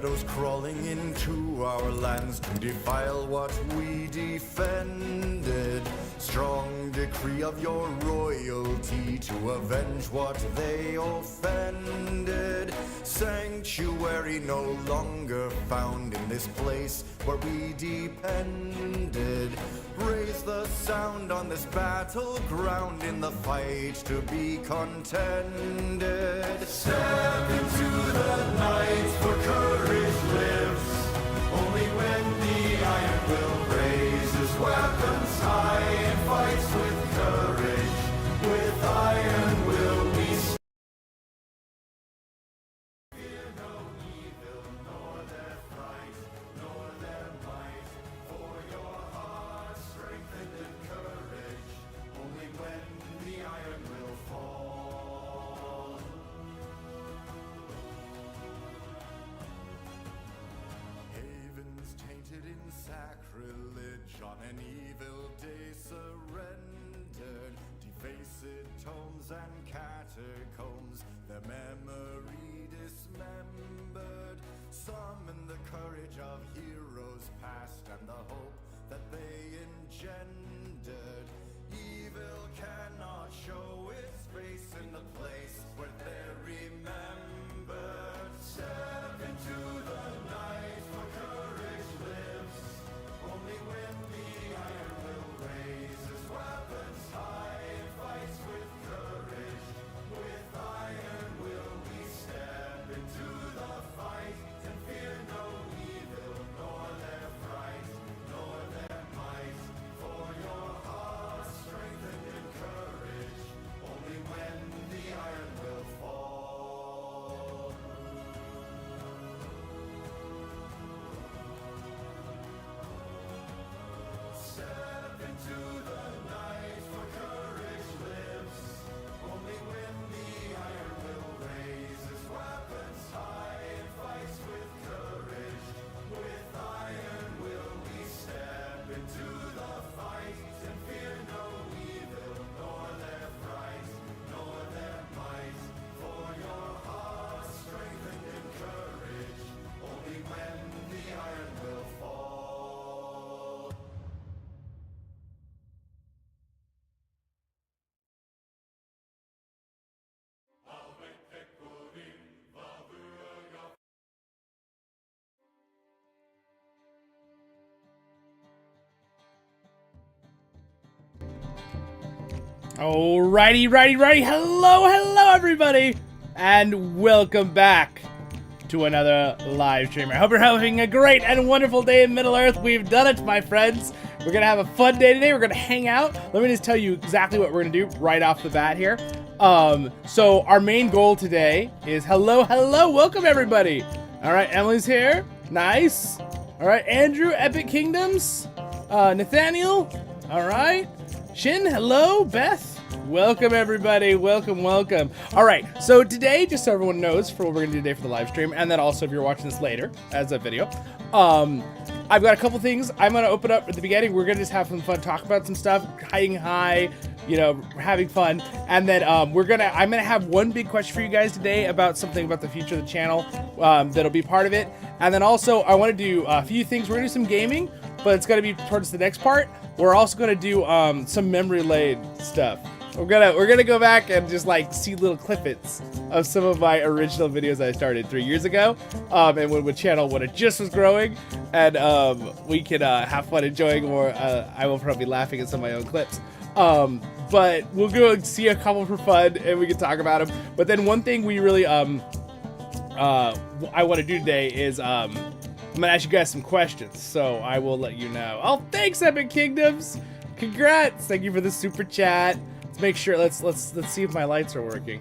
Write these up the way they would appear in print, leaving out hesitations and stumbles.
shadows crawling into our lands to defile what we defended. Strong decree of your royalty to avenge what they offended. Sanctuary no longer found in this place where we depended. Raise the sound on this battleground in the fight to be contended. Step into the night, for courage lives. Only when the iron will raise his weapons high and fights with courage. With iron will we fear no evil, nor their fright, nor their might. For your heart strengthened in courage, only when the iron will fall. Havens tainted in sacrilege, on an evil day surrendered. Defaced tomes and catacombs, their memory dismembered. Summon the courage of heroes past and the hope that they engendered. Evil cannot show its face in the place where they're remembered. Step into the night, for courage lives. Only when the iron will raise his weapons high and fights with courage. With iron will we step into the fight and fear no evil, nor their fright, nor their might. For your heart strengthened in courage, only when the iron will fall. Step into the night, for courage lives. Only when the iron will raise his weapons high and fights with courage. With iron will we step into the fight and fear no evil, nor their fright, nor their might. For your heart strengthened in courage, only when the iron will fall. Alrighty, righty. Hello, everybody, and welcome back to another live stream. I hope you're having a great and wonderful day in Middle Earth. We've done it, my friends. We're gonna have a fun day today. We're gonna hang out. Let me just tell you exactly what we're gonna do right off the bat here. So our main goal today is hello, welcome everybody. All right, Emily's here. Nice. All right, Andrew, Epic Kingdoms. Nathaniel. All right. Shin, hello. Beth, welcome everybody. Welcome. All right, so today, just so everyone knows for what we're gonna do today for the live stream, and then also if you're watching this later as a video, I've got a couple things I'm gonna open up at the beginning. We're gonna just have some fun, talk about some stuff, hiding high, you know, having fun, and then I'm gonna have one big question for you guys today about something about the future of the channel that'll be part of it, and then also I want to do a few things. We're gonna do some gaming, but it's gonna be towards the next part. We're also gonna do some memory lane stuff. We're gonna go back and just like see little clippets of some of my original videos I started 3 years ago, and when the channel when it just was growing, and we can have fun enjoying more. I will probably be laughing at some of my own clips, but we'll go and see a couple for fun, and we can talk about them. But then one thing we really I want to do today is I'm gonna ask you guys some questions, so I will let you know. Oh, thanks, Epic Kingdoms! Congrats! Thank you for the super chat. Let's make sure. Let's see if my lights are working.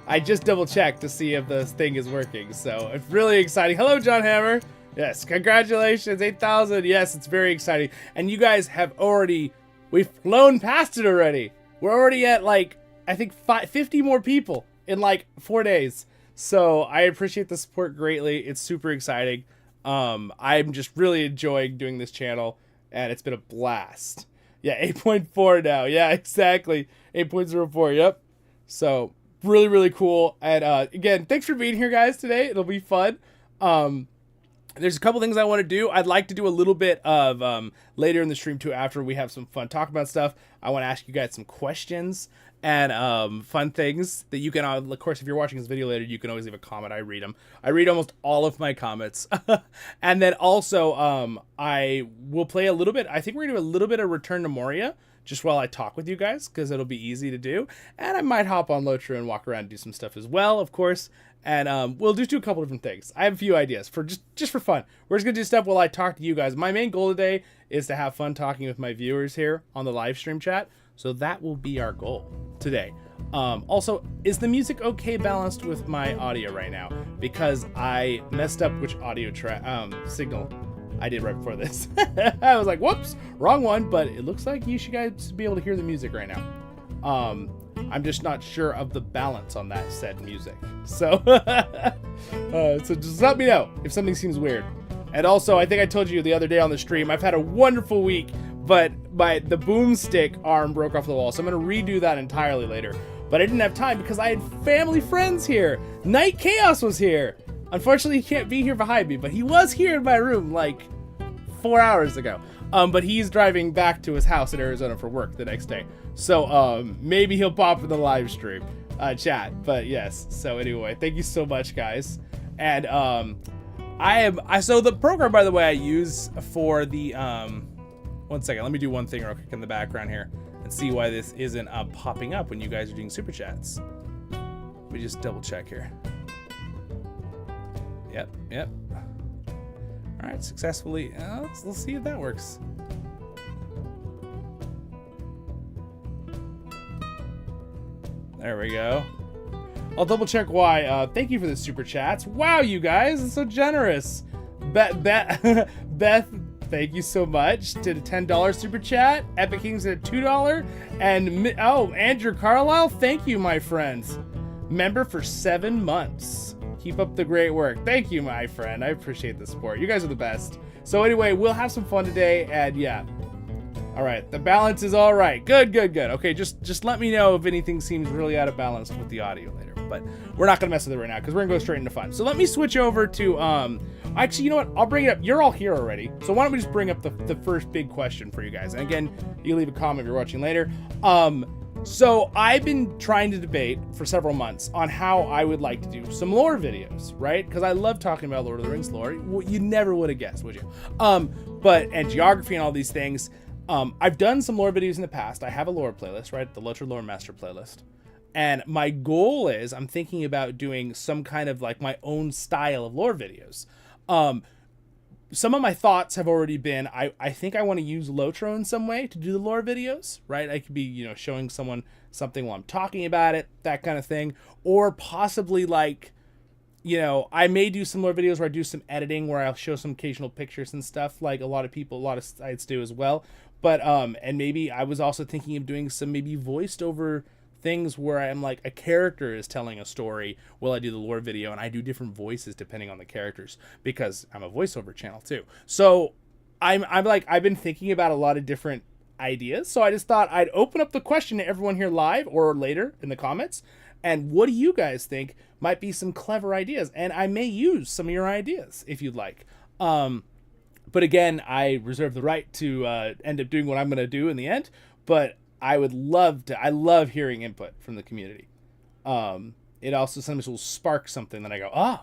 I just double checked to see if the thing is working, so it's really exciting. Hello, John Hammer. Yes, congratulations, 8,000. Yes, it's very exciting. And you guys have we've flown past it already. We're already at like I think 50 more people in like 4 days. So I appreciate the support greatly. It's super exciting. I'm just really enjoying doing this channel, and it's been a blast. Yeah, 8.4 now. Yeah, exactly. 8.04. Yep. So really, really cool. And again, thanks for being here, guys, today. It'll be fun. There's a couple things I want to do. I'd like to do a little bit of later in the stream too, after we have some fun talk about stuff. I want to ask you guys some questions and fun things that you can, of course, if you're watching this video later, you can always leave a comment. I read them. I read almost all of my comments. And then also I will play a little bit. I think we're going to do a little bit of Return to Moria just while I talk with you guys, because it'll be easy to do. And I might hop on LOTRO and walk around and do some stuff as well, of course. And we'll just do a couple different things. I have a few ideas for just for fun. We're just gonna do stuff while I talk to you guys. My main goal today is to have fun talking with my viewers here on the live stream chat. So that will be our goal today. Also, is the music okay balanced with my audio right now? Because I messed up which audio signal I did right before this. I was like, whoops, wrong one. But it looks like you should guys be able to hear the music right now. I'm just not sure of the balance on that said music. So, so just let me know if something seems weird. And also, I think I told you the other day on the stream, I've had a wonderful week, but the boomstick arm broke off the wall. So I'm going to redo that entirely later. But I didn't have time because I had family friends here. Night Chaos was here. Unfortunately, he can't be here behind me, but he was here in my room like 4 hours ago. But he's driving back to his house in Arizona for work the next day. So maybe he'll pop in the live stream chat. But yes. So anyway, thank you so much, guys. And so the program, by the way, I use for the 1 second. Let me do one thing real quick in the background here and see why this isn't popping up when you guys are doing super chats. Let me just double check here. Yep. All right, successfully. Let's see if that works. There we go. I'll double check why. Thank you for the super chats. Wow, you guys, it's so generous. Beth, thank you so much. Did a $10 super chat. Epic Kings did a $2. And Andrew Carlisle, thank you, my friends. Member for 7 months. Keep up the great work. Thank you, my friend. I appreciate the support. You guys are the best. So anyway, we'll have some fun today, and yeah. All right, the balance is all right. Good. Okay, just let me know if anything seems really out of balance with the audio later. But we're not gonna mess with it right now because we're gonna go straight into fun. So let me switch over to actually, you know what? I'll bring it up. You're all here already, so why don't we just bring up the first big question for you guys? And again, you leave a comment if you're watching later. So I've been trying to debate for several months on how I would like to do some lore videos, right? Because I love talking about Lord of the Rings lore. You never would have guessed, would you? And geography and all these things. I've done some lore videos in the past. I have a lore playlist, right? The LOTRO Lore Master playlist. And my goal is I'm thinking about doing some kind of like my own style of lore videos. Some of my thoughts have already been, I think I want to use LOTRO in some way to do the lore videos, right? I could be, showing someone something while I'm talking about it, that kind of thing. Or possibly like, I may do some lore videos where I do some editing where I'll show some occasional pictures and stuff like a lot of sites do as well. But, and maybe I was also thinking of doing some maybe voiced over things where I'm like a character is telling a story while I do the lore video, and I do different voices depending on the characters because I'm a voiceover channel too. So I've been thinking about a lot of different ideas. So I just thought I'd open up the question to everyone here live or later in the comments. And what do you guys think might be some clever ideas? And I may use some of your ideas if you'd like. But again, I reserve the right to end up doing what I'm going to do in the end. But I love hearing input from the community. It also sometimes will spark something that I go,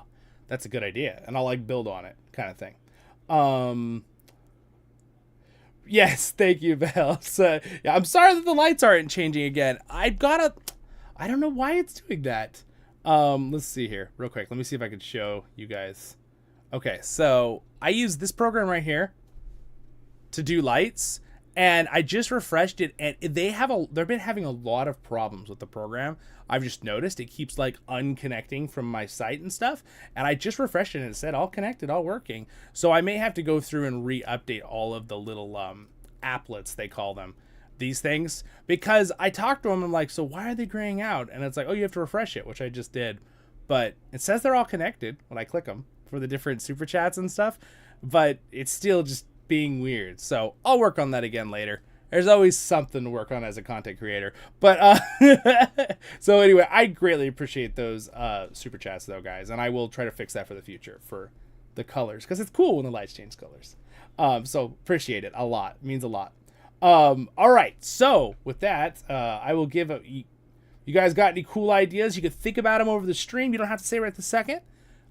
that's a good idea. And I'll like build on it kind of thing. Yes, thank you, Belle. So, yeah, I'm sorry that the lights aren't changing again. I don't know why it's doing that. Let's see here real quick. Let me see if I can show you guys. Okay, so I use this program right here to do lights. And I just refreshed it, and they've been having a lot of problems with the program. I've just noticed it keeps like unconnecting from my site and stuff. And I just refreshed it and it said all connected, all working. So I may have to go through and re-update all of the little applets, they call them, these things, because I talked to them and I'm like, so why are they graying out? And it's like, oh, you have to refresh it, which I just did. But it says they're all connected when I click them for the different super chats and stuff. But it's still just being weird. So I'll work on that again later. There's always something to work on as a content creator. But so anyway, I greatly appreciate those super chats though, guys, and I will try to fix that for the future for the colors, because it's cool when the lights change colors. So appreciate it a lot. It means a lot. All right, so with that, I will give you guys got any cool ideas? You could think about them over the stream. You don't have to say right this second.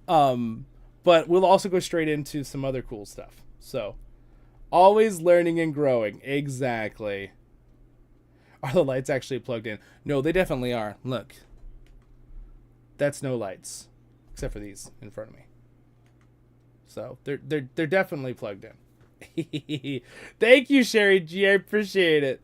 But we'll also go straight into some other cool stuff. So, always learning and growing. Exactly. Are the lights actually plugged in? No, they definitely are. Look. That's no lights. Except for these in front of me. So, they're definitely plugged in. Thank you, Sherry G. I appreciate it.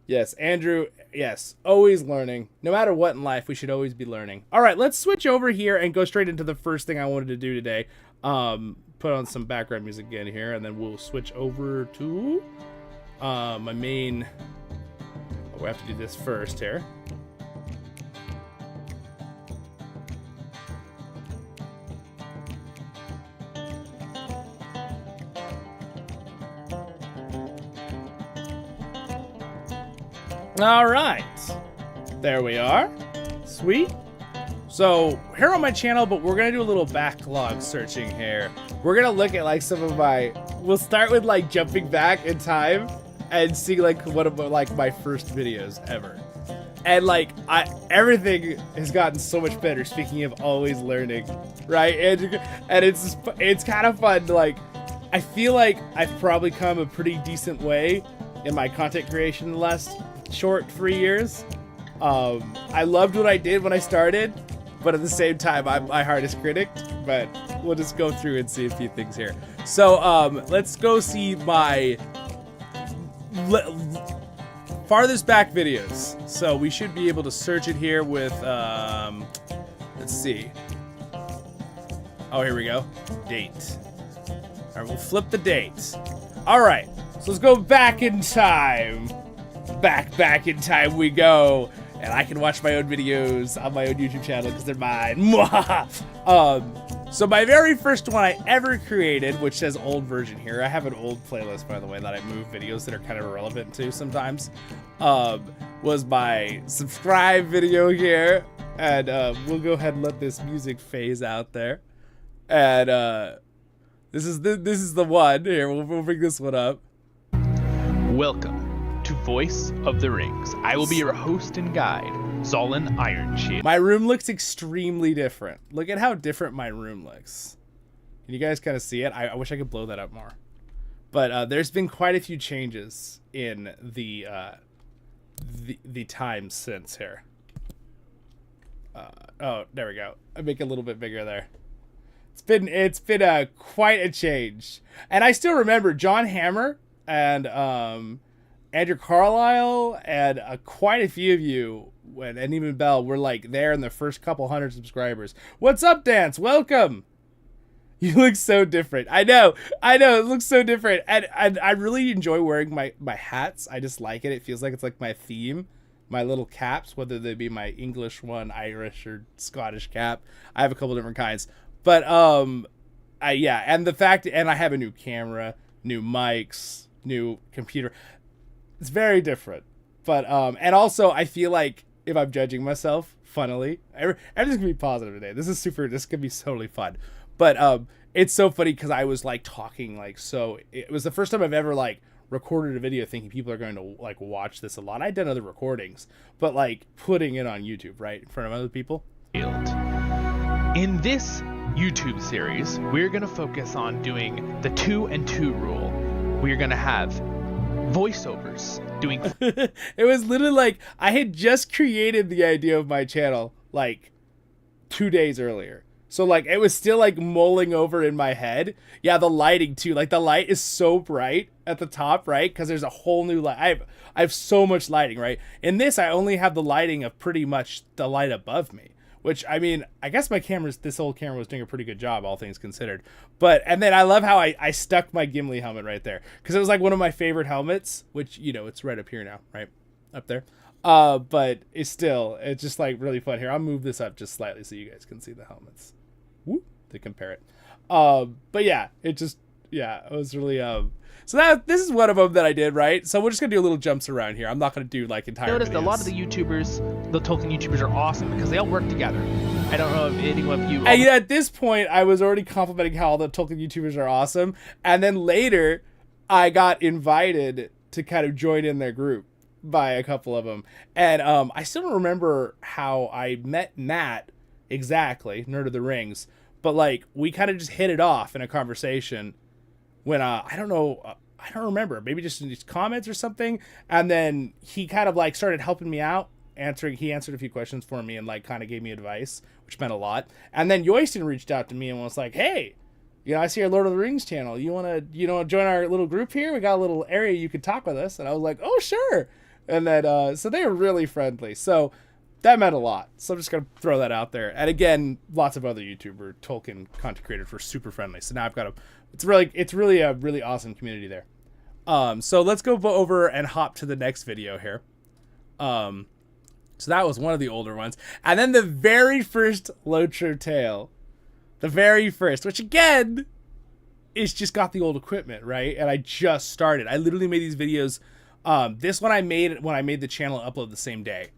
Yes, Andrew, yes, always learning. No matter what in life, we should always be learning. All right, let's switch over here and go straight into the first thing I wanted to do today. Put on some background music again here, and then we'll switch over to my main... Oh, we have to do this first here. All right, there we are. Sweet. So here on my channel, but we're gonna do a little backlog searching here. We're gonna look at like some of my, we'll start with like jumping back in time and see like one of like my first videos ever. And like everything has gotten so much better, speaking of always learning, right? And it's kind of fun. Like, I feel like I've probably come a pretty decent way in my content creation in the last short 3 years. I loved what I did when I started, but at the same time, I'm my hardest critic. But we'll just go through and see a few things here. So let's go see my farthest back videos. So we should be able to search it here with, let's see. Oh, here we go. Date. All right, we'll flip the date. All right, so let's go back in time. Back in time we go. And I can watch my own videos on my own YouTube channel because they're mine. So my very first one I ever created, which says old version here. I have an old playlist, by the way, that I move videos that are kind of irrelevant to sometimes. Was my subscribe video here. And we'll go ahead and let this music phase out there. And this is the one. Here, we'll bring this one up. Welcome to Voice of the Rings. I will be your host and guide, Zollin Ironshield. My room looks extremely different. Look at how different my room looks. Can you guys kind of see it? I wish I could blow that up more. But there's been quite a few changes in the time since here. Oh, there we go. I make it a little bit bigger there. It's been quite a change. And I still remember John Hammer and Andrew Carlisle and quite a few of you, and even Bell, were like there in the first couple hundred subscribers. What's up, Dance? Welcome. You look so different. I know. It looks so different. And I really enjoy wearing my hats. I just like it. It feels like it's like my theme. My little caps, whether they be my English one, Irish, or Scottish cap. I have a couple different kinds. But, yeah, and the fact, and I have a new camera, new mics, new computer. It's very different. But, and also, I feel like if I'm judging myself, funnily, everything's gonna be positive today. This could be totally fun. But, it's so funny because I was like talking like, so it was the first time I've ever like recorded a video thinking people are going to like watch this a lot. I'd done other recordings, but like putting it on YouTube, right, in front of other people. In this YouTube series, we're going to focus on doing the 2 and 2 rule. We're going to have voiceovers doing. It was literally like I had just created the idea of my channel like 2 days earlier. So like it was still like mulling over in my head. Yeah, the lighting too. Like the light is so bright at the top, right? Because there's a whole new light. I have so much lighting, right? In this, I only have the lighting of pretty much the light above me. Which, I mean, I guess this old camera was doing a pretty good job, all things considered. But, and then I love how I stuck my Gimli helmet right there. Because it was like one of my favorite helmets, which, you know, it's right up here now, right? Up there. But it's just like really fun. Here, I'll move this up just slightly so you guys can see the helmets. Whoop, to compare it. But yeah, Yeah, it was really so this is one of them that I did, right? So we're just gonna do little jumps around here. I'm not gonna do like entire Noticed videos. a lot of the YouTubers, the Tolkien YouTubers, are awesome because they all work together. I don't know if any of you. And at this point, I was already complimenting how all the Tolkien YouTubers are awesome, and then later, I got invited to kind of join in their group by a couple of them, and I still don't remember how I met Matt exactly, Nerd of the Rings, but like we kind of just hit it off in a conversation when I don't know. I don't remember, maybe just in these comments or something. And then he kind of like started helping me out, he answered a few questions for me and like kind of gave me advice, which meant a lot. And then Yoiston reached out to me and was like, hey, I see your Lord of the Rings channel. You want to, join our little group here? We got a little area you could talk with us. And I was like, oh, sure. And then, so they were really friendly. So that meant a lot. So I'm just going to throw that out there. And again, lots of other YouTuber Tolkien content creators were super friendly. So now I've got it's really a really awesome community there. So let's go over and hop to the next video here. So that was one of the older ones. And then the very first LOTRO tale. The very first, which again, is just got the old equipment, right? And I just started. I literally made these videos. This one I made when I made the channel upload the same day.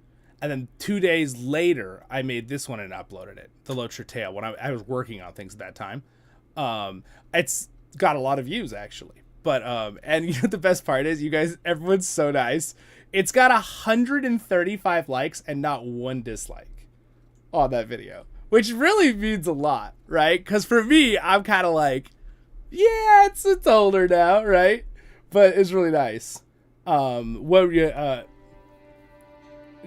And then 2 days later, I made this one and uploaded it. The LOTRO tale, when I was working on things at that time. It's got a lot of views, actually. But, and you know what the best part is? You guys, everyone's so nice. It's got 135 likes and not one dislike on that video, which really means a lot, right? Because for me, I'm kind of like, yeah, it's older now, right? But it's really nice.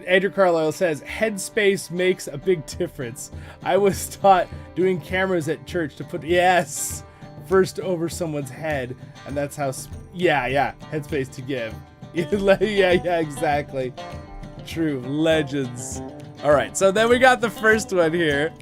Andrew Carlisle says, headspace makes a big difference. I was taught doing cameras at church to put, yes, first over someone's head, and that's how, yeah, headspace to give. yeah, exactly. True, legends. All right, so then we got the first one here.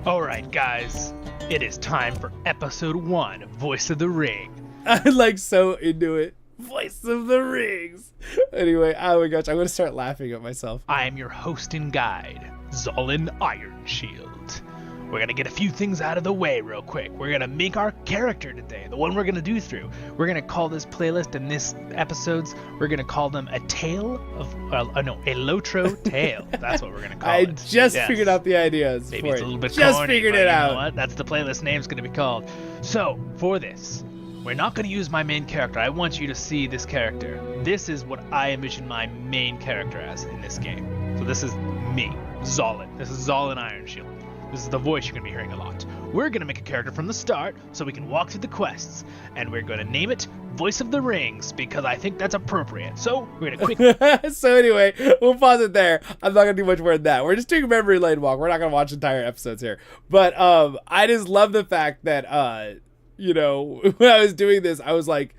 All right, guys, it is time for episode 1 of Voice of the Ring. I'm like so into it. Voice of the Rings. Anyway, oh my gosh, I'm gonna start laughing at myself. I am your host and guide, Zollin Ironshield. We're gonna get a few things out of the way real quick. We're gonna make our character today, the one we're gonna do through. We're gonna call this playlist and this episodes, we're gonna call them a tale of, a LOTRO tale. That's what we're gonna call it. I just figured out the ideas. Maybe it's a little bit just corny, figured but it you out. know what? That's the playlist name's gonna be called. So, for this, we're not going to use my main character. I want you to see this character. This is what I envision my main character as in this game. So this is me, Zollin. This is Zollin Ironshield. This is the voice you're going to be hearing a lot. We're going to make a character from the start so we can walk through the quests. And we're going to name it Voice of the Rings because I think that's appropriate. So we're going to quickly... So anyway, we'll pause it there. I'm not going to do much more than that. We're just doing a memory lane walk. We're not going to watch entire episodes here. But I just love the fact that... when I was doing this, I was like,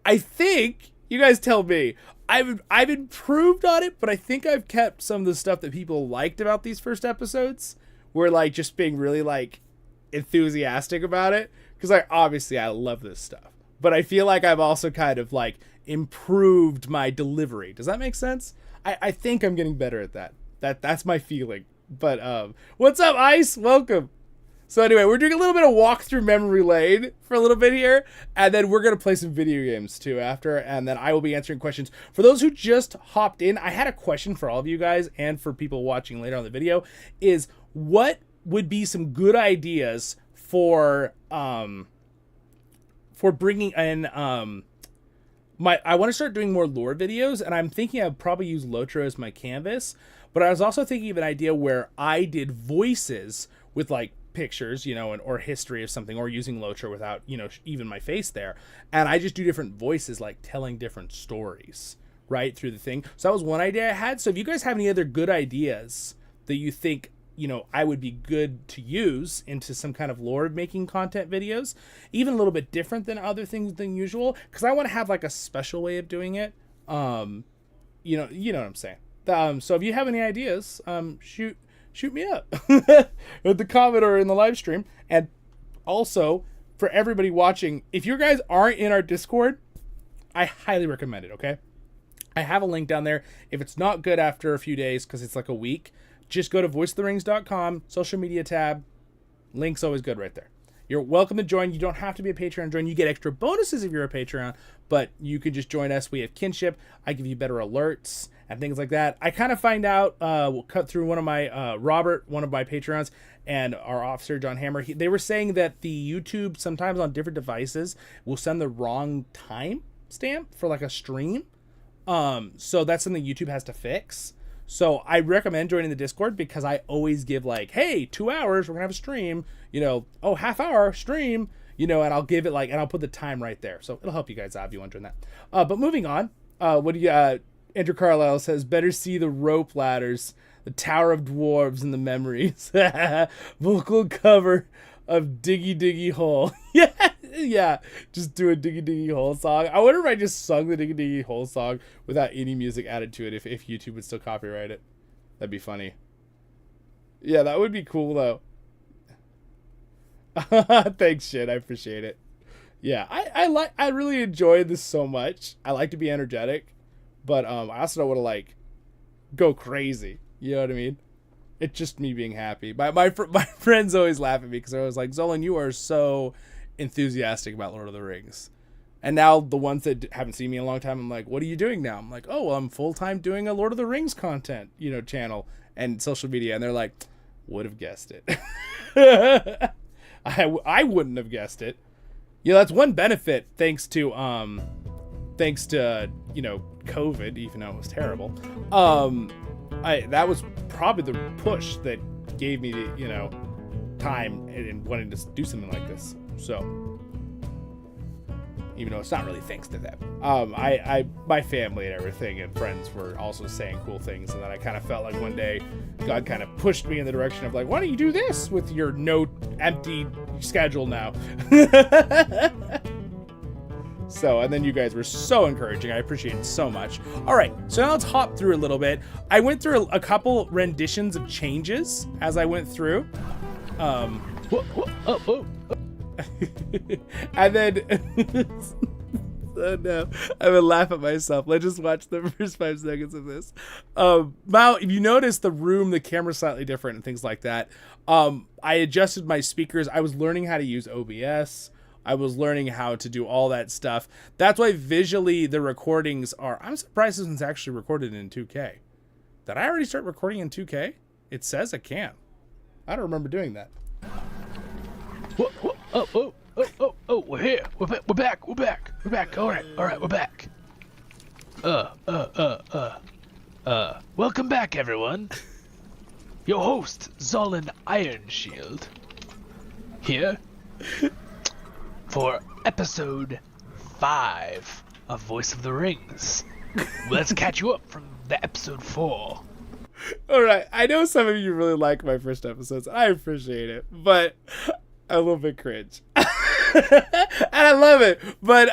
I think, you guys tell me, I've improved on it, but I think I've kept some of the stuff that people liked about these first episodes. Were like just being really like enthusiastic about it. Because like, obviously I love this stuff. But I feel like I've also kind of like improved my delivery. Does that make sense? I think I'm getting better at that. That's my feeling. But what's up, Ice? Welcome. So anyway, we're doing a little bit of walk through memory lane for a little bit here, and then we're going to play some video games too after, and then I will be answering questions. For those who just hopped in, I had a question for all of you guys and for people watching later on the video, is what would be some good ideas for bringing in, I want to start doing more lore videos, and I'm thinking I'd probably use LOTRO as my canvas, but I was also thinking of an idea where I did voices with like pictures, or history of something, or using LOTRO without, even my face there. And I just do different voices, like telling different stories, right, through the thing. So that was one idea I had. So if you guys have any other good ideas that you think, I would be good to use into some kind of lore making content videos, even a little bit different than other things than usual, because I want to have like a special way of doing it. You know what I'm saying? So if you have any ideas, shoot me up with the comment or in the live stream. And also for everybody watching, if you guys aren't in our Discord, I highly recommend it. Okay, I have a link down there. If it's not good after a few days, because it's like a week, just go to voicetherings.com, social media tab. Link's always good right there. You're welcome to join. You don't have to be a Patreon to join. You get extra bonuses if you're a Patreon, but you can just join us. We have Kinship. I give you better alerts and things like that. I kind of find out, we'll cut through one of my, Robert, one of my Patreons, and our officer, John Hammer. They were saying that the YouTube, sometimes on different devices, will send the wrong time stamp for like a stream. So that's something YouTube has to fix. So I recommend joining the Discord because I always give like, hey, 2 hours, we're gonna have a stream, half hour stream, and I'll give it and I'll put the time right there. So it'll help you guys out if you want to join that. But moving on, Andrew Carlisle says, better see the rope ladders, the Tower of Dwarves, and the memories. Vocal cover of Diggy Diggy Hole. Yeah, just do a Diggy Diggy Hole song. I wonder if I just sung the Diggy Diggy Hole song without any music added to it, if YouTube would still copyright it. That'd be funny. Yeah, that would be cool, though. Thanks, shit. I appreciate it. Yeah, I really enjoy this so much. I like to be energetic, but I also don't want to, go crazy. You know what I mean? It's just me being happy. My friends always laugh at me because they're always like, Zollin, you are so enthusiastic about Lord of the Rings. And now the ones that haven't seen me in a long time, I'm like, what are you doing now? I'm like, oh, well, I'm full-time doing a Lord of the Rings content, channel and social media. And they're like, would have guessed it. I wouldn't have guessed it. That's one benefit thanks to COVID, even though it was terrible. That was probably the push that gave me the, time and wanting to do something like this. So, even though it's not really thanks to them, my family and everything and friends were also saying cool things, and then I kind of felt like one day God kind of pushed me in the direction of why don't you do this with your empty schedule now? So, and then you guys were so encouraging. I appreciate it so much. All right, so now let's hop through a little bit. I went through a couple renditions of changes as I went through. And then, oh no, I'm gonna laugh at myself. Let's just watch the first 5 seconds of this. Mal, if you notice the room, the camera's slightly different and things like that. I adjusted my speakers. I was learning how to use OBS. I was learning how to do all that stuff. That's why visually the recordings are... I'm surprised this one's actually recorded in 2K. Did I already start recording in 2K? It says I can. I don't remember doing that. Oh, we're here. We're back. All right, we're back. Welcome back, everyone. Your host, Zollin Ironshield, here for episode 5 of Voice of the Rings. Let's catch you up from the episode 4. All right, I know some of you really like my first episodes. I appreciate it, but I'm a little bit cringe. And I love it, but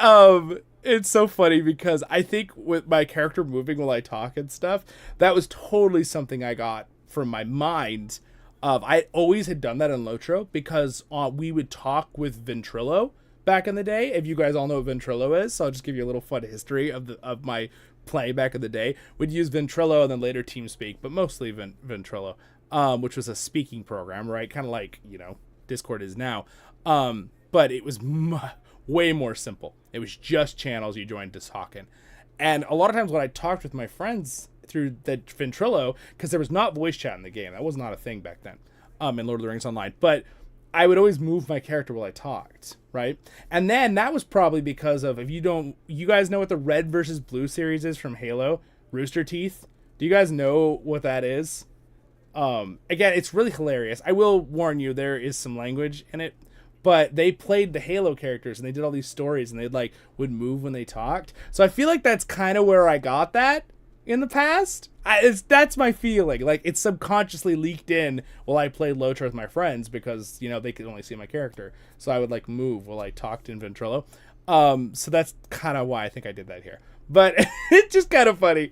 it's so funny because I think with my character moving while I talk and stuff, that was totally something I got from my mind. I always had done that in LOTRO because we would talk with Ventrilo back in the day. If you guys all know what Ventrilo is, so I'll just give you a little fun history of my play back in the day. We'd use Ventrilo and then later TeamSpeak, but mostly Ventrilo, which was a speaking program, right? Kind of like, Discord is now. But it was way more simple. It was just channels you joined to talk in. And a lot of times when I talked with my friends through the Ventrilo, because there was not voice chat in the game. That was not a thing back then in Lord of the Rings Online. But I would always move my character while I talked, right? And then that was probably because of, you guys know what the red versus blue series is from Halo? Rooster Teeth? Do you guys know what that is? Again, it's really hilarious. I will warn you, there is some language in it. But they played the Halo characters, and they did all these stories, and they would move when they talked. So I feel like that's kind of where I got that in the past. That's my feeling. It's subconsciously leaked in while I played LOTRO with my friends because, they could only see my character. So I would, move while I talked in Ventrilo. So that's kind of why I think I did that here. But it's just kind of funny.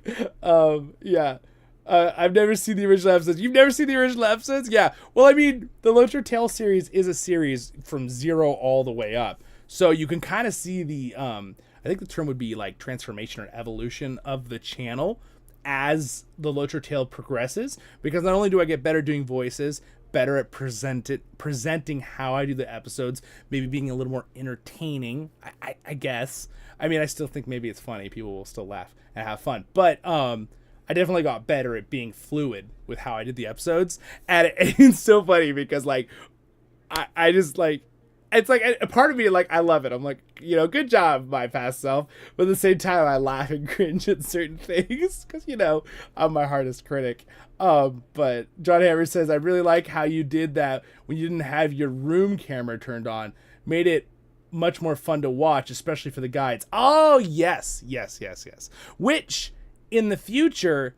Yeah. I've never seen the original episodes. You've never seen the original episodes? Yeah. Well, I mean, the LOTRO Tale series is a series from 0 all the way up. So you can kind of see the, I think the term would be transformation or evolution of the channel as the LOTRO Tale progresses. Because not only do I get better doing voices, better at presenting how I do the episodes, maybe being a little more entertaining, I guess. I mean, I still think maybe it's funny. People will still laugh and have fun. But I definitely got better at being fluid with how I did the episodes. And it's so funny because, like, I just, like, it's like a part of me, like, I love it. I'm like, you know, good job, my past self. But at the same time, I laugh and cringe at certain things because, you know, I'm my hardest critic. But John Hammer says, I really like how you did that when you didn't have your room camera turned on. Made it much more fun to watch, especially for the guides. Oh, yes. Which, in the future,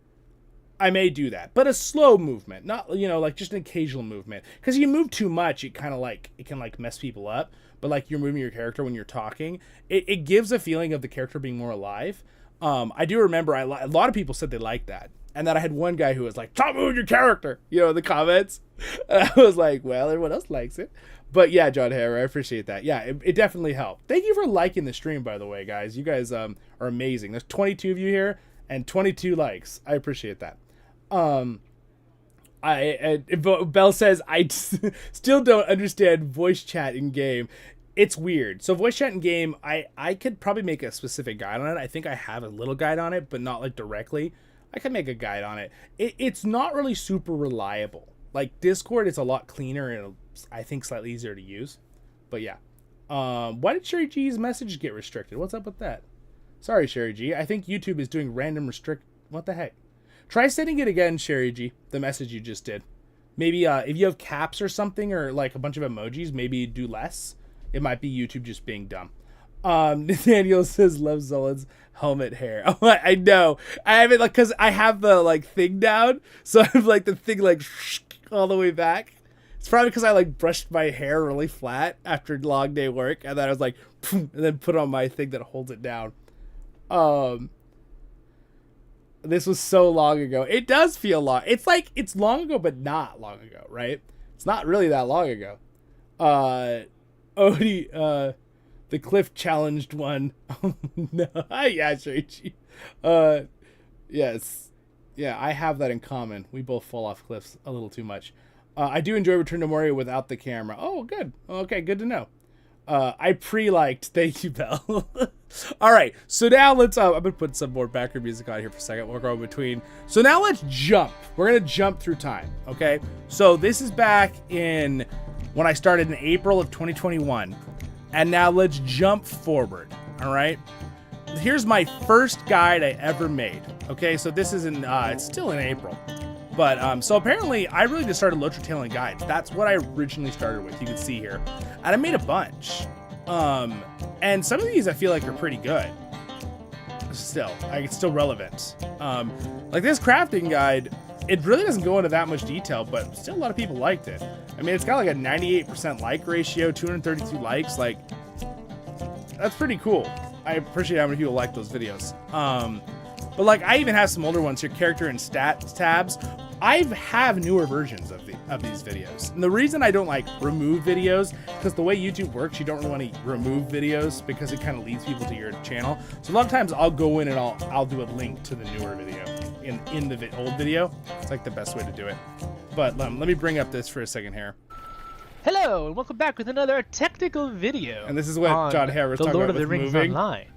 I may do that. But a slow movement. Not, you know, like just an occasional movement. Because you move too much, it kind of like, it can like mess people up. But like you're moving your character when you're talking. It gives a feeling of the character being more alive. I do remember a lot of people said they liked that. And then I had one guy who was like, stop moving your character, you know, in the comments. And I was like, well, everyone else likes it. But yeah, John Harrer, I appreciate that. Yeah, it definitely helped. Thank you for liking the stream, by the way, guys. You guys are amazing. There's 22 of you here and 22 likes. I appreciate that. Bell says, I still don't understand voice chat in game. It's weird. So voice chat in game, I could probably make a specific guide on it. I think I have a little guide on it, but not like directly. I can make a guide on it. It's not really super reliable. Like Discord is a lot cleaner and I think slightly easier to use. But yeah. Why did Sherry G's message get restricted? What's up with that? Sorry, Sherry G. I think YouTube is doing random what the heck? Try sending it again, Sherry G. The message you just did. Maybe if you have caps or something or like a bunch of emojis, maybe do less. It might be YouTube just being dumb. Nathaniel says love Zollin's helmet hair. Oh, I know. I have it like because I have the like thing down, so I have like the thing like all the way back. It's probably because I like brushed my hair really flat after a long day work, and then I was like, and then put on my thing that holds it down. This was so long ago. It does feel long. It's like it's long ago, but not long ago, right? It's not really that long ago. Odie, the cliff challenged one. Oh, no. Yeah, sure. Yes. Yeah, I have that in common. We both fall off cliffs a little too much. I do enjoy Return to Moria without the camera. Oh, good. Okay, good to know. I pre-liked. Thank you, Bell. All right, so now let's, I'm going to put some more background music on here for a second. We'll go in between. So now let's jump. We're going to jump through time, okay? So this is back in when I started in April of 2021. And now let's jump forward, all right? Here's my first guide I ever made, okay? So this is in, it's still in April. But, so apparently, I really just started LOTRO tailing guides. That's what I originally started with, you can see here. And I made a bunch. And some of these I feel like are pretty good. Still, like, it's still relevant. Like this crafting guide, it really doesn't go into that much detail, but still a lot of people liked it. I mean, it's got like a 98% like ratio, 232 likes. Like, that's pretty cool. I appreciate how many people like those videos. But like, I even have some older ones here, character and stats tabs. I have newer versions of these videos. And the reason I don't like remove videos, because the way YouTube works, you don't really want to remove videos because it kind of leads people to your channel. So a lot of times I'll go in and I'll do a link to the newer video in the old video. It's like the best way to do it. But let me bring up this for a second here. Hello, and welcome back with another technical video. And this is what John Hare was talking about with moving. The Lord of the Rings Online.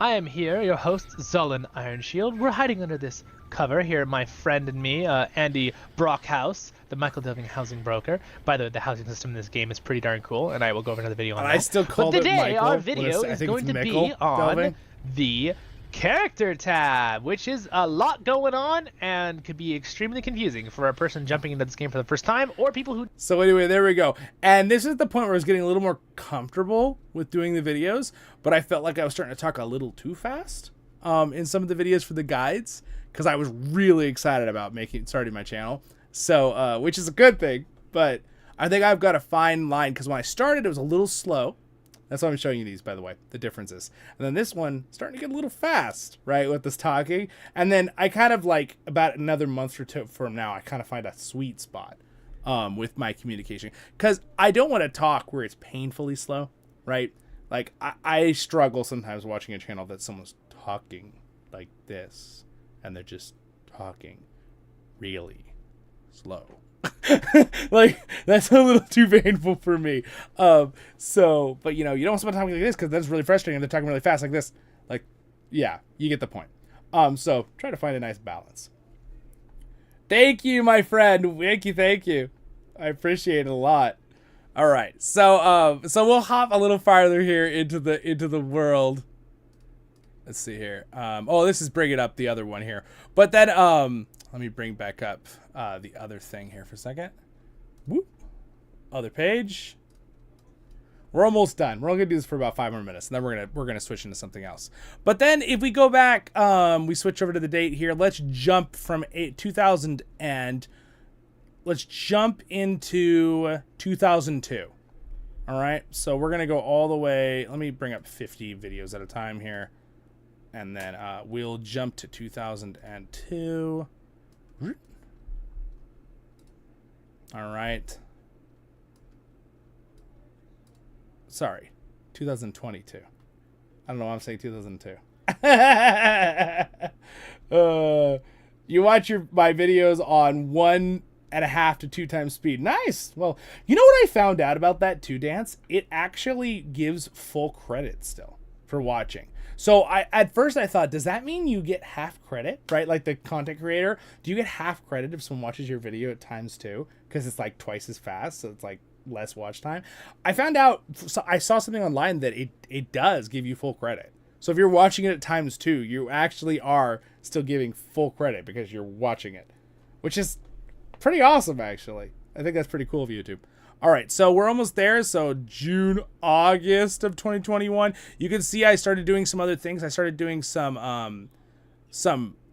I am here, your host, Zollin Ironshield. We're hiding under this cover here, my friend and me, Andy Brockhouse, the Michael Delving housing broker. By the way, the housing system in this game is pretty darn cool, and I will go over another video on that. I still call it Michael. But today, our video is going to be on the character tab, which is a lot going on and could be extremely confusing for a person jumping into this game for the first time or people who... So anyway, there we go. And this is the point where I was getting a little more comfortable with doing the videos, but I felt like I was starting to talk a little too fast in some of the videos for the guides because I was really excited about starting my channel. So, which is a good thing, but I think I've got a fine line because when I started, it was a little slow. That's why I'm showing you these, by the way, the differences. And then this one starting to get a little fast, right, with this talking. And then I kind of like about another month or two from now, I kind of find a sweet spot with my communication. Because I don't want to talk where it's painfully slow, right? Like I struggle sometimes watching a channel that someone's talking like this. And they're just talking really, slow. Like, that's a little too painful for me. So, but you know, you don't spend time like this because that's really frustrating. They're talking really fast like this. Like, yeah, you get the point. So try to find a nice balance. Thank you, my friend. Thank you. I appreciate it a lot. All right, so we'll hop a little farther here into the world. Let's see here. Oh, this is bringing up the other one here, but then let me bring back up the other thing here for a second. Whoop. Other page. We're almost done. We're only gonna do this for about 5 more minutes, and then we're gonna switch into something else. But then if we go back, we switch over to the date here. Let's jump from 2000 and let's jump into 2002. All right, so we're gonna go all the way. Let me bring up 50 videos at a time here, and then we'll jump to 2002. All right. Sorry, 2022. I don't know why I'm saying 2002. You watch my videos on 1.5 to 2 times speed. Nice. Well, you know what I found out about that too, Dance? It actually gives full credit still for watching. So at first I thought, does that mean you get half credit, right? Like the content creator, do you get half credit if someone watches your video at ×2? Because it's like twice as fast, so it's like less watch time. I found out, so I saw something online that it does give you full credit. So if you're watching it at ×2, you actually are still giving full credit because you're watching it, which is pretty awesome, actually. I think that's pretty cool of YouTube. All right, so we're almost there. So June, August of 2021. You can see I started doing some other things. I started doing some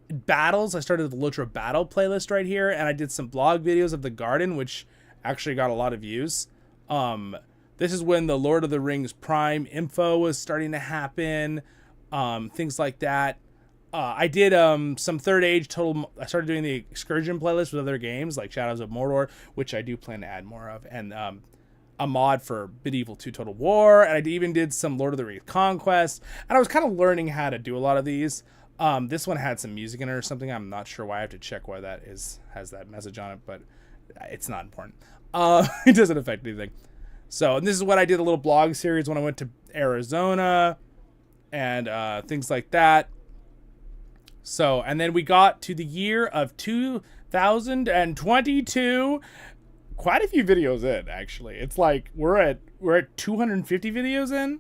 battles. I started the LOTRO battle playlist right here, and I did some blog videos of the garden, which actually got a lot of views. This is when the Lord of the Rings Prime info was starting to happen. Things like that. I did some Third Age total. I started doing the excursion playlist with other games like Shadows of Mordor, which I do plan to add more of, and a mod for Medieval 2 Total War, and I even did some Lord of the Rings Conquest, and I was kind of learning how to do a lot of these. This one had some music in it or something. I'm not sure why. I have to check why that has that message on it, but it's not important. It doesn't affect anything. So, and this is what I did, a little blog series when I went to Arizona and things like that. So, and then we got to the year of 2022. Quite a few videos in, actually. It's like we're at 250 videos in.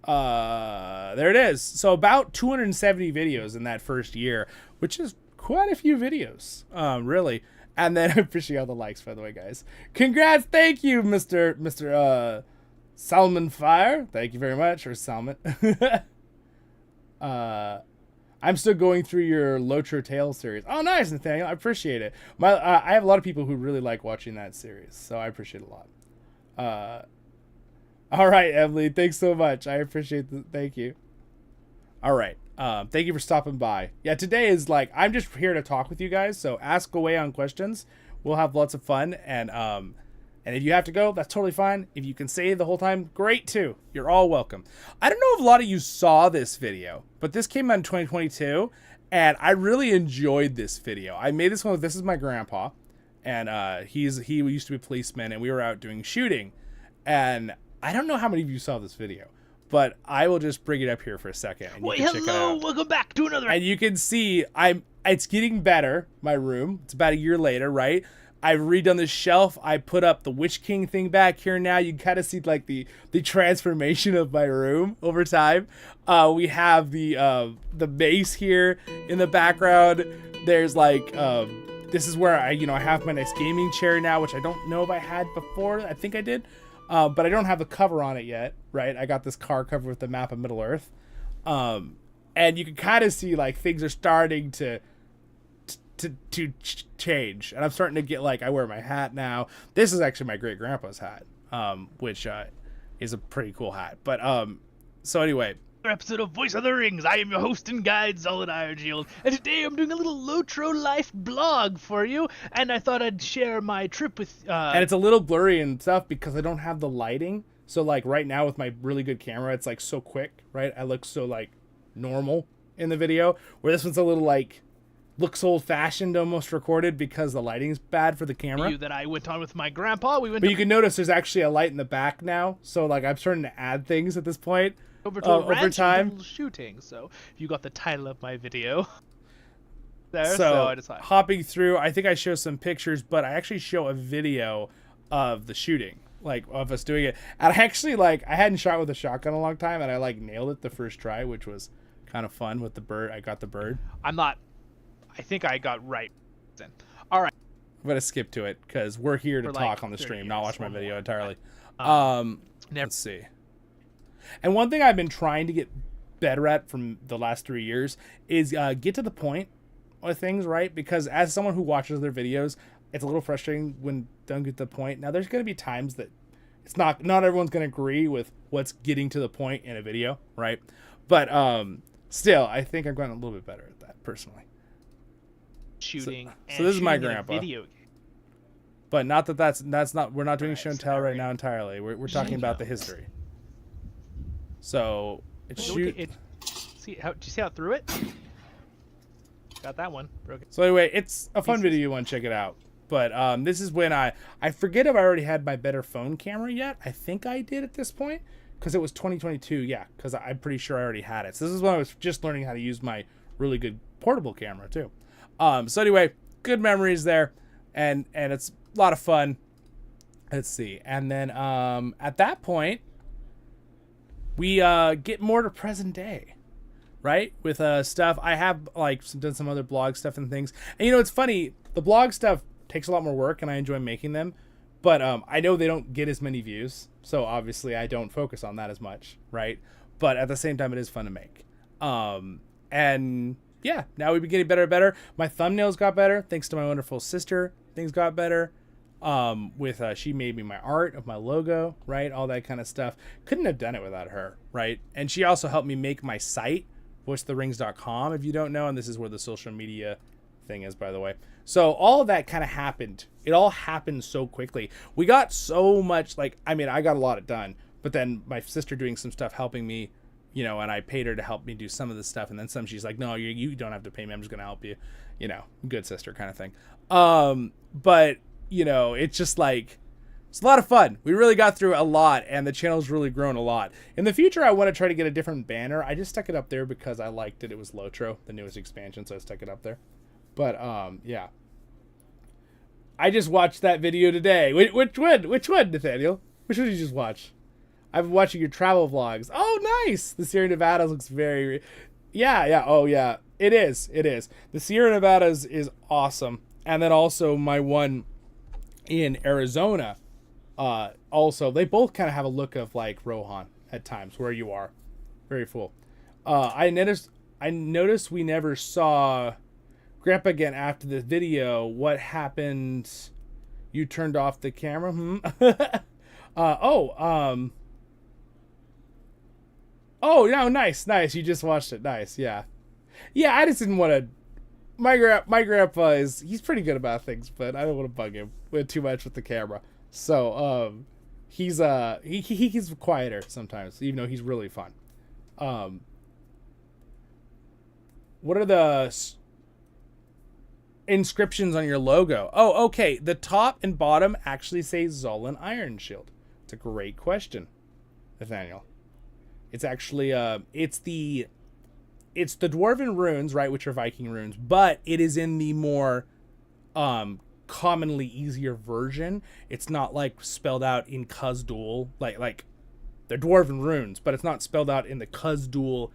There it is. So about 270 videos in that first year, which is quite a few videos, really. And then I appreciate all the likes, by the way, guys. Congrats, thank you, Mr. Salmon Fire. Thank you very much, or Salmon. I'm still going through your LOTRO Tales series. Oh, nice, Nathaniel. I appreciate it. I have a lot of people who really like watching that series, so I appreciate it a lot. All right, Emily. Thanks so much. I appreciate thank you. All right. Thank you for stopping by. Yeah, today is like, I'm just here to talk with you guys, so ask away on questions. We'll have lots of fun, and if you have to go, that's totally fine. If you can stay the whole time, great too. You're all welcome. I don't know if a lot of you saw this video, but this came out in 2022, and I really enjoyed this video. I made this one. This is my grandpa, and he used to be a policeman, and we were out doing shooting. And I don't know how many of you saw this video, but I will just bring it up here for a second. And you can check it out. Welcome back to another. And you can see it's getting better. My room. It's about a year later, right? I've redone the shelf. I put up the Witch King thing back here now. You kind of see like the transformation of my room over time. We have the mace here in the background. There's like this is where I have my nice gaming chair now, which I don't know if I had before. I think I did, but I don't have the cover on it yet. Right? I got this car cover with the map of Middle Earth, and you can kind of see like things are starting to change, and I'm starting to get like, I wear my hat now. This is actually my great grandpa's hat, which is a pretty cool hat. But so anyway, another episode of Voice of the Rings. I am your host and guide, Zollin Ironshield, and today I'm doing a little LOTRO life blog for you, and I thought I'd share my trip with and it's a little blurry and stuff because I don't have the lighting. So like right now with my really good camera, it's like so quick, right? I look so like normal in the video, where this one's a little like looks old-fashioned, almost recorded because the lighting's bad for the camera. You that I went on with my grandpa. We went But you can notice there's actually a light in the back now, so like I'm starting to add things at this point over to a over time. Shooting. So you got the title of my video there. So I decided. hopping through, I think I show some pictures, but I actually show a video of the shooting, like of us doing it. And I actually I hadn't shot with a shotgun in a long time, and I nailed it the first try, which was kind of fun with the bird. I got the bird. I think I got right. All right. I'm gonna skip to it because we're here to For talk on the stream, not watch my one video more. entirely. Never. Let's see. And one thing I've been trying to get better at from the last 3 years is get to the point with things, right? Because as someone who watches their videos, it's a little frustrating when don't get to the point. Now, there's going to be times that it's not everyone's going to agree with what's getting to the point in a video, right? But still, I think I'm going a little bit better at that personally. Shooting. So this is my shooting in a grandpa. video game. But not that's not we're not doing show and so tell there right we now go. entirely. We're talking about the history. So it's Look shoot. at it. Did you see how it threw it? Got that one. Broke it. So anyway, it's a fun Pieces. video. You want to check it out. But this is when I forget if I already had my better phone camera yet. I think I did at this point because it was 2022. Yeah, because I'm pretty sure I already had it. So this is when I was just learning how to use my really good portable camera too. So anyway, good memories there, and it's a lot of fun. Let's see, and then at that point, we get more to present day, right? With stuff I have done some other blog stuff and things, and it's funny. The blog stuff takes a lot more work, and I enjoy making them, but I know they don't get as many views, so obviously I don't focus on that as much, right? But at the same time, it is fun to make, and yeah, now we've been getting better and better. My thumbnails got better thanks to my wonderful sister. Things got better. She made me my art of my logo, right? All that kind of stuff. Couldn't have done it without her, right? And she also helped me make my site, voicetherings.com, if you don't know. And this is where the social media thing is, by the way. So all of that kind of happened. It all happened so quickly. We got so much, I got a lot done, but then my sister doing some stuff helping me, and I paid her to help me do some of the stuff. And then some, she's like, no, you don't have to pay me. I'm just going to help you, good sister kind of thing. But it's just it's a lot of fun. We really got through a lot, and the channel's really grown a lot. In the future, I want to try to get a different banner. I just stuck it up there because I liked it. It was LOTRO, the newest expansion, so I stuck it up there. But yeah, I just watched that video today. Which one, Nathaniel? Which one did you just watch? I've been watching your travel vlogs. Oh, nice. The Sierra Nevadas looks very, yeah. Oh, yeah. It is. The Sierra Nevadas is awesome, and then also my one in Arizona. Also, they both kind of have a look of Rohan at times where you are. Very full. I noticed we never saw Grandpa again after this video. What happened? You turned off the camera? Oh, no, nice. You just watched it. Nice, yeah. Yeah, I just didn't want to... My grandpa he's pretty good about things, but I don't want to bug him with too much with the camera. So, he's quieter sometimes, even though he's really fun. What are the inscriptions on your logo? Oh, okay. The top and bottom actually say Zollin Ironshield. It's a great question, Nathaniel. It's actually it's the Dwarven runes, right, which are Viking runes, but it is in the more commonly easier version. It's not spelled out in Khazd-dûl, like they're Dwarven runes, but it's not spelled out in the Khazd-dûl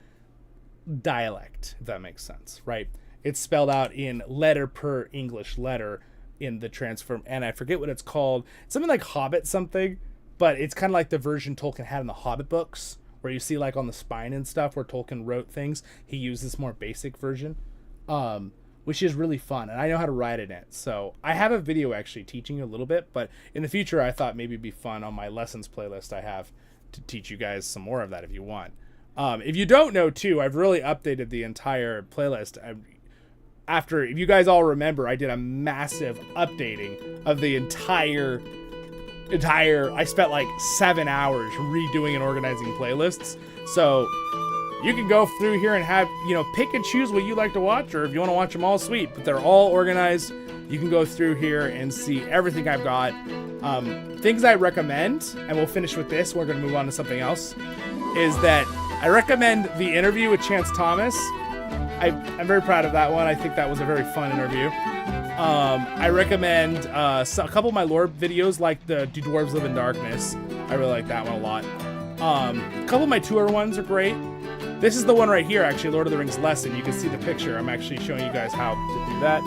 dialect, if that makes sense, right? It's spelled out in letter per English letter in the transform, and I forget what it's called. It's something like Hobbit something, but it's kind of like the version Tolkien had in the Hobbit books, where you see on the spine and stuff where Tolkien wrote things. He used this more basic version, which is really fun, and I know how to write in it. So I have a video actually teaching you a little bit, but in the future I thought maybe it'd be fun on my lessons playlist I have to teach you guys some more of that if you want. If you don't know too, I've really updated the entire playlist. If you guys all remember, I did a massive updating of the entire I spent 7 hours redoing and organizing playlists. So you can go through here and have, pick and choose what you like to watch, or if you want to watch them all, sweet. But they're all organized. You can go through here and see everything I've got. Things I recommend, and we'll finish with this. We're going to move on to something else. Is that I recommend the interview with Chance Thomas. I'm very proud of that one. I think that was a very fun interview. I recommend a couple of my lore videos, like the Do Dwarves Live in Darkness. I really like that one a lot. A couple of my tour ones are great. This is the one right here, actually, Lord of the Rings Lesson. You can see the picture. I'm actually showing you guys how to do that.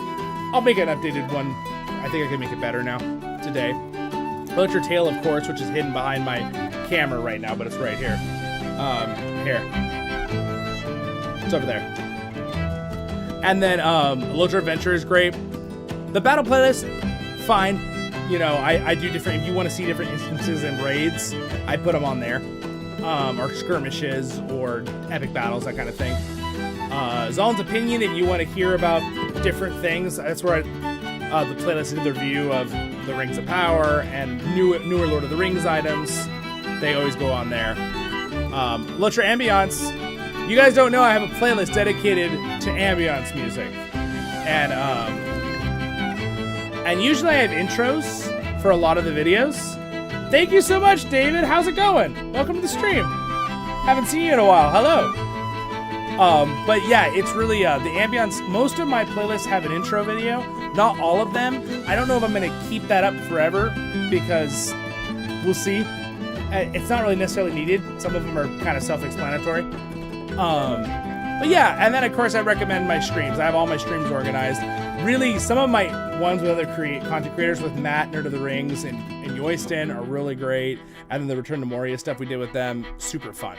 I'll make an updated one. I think I can make it better now today. LOTRO Tale, of course, which is hidden behind my camera right now, but it's right here. Here. It's over there. And then LOTRO Adventure is great. The battle playlist, fine. I do different. If you want to see different instances and raids, I put them on there. Or skirmishes, or epic battles, that kind of thing. Zollin's Opinion, if you want to hear about different things, that's where the playlist did the review of the Rings of Power and newer Lord of the Rings items. They always go on there. LOTRO Ambiance, you guys don't know I have a playlist dedicated to ambiance music. And usually I have intros for a lot of the videos. Thank you so much, David. How's it going? Welcome to the stream. Haven't seen you in a while. Hello. But yeah, it's really the ambience. Most of my playlists have an intro video. Not all of them. I don't know if I'm going to keep that up forever because we'll see. It's not really necessarily needed. Some of them are kind of self-explanatory. But yeah, and then of course I recommend my streams. I have all my streams organized. Really, some of my ones with other content creators, with Matt, Nerd of the Rings, and Yoyston are really great. And then the Return to Moria stuff we did with them, super fun.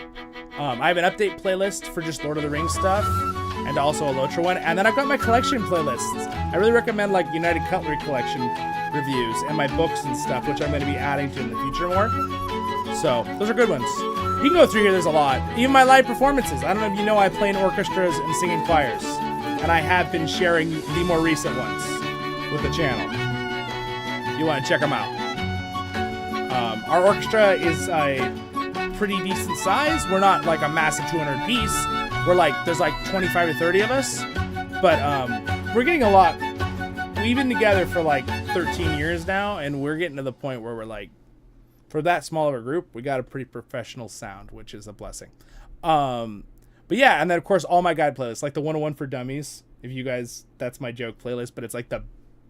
I have an update playlist for just Lord of the Rings stuff, and also a LOTRO one. And then I've got my collection playlists. I really recommend like United Cutlery Collection reviews and my books and stuff, which I'm going to be adding to in the future more. So those are good ones. You can go through here, there's a lot. Even my live performances. I don't know if you know I play in orchestras and sing in choirs. And I have been sharing the more recent ones with the channel. You want to check them out. Our orchestra is a pretty decent size. We're not like a massive 200 piece. We're like, there's like 25 to 30 of us. But we're getting a lot. We've been together for like 13 years now, and we're getting to the point where we're like, for that small of a group, we got a pretty professional sound, which is a blessing. But yeah, and then of course all my guide playlists, like the 101 for Dummies. If you guys, that's my joke playlist, but it's like the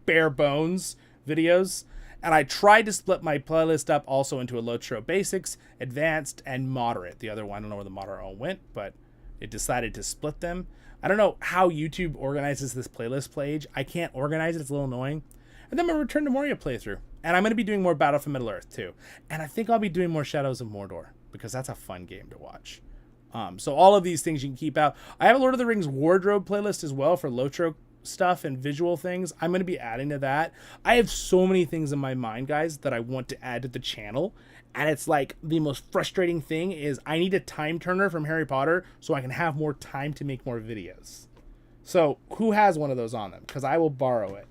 bare bones videos. And I tried to split my playlist up also into a LOTRO Basics, Advanced, and Moderate. The other one, I don't know where the Moderate one went, but it decided to split them. I don't know how YouTube organizes this playlist page. I can't organize it, it's a little annoying. And then my Return to Moria playthrough. And I'm going to be doing more Battle for Middle-earth too. And I think I'll be doing more Shadows of Mordor, because that's a fun game to watch. So all of these things you can keep out. I have a Lord of the Rings wardrobe playlist as well for LOTRO stuff and visual things. I'm going to be adding to that. I have so many things in my mind, guys, that I want to add to the channel. And it's like the most frustrating thing is I need a time turner from Harry Potter so I can have more time to make more videos. So who has one of those on them? Because I will borrow it.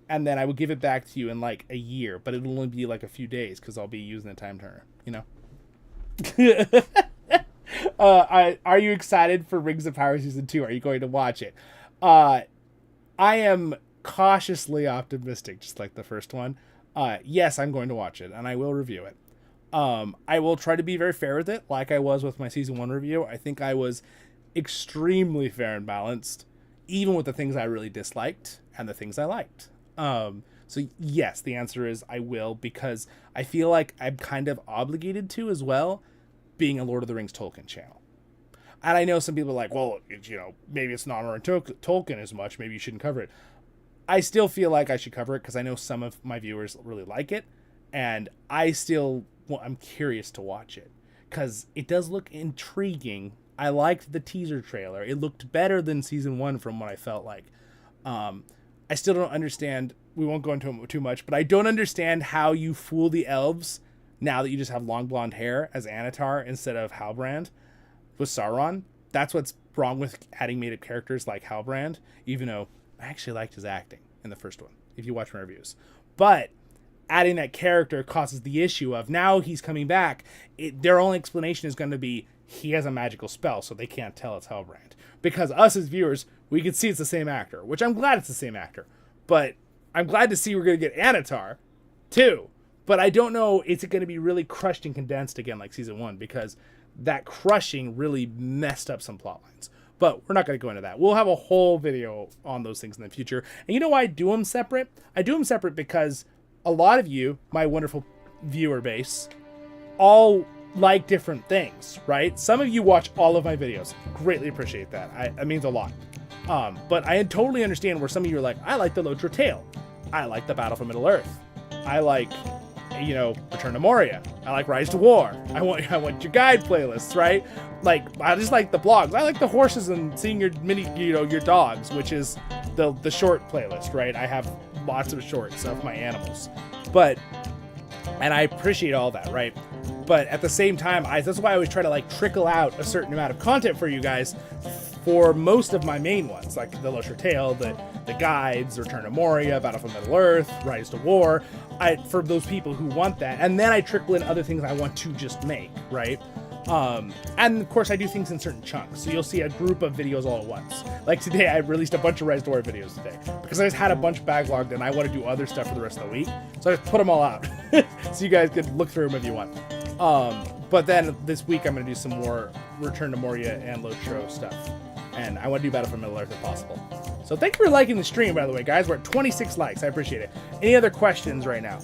And then I will give it back to you in like a year, but it'll only be like a few days because I'll be using a time turner, you know? Are you excited for Rings of Power Season 2? Are you going to watch it? I am cautiously optimistic, just like the first one. Yes, I'm going to watch it, and I will review it. I will try to be very fair with it, like I was with my Season 1 review. I think I was extremely fair and balanced, even with the things I really disliked and the things I liked. So yes, the answer is I will, because I feel like I'm kind of obligated to as well, being a Lord of the Rings Tolkien channel. And I know some people are like, well, maybe it's not on Tolkien as much, maybe you shouldn't cover it. I still feel like I should cover it because I know some of my viewers really like it, and I'm curious to watch it because it does look intriguing. I liked the teaser trailer. It looked better than Season 1 from what I felt like. I still don't understand. We won't go into it too much, but I don't understand how you fool the elves now that you just have long blonde hair as Anatar instead of Halbrand with Sauron. That's what's wrong with adding made-up characters like Halbrand, even though I actually liked his acting in the first one, if you watch my reviews. But adding that character causes the issue of now he's coming back. Their only explanation is going to be he has a magical spell, so they can't tell it's Hellbrand. Because us as viewers, we can see it's the same actor, which I'm glad it's the same actor. But I'm glad to see we're going to get Anatar, too. But I don't know, is it going to be really crushed and condensed again like Season 1? Because that crushing really messed up some plot lines. But we're not going to go into that. We'll have a whole video on those things in the future. And you know why I do them separate? I do them separate because a lot of you, my wonderful viewer base, all like different things, right? Some of you watch all of my videos. Greatly appreciate that. That means a lot. But I totally understand where some of you are like, I like the LOTRO tale. I like the Battle for Middle-earth. I like, Return to Moria. I like Rise to War. I want your guide playlists, right? Like, I just like the blogs. I like the horses and seeing your your dogs, which is the short playlist, right? I have lots of shorts of my animals. And I appreciate all that, right? But at the same time, that's why I always try to like trickle out a certain amount of content for you guys for most of my main ones, like the LOTRO tale, the guides, Return to Moria, Battle for Middle-earth, Rise to War, for those people who want that. And then I trickle in other things I want to just make, right? And of course I do things in certain chunks. So you'll see a group of videos all at once. Like today, I released a bunch of Rise to War videos today because I just had a bunch backlogged and I want to do other stuff for the rest of the week. So I just put them all out so you guys could look through them if you want. But then this week I'm going to do some more Return to Moria and LOTRO stuff. And I want to do Battle for Middle-earth if possible. So thank you for liking the stream, by the way, guys. We're at 26 likes. I appreciate it. Any other questions right now?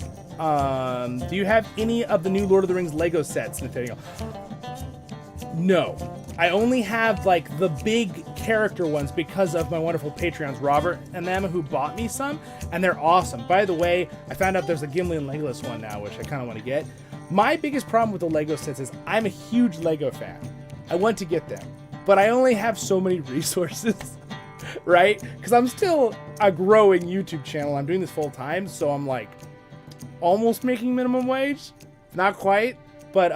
Do you have any of the new Lord of the Rings Lego sets, Nathaniel? No. I only have, like, the big character ones because of my wonderful Patreons, Robert and them, who bought me some, and they're awesome. By the way, I found out there's a Gimli and Legolas one now, which I kind of want to get. My biggest problem with the Lego sets is I'm a huge Lego fan. I want to get them, but I only have so many resources, right? Because I'm still a growing YouTube channel. I'm doing this full time, so I'm like almost making minimum wage. Not quite, but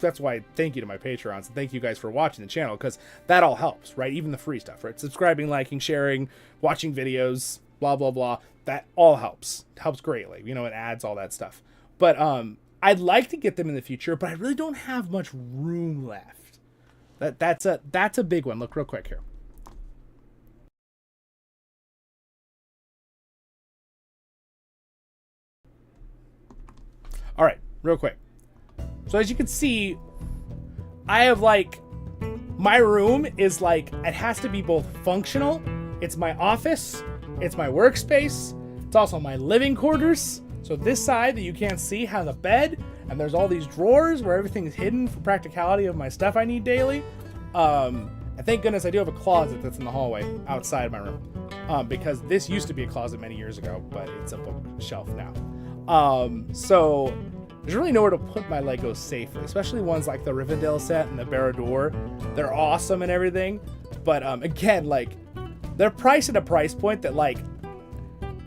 that's why thank you to my Patreons and thank you guys for watching the channel, because that all helps, right? Even the free stuff, right? Subscribing, liking, sharing, watching videos, blah, blah, blah. That all helps. It helps greatly. It adds all that stuff. But I'd like to get them in the future, but I really don't have much room left. That's a big one. Look real quick here. All right, real quick. So as you can see, I have my room is it has to be both functional. It's my office. It's my workspace. It's also my living quarters. So this side that you can't see has a bed, and there's all these drawers where everything is hidden for practicality of my stuff I need daily. And thank goodness I do have a closet that's in the hallway outside my room, because this used to be a closet many years ago, but it's a bookshelf now. So there's really nowhere to put my Legos safely, especially ones like the Rivendell set and the Barad-dûr. They're awesome and everything, but again, they're priced at a price point that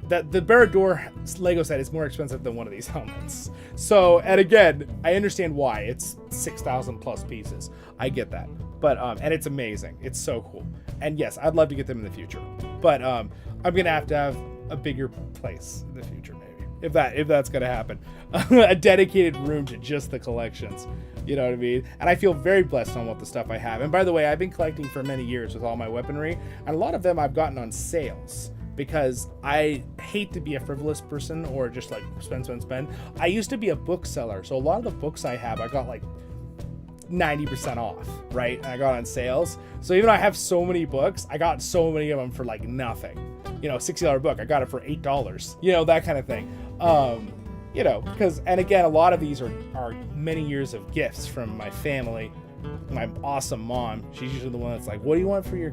that the Barad-dûr Lego set is more expensive than one of these helmets. So, and again, I understand why. It's 6,000 plus pieces. I get that. But, and it's amazing. It's so cool. And yes, I'd love to get them in the future. But I'm going to have a bigger place in the future, maybe. If that's going to happen. A dedicated room to just the collections. You know what I mean? And I feel very blessed on what the stuff I have. And by the way, I've been collecting for many years with all my weaponry. And a lot of them I've gotten on sales, because I hate to be a frivolous person or just spend. I used to be a bookseller, so a lot of the books I have, I got 90% off, right? And I got on sales. So even though I have so many books, I got so many of them for nothing. $60 book, I got it for $8. That kind of thing. Because, and again, a lot of these are many years of gifts from my family. My awesome mom, she's usually the one that's like, what do you want for your,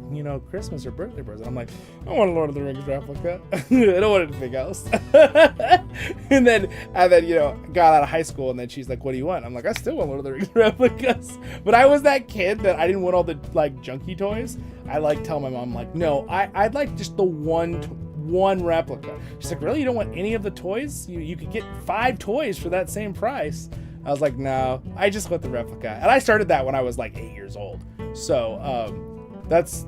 Christmas or birthday present? I'm like, I want a Lord of the Rings replica. I don't want anything else. and then, got out of high school, and then she's like, what do you want? I'm like, I still want Lord of the Rings replicas. But I was that kid that I didn't want all the, junky toys. I tell my mom, no, I'd like just the one replica. She's like, really? You don't want any of the toys? You could get 5 toys for that same price. I was like, no, I just want the replica. And I started that when I was 8 years old. So that's,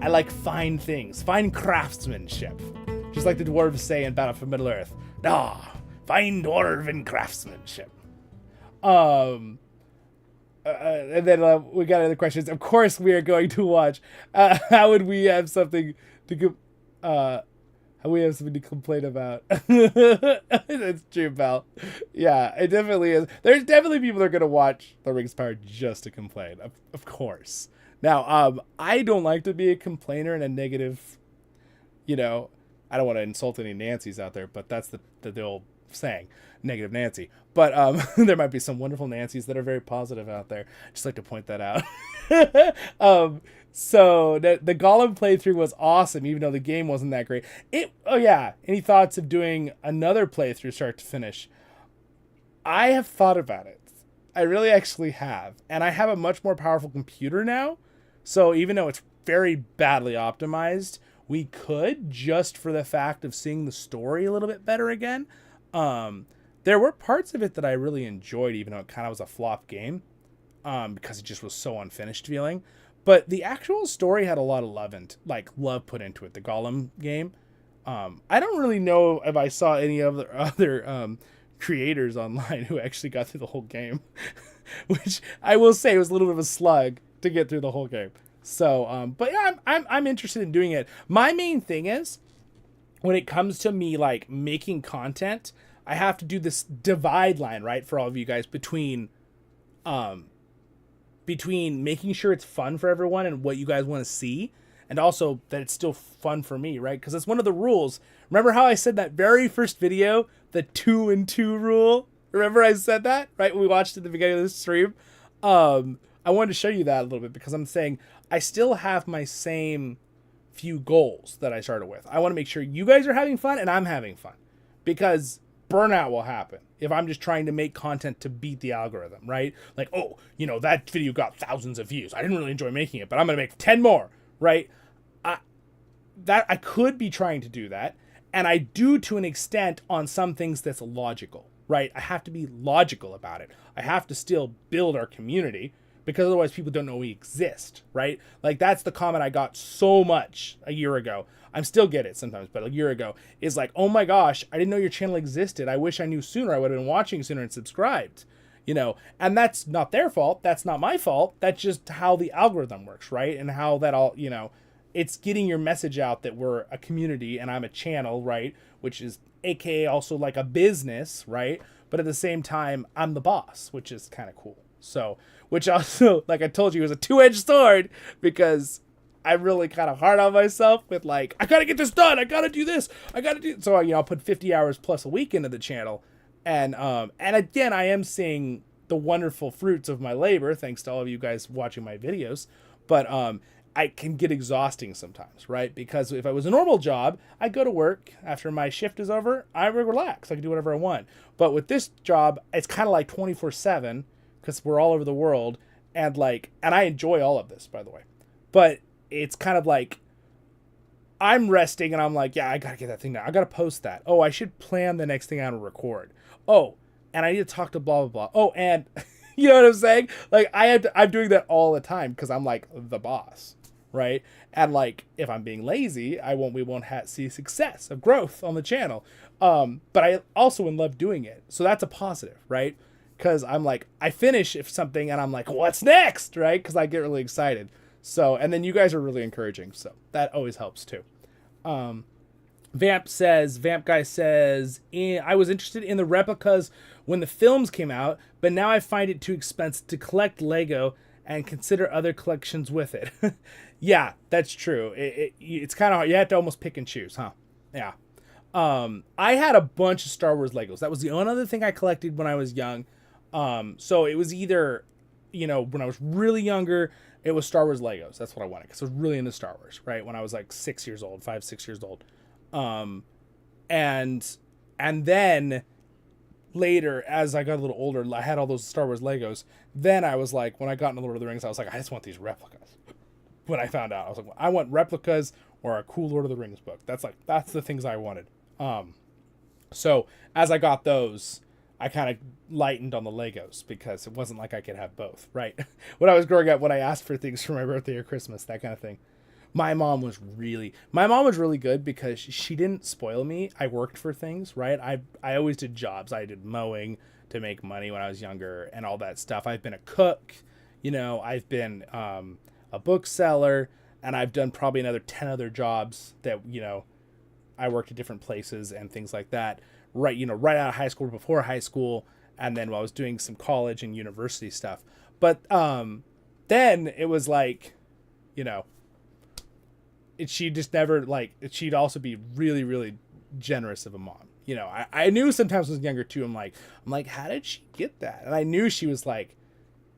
I like fine things, fine craftsmanship. Just like the dwarves say in Battle for Middle-earth. Ah, fine dwarven craftsmanship. And then we got other questions. Of course, we are going to watch. How would we have something to complain about? That's true, pal. Yeah, it definitely is. There's definitely people that are going to watch The Rings of Power just to complain. Of course. Now, I don't like to be a complainer and a negative, I don't want to insult any Nancys out there, but that's the old saying, negative Nancy. But there might be some wonderful Nancys that are very positive out there. Just like to point that out. So the Gollum playthrough was awesome, even though the game wasn't that great. Any thoughts of doing another playthrough start to finish? I have thought about it. I really actually have. And I have a much more powerful computer now. So even though it's very badly optimized, we could, just for the fact of seeing the story a little bit better again. There were parts of it that I really enjoyed, even though it kind of was a flop game, because it just was so unfinished feeling. But the actual story had a lot of love put into it. The Gollum game. I don't really know if I saw any other creators online who actually got through the whole game, which I will say was a little bit of a slug to get through the whole game. So, but yeah, I'm interested in doing it. My main thing is, when it comes to me like making content, I have to do this divide line, right, for all of you guys between making sure it's fun for everyone and what you guys want to see, and also that it's still fun for me, right? Because it's one of the rules. Remember how I said that very first video, the 2 and 2 rule? Remember I said that, right? We watched it at the beginning of the stream. I wanted to show you that a little bit because I'm saying I still have my same few goals that I started with. I want to make sure you guys are having fun and I'm having fun, because burnout will happen if I'm just trying to make content to beat the algorithm, right? Like, that video got thousands of views. I didn't really enjoy making it, but I'm going to make 10 more, right? I could be trying to do that, and I do to an extent on some things that's logical, right? I have to be logical about it. I have to still build our community, because otherwise people don't know we exist, right? Like, that's the comment I got so much a year ago. I still get it sometimes, but a year ago is like, oh my gosh, I didn't know your channel existed. I wish I knew sooner. I would have been watching sooner and subscribed, and that's not their fault. That's not my fault. That's just how the algorithm works, right? And how that all, it's getting your message out that we're a community and I'm a channel, right? Which is AKA also like a business, right? But at the same time, I'm the boss, which is kind of cool. So, which also, like I told you, is a two-edged sword, because I'm really kind of hard on myself with like, I gotta get this done. I gotta do this. So, I'll put 50 hours plus a week into the channel. And again, I am seeing the wonderful fruits of my labor, thanks to all of you guys watching my videos. But, I can get exhausting sometimes, right? Because if I was a normal job, I go to work after my shift is over, I relax. I can do whatever I want. But with this job, it's kind of like 24/7, because we're all over the world, and I enjoy all of this, by the way. But it's kind of like I'm resting and I'm like, yeah, I gotta get that thing down. I gotta post that. Oh, I should plan the next thing I want to record. Oh, and I need to talk to blah blah blah. Oh, and you know what I'm saying? Like, I'm doing that all the time because I'm like the boss, right? And like, if I'm being lazy, we won't see success of growth on the channel. But I also love doing it, so that's a positive, right? Because I'm like, I finish something and I'm like, what's next, right? Because I get really excited. So, and then you guys are really encouraging, so that always helps too. Vamp Guy says, I was interested in the replicas when the films came out, but now I find it too expensive to collect Lego and consider other collections with it. Yeah, that's true. It's kind of hard. You have to almost pick and choose, huh? Yeah. I had a bunch of Star Wars Legos. That was the only other thing I collected when I was young. So it was either, when I was really younger, it was Star Wars Legos. That's what I wanted, because I was really into Star Wars, right? When I was like 6 years old, 6 years old. And then later, as I got a little older, I had all those Star Wars Legos. Then I was like, when I got into Lord of the Rings, I was like, I just want these replicas. When I found out, I was like, I want replicas or a cool Lord of the Rings book. That's the things I wanted. So as I got those, I kind of lightened on the Legos, because it wasn't like I could have both, right? When I was growing up, when I asked for things for my birthday or Christmas, that kind of thing. My mom was really good because she didn't spoil me. I worked for things, right? I always did jobs. I did mowing to make money when I was younger and all that stuff. I've been a cook, you know, I've been a bookseller, and I've done probably another 10 other jobs that, you know, I worked at different places and things like that. Right, you know, right out of high school, before high school, and then while I was doing some college and university stuff. But then it was like, you know, she just never, like, she'd also be really, really generous of a mom. You know, I knew sometimes when I was younger too, I'm like, how did she get that? And I knew she was like,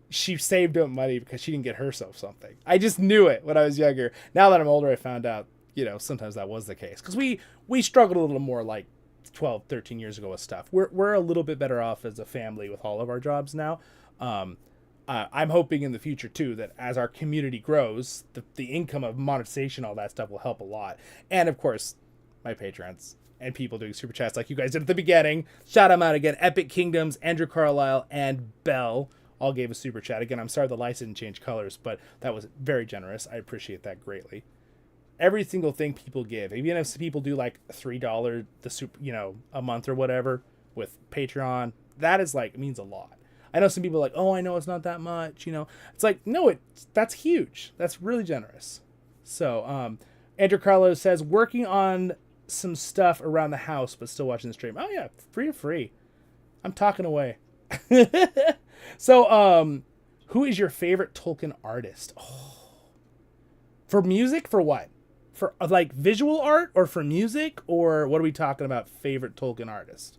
she saved up money because she didn't get herself something. I just knew it when I was younger. Now that I'm older, I found out, you know, sometimes that was the case. Because we struggled a little more like 12, 13 years ago with stuff. We're a little bit better off as a family with all of our jobs now. I'm hoping in the future too that as our community grows, the income of monetization, all that stuff will help a lot. And of course, my patrons and people doing super chats like you guys did at the beginning. Shout them out again. Epic Kingdoms, Andrew Carlisle, and Bell all gave a super chat. Again, I'm sorry the lights didn't change colors, but that was very generous. I appreciate that greatly. Every single thing people give, even if people do like $3 the super, you know, a month or whatever with Patreon, that is like, it means a lot. I know some people are like, oh, I know it's not that much, you know. It's like, no, that's huge. That's really generous. So, Andrew Carlos says, working on some stuff around the house, but still watching the stream. Oh yeah, free. I'm talking away. So, who is your favorite Tolkien artist? Oh. For music, for what? For like visual art, or for music, or what are we talking about? Favorite Tolkien artist.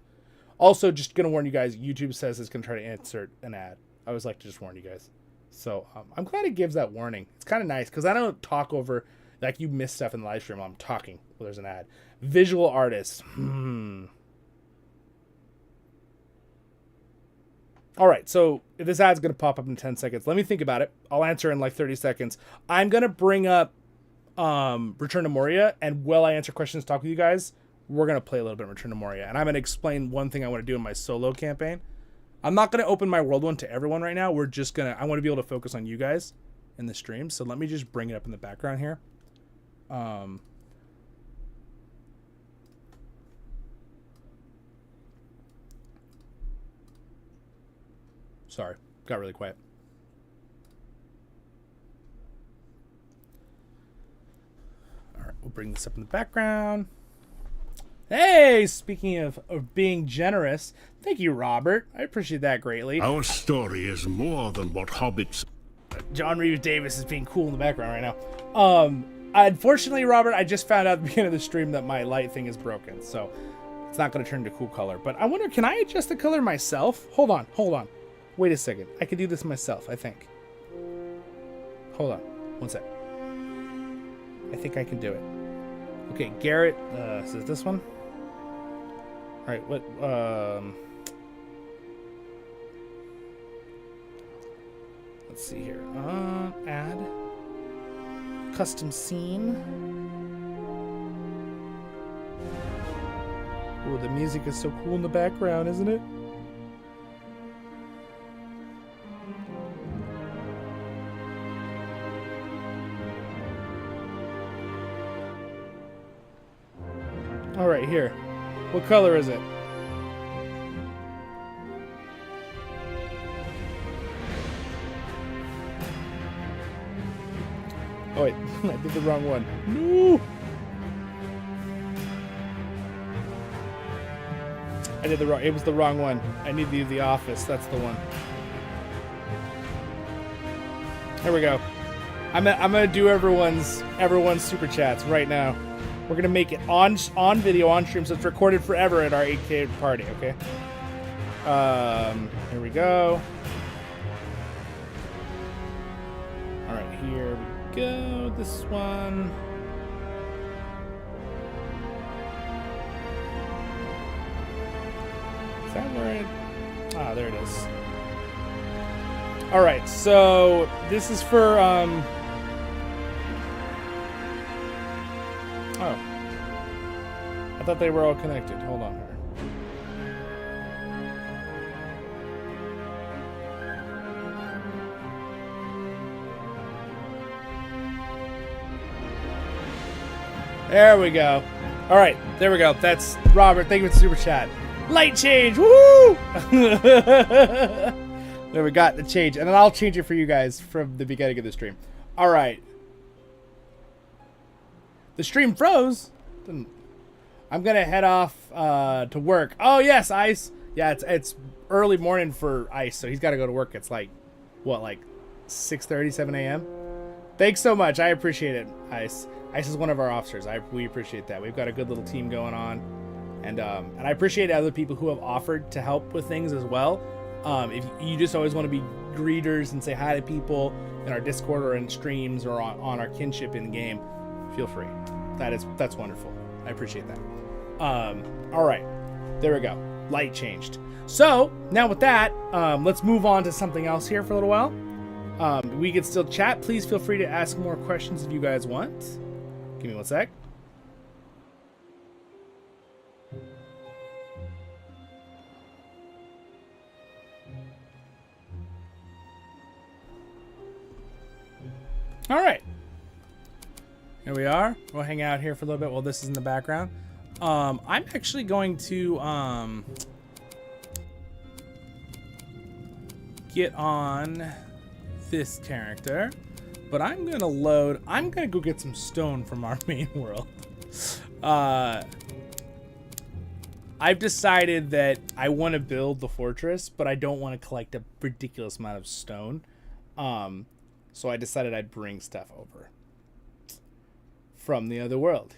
Also, just gonna warn you guys, YouTube says it's gonna try to insert an ad. I always like to just warn you guys. So I'm glad it gives that warning. It's kind of nice because I don't talk over, like, you miss stuff in the live stream while I'm talking. Well, there's an ad. Visual artist. All right, so if this ad's going to pop up in 10 seconds, let me think about it. I'll answer in like 30 seconds. I'm going to bring up Return to Moria, and while I answer questions, talk with you guys, we're going to play a little bit of Return to Moria. And I'm going to explain one thing I want to do in my solo campaign. I'm not going to open my world one to everyone right now. We're just going to, I want to be able to focus on you guys in the stream. So let me just bring it up in the background here. Sorry, got really quiet. All right, we'll bring this up in the background. Hey, speaking of being generous, thank you, Robert. I appreciate that greatly. Our story is more than what hobbits... John Reeves Davis is being cool in the background right now. Unfortunately, Robert, I just found out at the beginning of the stream that my light thing is broken, so it's not going to turn to cool color. But I wonder, can I adjust the color myself? Hold on. Wait a second. I can do this myself, I think. Hold on. One sec. I think I can do it. Okay, Garrett. Is it this one? All right, what? Let's see here. Add. Custom scene. Oh, the music is so cool in the background, isn't it? All right, here. What color is it? Oh wait, I did the wrong one. No! I did the wrong. It was the wrong one. I need the office. That's the one. Here we go. I'm gonna do everyone's super chats right now. We're gonna make it on video, on stream, so it's recorded forever at our 8K party, okay? Here we go. All right, here we go. This one. Is that where it? Ah, there it is. All right, so this is for Oh. I thought they were all connected. Hold on here. There we go. All right, there we go. That's Robert. Thank you for the super chat. Light change. Woo! There we got the change, and then I'll change it for you guys from the beginning of the stream. All right. The stream froze. I'm gonna head off to work. Oh yes, Ice. Yeah, it's early morning for Ice, so he's got to go to work. It's like what, like 6:30, 7 a.m. Thanks so much. I appreciate it, Ice. Ice is one of our officers. We appreciate that. We've got a good little team going on, and I appreciate other people who have offered to help with things as well. If you just always want to be greeters and say hi to people in our Discord or in streams or on our Kinship in game, feel free. That's wonderful. I appreciate that. All right, there we go. Light changed. So now with that, let's move on to something else here for a little while. We can still chat. Please feel free to ask more questions if you guys want. Give me one sec. All right. Here we are. We'll hang out here for a little bit while this is in the background. I'm actually going to get on this character, but I'm going to go get some stone from our main world. I've decided that I want to build the fortress, but I don't want to collect a ridiculous amount of stone. So I decided I'd bring stuff over from the other world.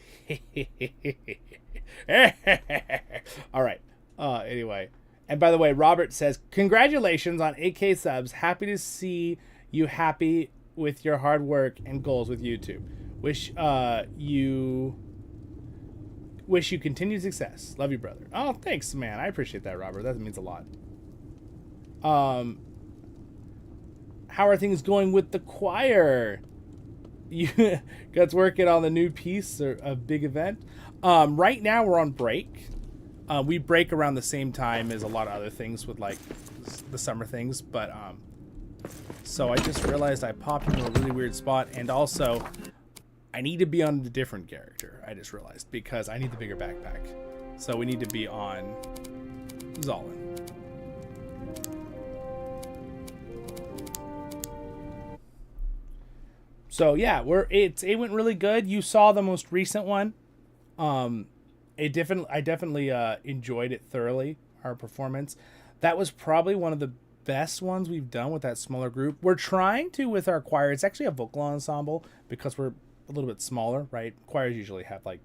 All right. Anyway. And by the way, Robert says, congratulations on 8K subs. Happy to see you happy with your hard work and goals with YouTube. Wish you continued success. Love you, brother. Oh, thanks, man. I appreciate that, Robert. That means a lot. How are things going with the choir? You guys working on the new piece or a big event? Right now we're on break. We break around the same time as a lot of other things with like the summer things, but so I just realized I popped into a really weird spot, and also I need to be on a different character. I just realized because I need the bigger backpack, so we need to be on Zollin. So yeah, it went really good. You saw the most recent one. I definitely enjoyed it thoroughly. Our performance, that was probably one of the best ones we've done with that smaller group. We're trying to with our choir. It's actually a vocal ensemble because we're a little bit smaller, right? Choirs usually have like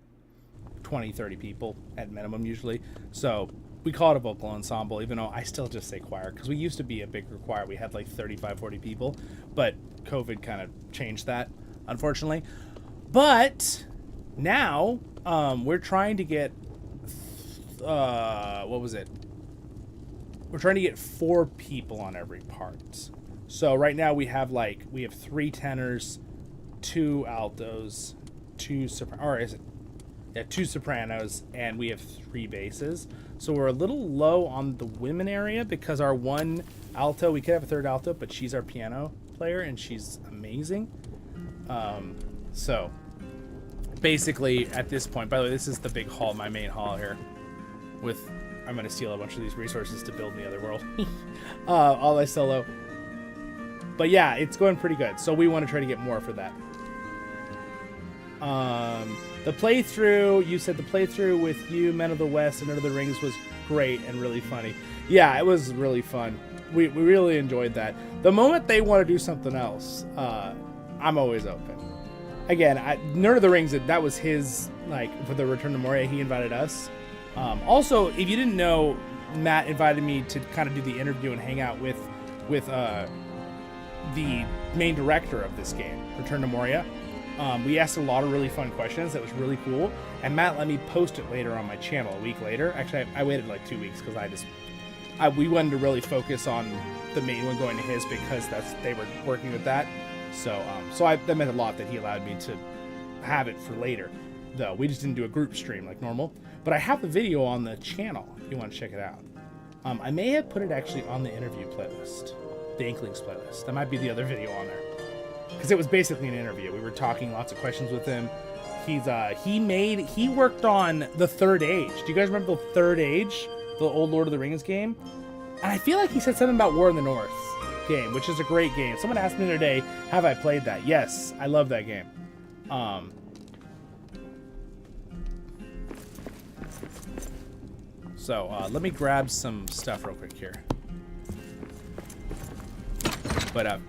20-30 people at minimum usually. So we call it a vocal ensemble, even though I still just say choir because we used to be a bigger choir. We had like 35-40 people, but COVID kind of changed that, unfortunately. But now we're trying to get what was it? We're trying to get 4 people on every part. So right now we have 3 tenors, 2 altos, 2 sopranos, and we have 3 basses. So we're a little low on the women area because our one alto, we could have a 3rd alto, but she's our piano player and she's amazing. So basically at this point, by the way, this is the big hall, my main hall here. I'm going to steal a bunch of these resources to build in the other world. All I solo. But yeah, it's going pretty good. So we want to try to get more for that. The playthrough, you said the playthrough with you, Men of the West, and Under the Rings was great and really funny. Yeah, it was really fun. We really enjoyed that. The moment they want to do something else, I'm always open. Again, Nerd of the Rings, that was his, for the Return to Moria, he invited us. Also, if you didn't know, Matt invited me to kind of do the interview and hang out with the main director of this game, Return to Moria. We asked a lot of really fun questions. That was really cool. And Matt let me post it later on my channel a week later. Actually, I waited like 2 weeks because we wanted to really focus on the main one going to his because they were working with that. So that meant a lot that he allowed me to have it for later. Though we just didn't do a group stream like normal. But I have the video on the channel if you want to check it out. I may have put it actually on the interview playlist, the Inklings playlist. That might be the other video on there. Because it was basically an interview. We were talking lots of questions with him. he worked on The Third Age. Do you guys remember The Third Age, the old Lord of the Rings game? And I feel like he said something about War in the North game, which is a great game. Someone asked me the other day, have I played that? Yes, I love that game. So let me grab some stuff real quick here. But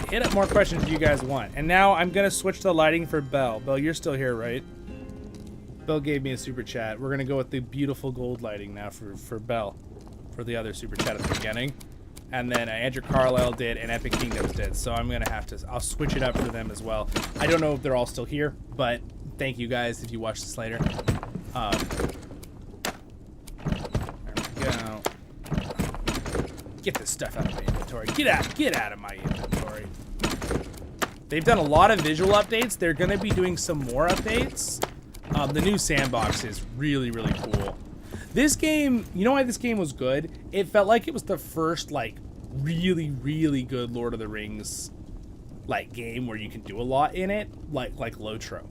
hit up more questions if you guys want. And now I'm gonna switch the lighting for Belle. Belle, you're still here, right? Belle gave me a super chat. We're gonna go with the beautiful gold lighting now for Belle, for the other super chat at the beginning. And then Andrew Carlisle did, and Epic Kingdoms did. So I'm gonna have to. I'll switch it up for them as well. I don't know if they're all still here, but thank you guys if you watch this later. There we go. Get this stuff out of my inventory. Get out of my inventory. They've done a lot of visual updates. They're going to be doing some more updates. The new sandbox is really, really cool. This game, you know why this game was good? It felt like it was the first, like, really, really good Lord of the Rings, like, game where you can do a lot in it, like LOTRO,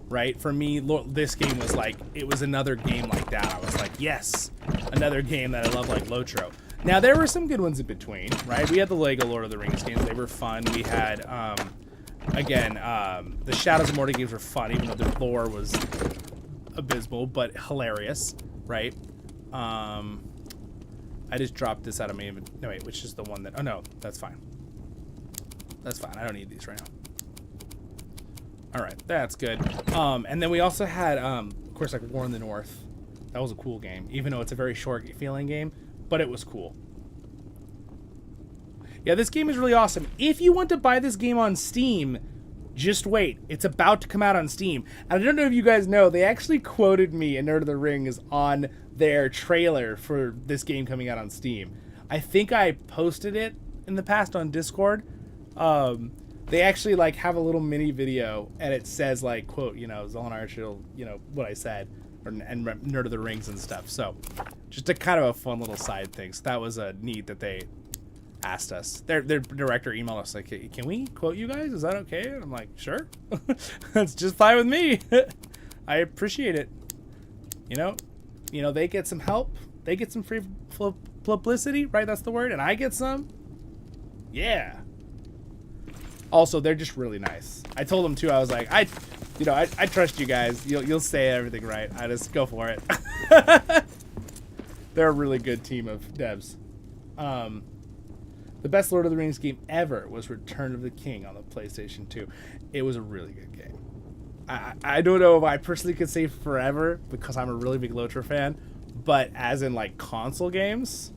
right? For me, this game was like, it was another game like that. I was like, yes, another game that I love like LOTRO. Now, there were some good ones in between, right? We had the Lego Lord of the Rings games. They were fun. We had, the Shadows of Moria games were fun, even though their lore was abysmal, but hilarious, right? I just dropped this out of my inventory. No, wait, which is the one that... Oh, no, that's fine. That's fine. I don't need these right now. All right, that's good. And then we also had, of course, like War in the North. That was a cool game, even though it's a very short feeling game. But it was cool. Yeah, this game is really awesome. If you want to buy this game on Steam, just wait. It's about to come out on Steam. And I don't know if you guys know, they actually quoted me in Nerd of the Rings on their trailer for this game coming out on Steam. I think I posted it in the past on Discord. They actually like have a little mini video and it says like, quote, you know, Zollin Ironshield, you know, what I said. And Nerd of the Rings and stuff. So just a kind of a fun little side thing. So that was a neat that they asked us. Their director emailed us like, hey, can we quote you guys? Is that okay? And I'm like, sure. That's just fine with me. I appreciate it. You know, they get some help. They get some free publicity, right? That's the word. And I get some. Yeah. Also, they're just really nice. I told them too, I was like, I trust you guys. You'll say everything right. I just go for it. They're a really good team of devs. The best Lord of the Rings game ever was Return of the King on the PlayStation 2. It was a really good game. I don't know if I personally could say forever because I'm a really big LOTRO fan, but as in like console games,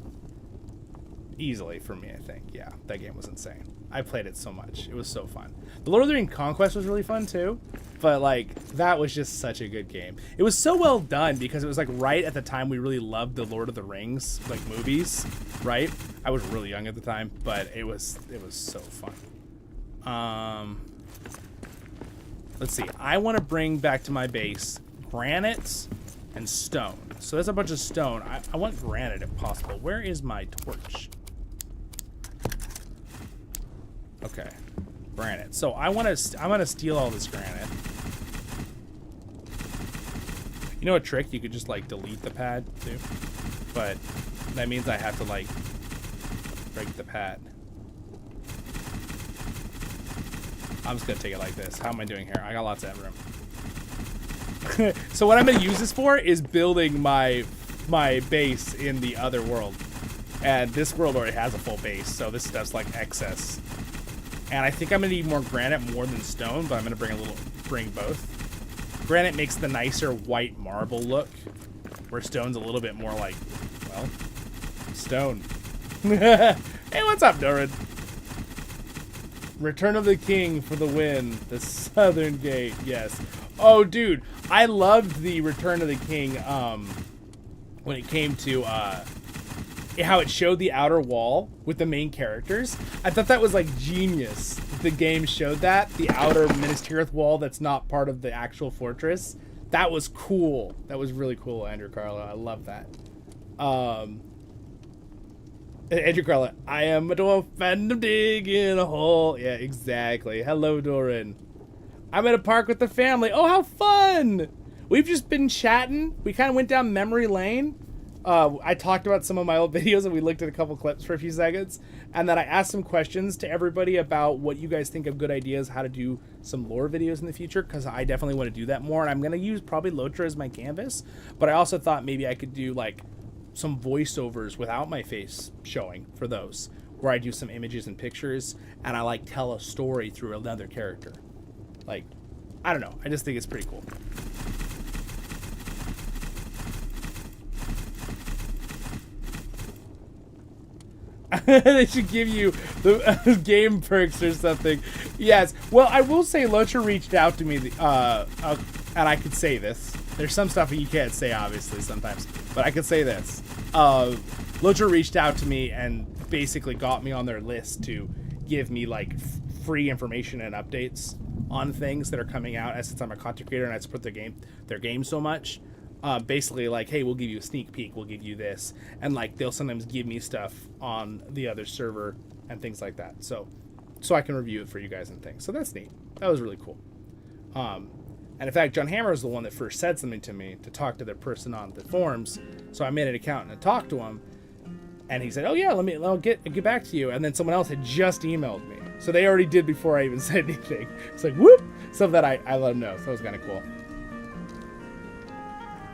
easily for me, I think. Yeah, that game was insane. I played it so much. It was so fun. The Lord of the Rings Conquest was really fun too, but like that was just such a good game. It was so well done because it was like right at the time we really loved the Lord of the Rings like movies, right? I was really young at the time, but it was so fun. Let's see. I want to bring back to my base granite and stone. So there's a bunch of stone. I want granite if possible. Where is my torch? Okay, granite. So I want to steal all this granite. You know a trick? You could just like delete the pad too, but that means I have to like break the pad. I'm just gonna take it like this. How am I doing here? I got lots of room. So what I'm gonna use this for is building my base in the other world, and this world already has a full base, so this stuff's like excess. And I think I'm gonna need more granite more than stone, but I'm gonna bring both. Granite makes the nicer white marble look, where stone's a little bit more like, well, stone. Hey, what's up, Doran? Return of the King for the win. The Southern Gate, yes. Oh, dude, I loved the Return of the King when it came to how it showed the outer wall with the main characters. I thought that was like genius. The game showed that, the outer Minas Tirith wall that's not part of the actual fortress. That was cool. That was really cool, Andrew Carlisle. I love that. Andrew Carlisle, I am a dwarf and I'm digging a hole. Yeah, exactly. Hello, Doran. I'm at a park with the family. Oh, how fun! We've just been chatting. We kind of went down memory lane. I talked about some of my old videos and we looked at a couple clips for a few seconds. And then I asked some questions to everybody about what you guys think of good ideas, how to do some lore videos in the future, because I definitely want to do that more. And I'm going to use probably LOTRO as my canvas. But I also thought maybe I could do like some voiceovers without my face showing for those, where I do some images and pictures and I like tell a story through another character. Like, I don't know. I just think it's pretty cool. They should give you the game perks or something. Yes. Well, I will say LOTRO reached out to me, and I could say this. There's some stuff you can't say, obviously, sometimes. But I could say this. LOTRO reached out to me and basically got me on their list to give me, like, free information and updates on things that are coming out, as since I'm a content creator and I support their game so much. Basically like, hey, we'll give you a sneak peek, we'll give you this, and like they'll sometimes give me stuff on the other server and things like that, so I can review it for you guys and things. So that's neat. That was really cool. And in fact, John Hammer is the one that first said something to me to talk to their person on the forums, so I made an account and I talked to him, and he said, oh yeah, I'll get back to you. And then someone else had just emailed me, so they already did before I even said anything. It's like, whoop, something that I let them know, so it was kind of cool.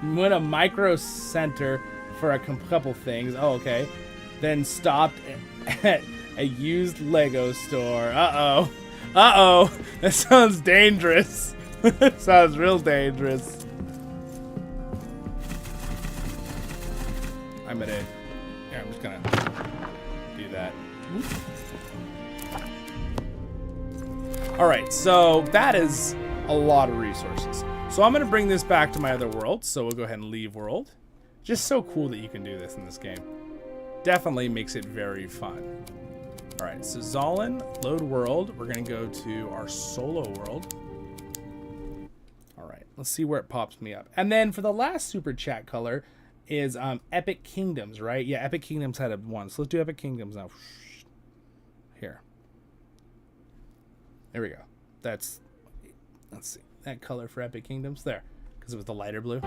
Went a micro center for a couple things. Oh, okay. Then stopped at a used Lego store. Uh-oh. Uh-oh. That sounds dangerous. That sounds real dangerous. I'm just gonna do that. Alright, so that is a lot of resources. So I'm going to bring this back to my other world, so we'll go ahead and leave world. Just so cool that you can do this in this game. Definitely makes it very fun. Alright, so Zollin, load world. We're going to go to our solo world. Alright, let's see where it pops me up. And then for the last super chat color is Epic Kingdoms, right? Yeah, Epic Kingdoms had a one. So let's do Epic Kingdoms now. Here. There we go. Let's see. That color for Epic Kingdoms there, because it was the lighter blue.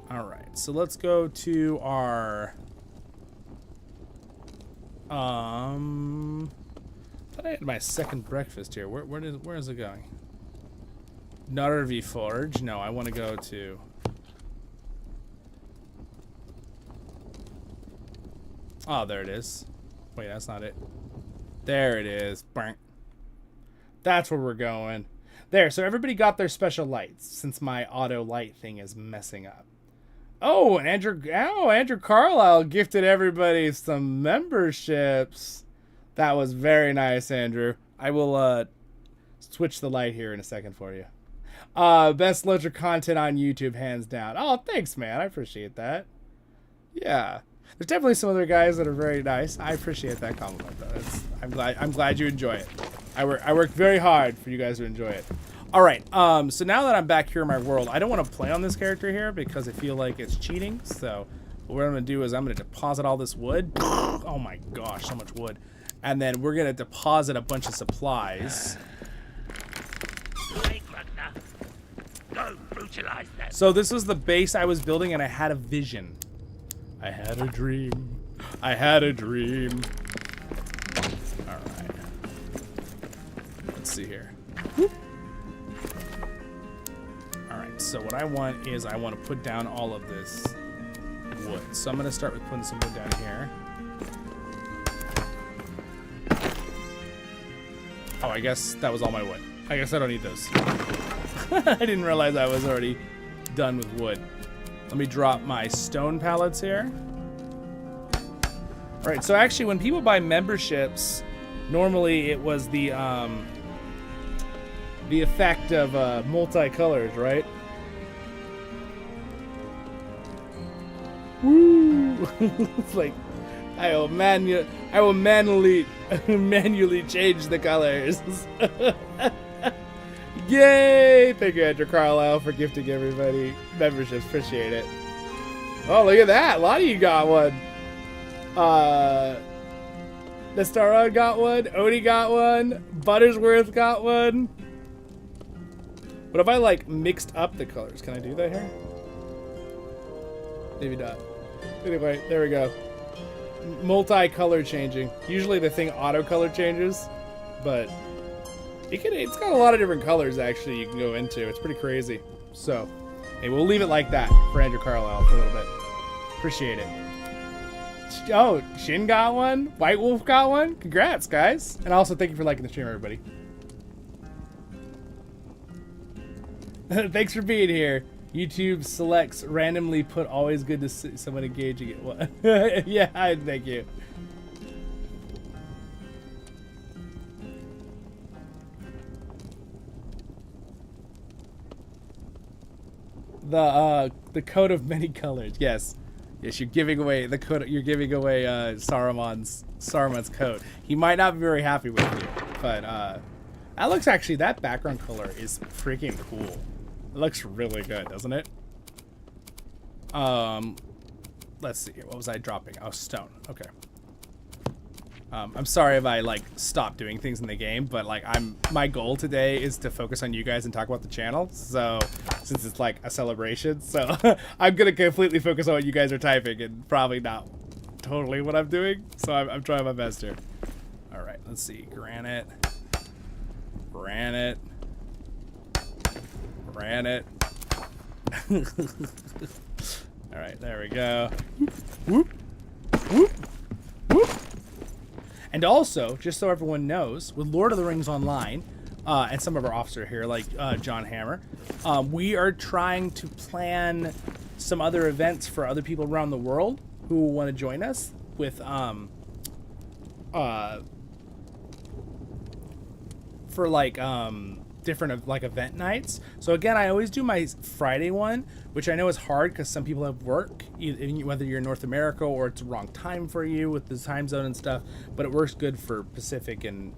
All right, so let's go to our thought I had my second breakfast here. Where is it going? Narvi Forge. No, I want to go to there it is. Wait, that's not it. There it is. That's where we're going. There, so everybody got their special lights, since my auto light thing is messing up. Oh, and Andrew Carlisle gifted everybody some memberships. That was very nice, Andrew. I will switch the light here in a second for you. Best LOTRO content on YouTube, hands down. Oh, thanks, man. I appreciate that. Yeah. There's definitely some other guys that are very nice. I appreciate that compliment, though. I'm glad you enjoy it. I work very hard for you guys to enjoy it. All right. So now that I'm back here in my world, I don't want to play on this character here because I feel like it's cheating. So what I'm going to do is I'm going to deposit all this wood. Oh my gosh, so much wood. And then we're going to deposit a bunch of supplies. So this was the base I was building, and I had a vision. I had a dream. I had a dream. All right. Let's see here. Whoop. All right, so what I want is I want to put down all of this wood. So I'm going to start with putting some wood down here. Oh, I guess that was all my wood. I guess I don't need those. I didn't realize I was already done with wood. Let me drop my stone pallets here. All right, so actually when people buy memberships, normally it was the effect of multicolors, right? Woo! It's like I will manually change the colors. Yay! Thank you, Andrew Carlisle, for gifting everybody memberships. Appreciate it. Oh, look at that! A lot of you got one. Nestara got one. Odie got one. Buttersworth got one. What if I like mixed up the colors? Can I do that here? Maybe not. Anyway, there we go. Multi-color changing. Usually the thing auto color changes, but it's got a lot of different colors actually you can go into. It's pretty crazy. So, hey, we'll leave it like that for Andrew Carlisle for a little bit. Appreciate it. Oh, Shin got one. White Wolf got one. Congrats, guys. And also thank you for liking the stream, everybody. Thanks for being here. YouTube selects randomly put always good to see someone engaging it. What? Yeah, thank you. The coat of many colors. Yes. Yes, you're giving away the coat. You're giving away Saruman's coat. He might not be very happy with you, but that looks actually, that background color is freaking cool. It looks really good, doesn't it? Let's see. What was I dropping? Oh, stone. Okay. I'm sorry if I like stopped doing things in the game, but like my goal today is to focus on you guys and talk about the channel. So since it's like a celebration, so I'm gonna completely focus on what you guys are typing and probably not totally what I'm doing. So I'm trying my best here. All right, let's see. Granite. All right, there we go. Whoop, whoop, whoop. And also, just so everyone knows, with Lord of the Rings Online, and some of our officers here, like John Hammer, we are trying to plan some other events for other people around the world who want to join us with for like different like event nights. So again, I always do my Friday one, which I know is hard because some people have work, whether you're in North America or it's the wrong time for you with the time zone and stuff, but it works good for Pacific and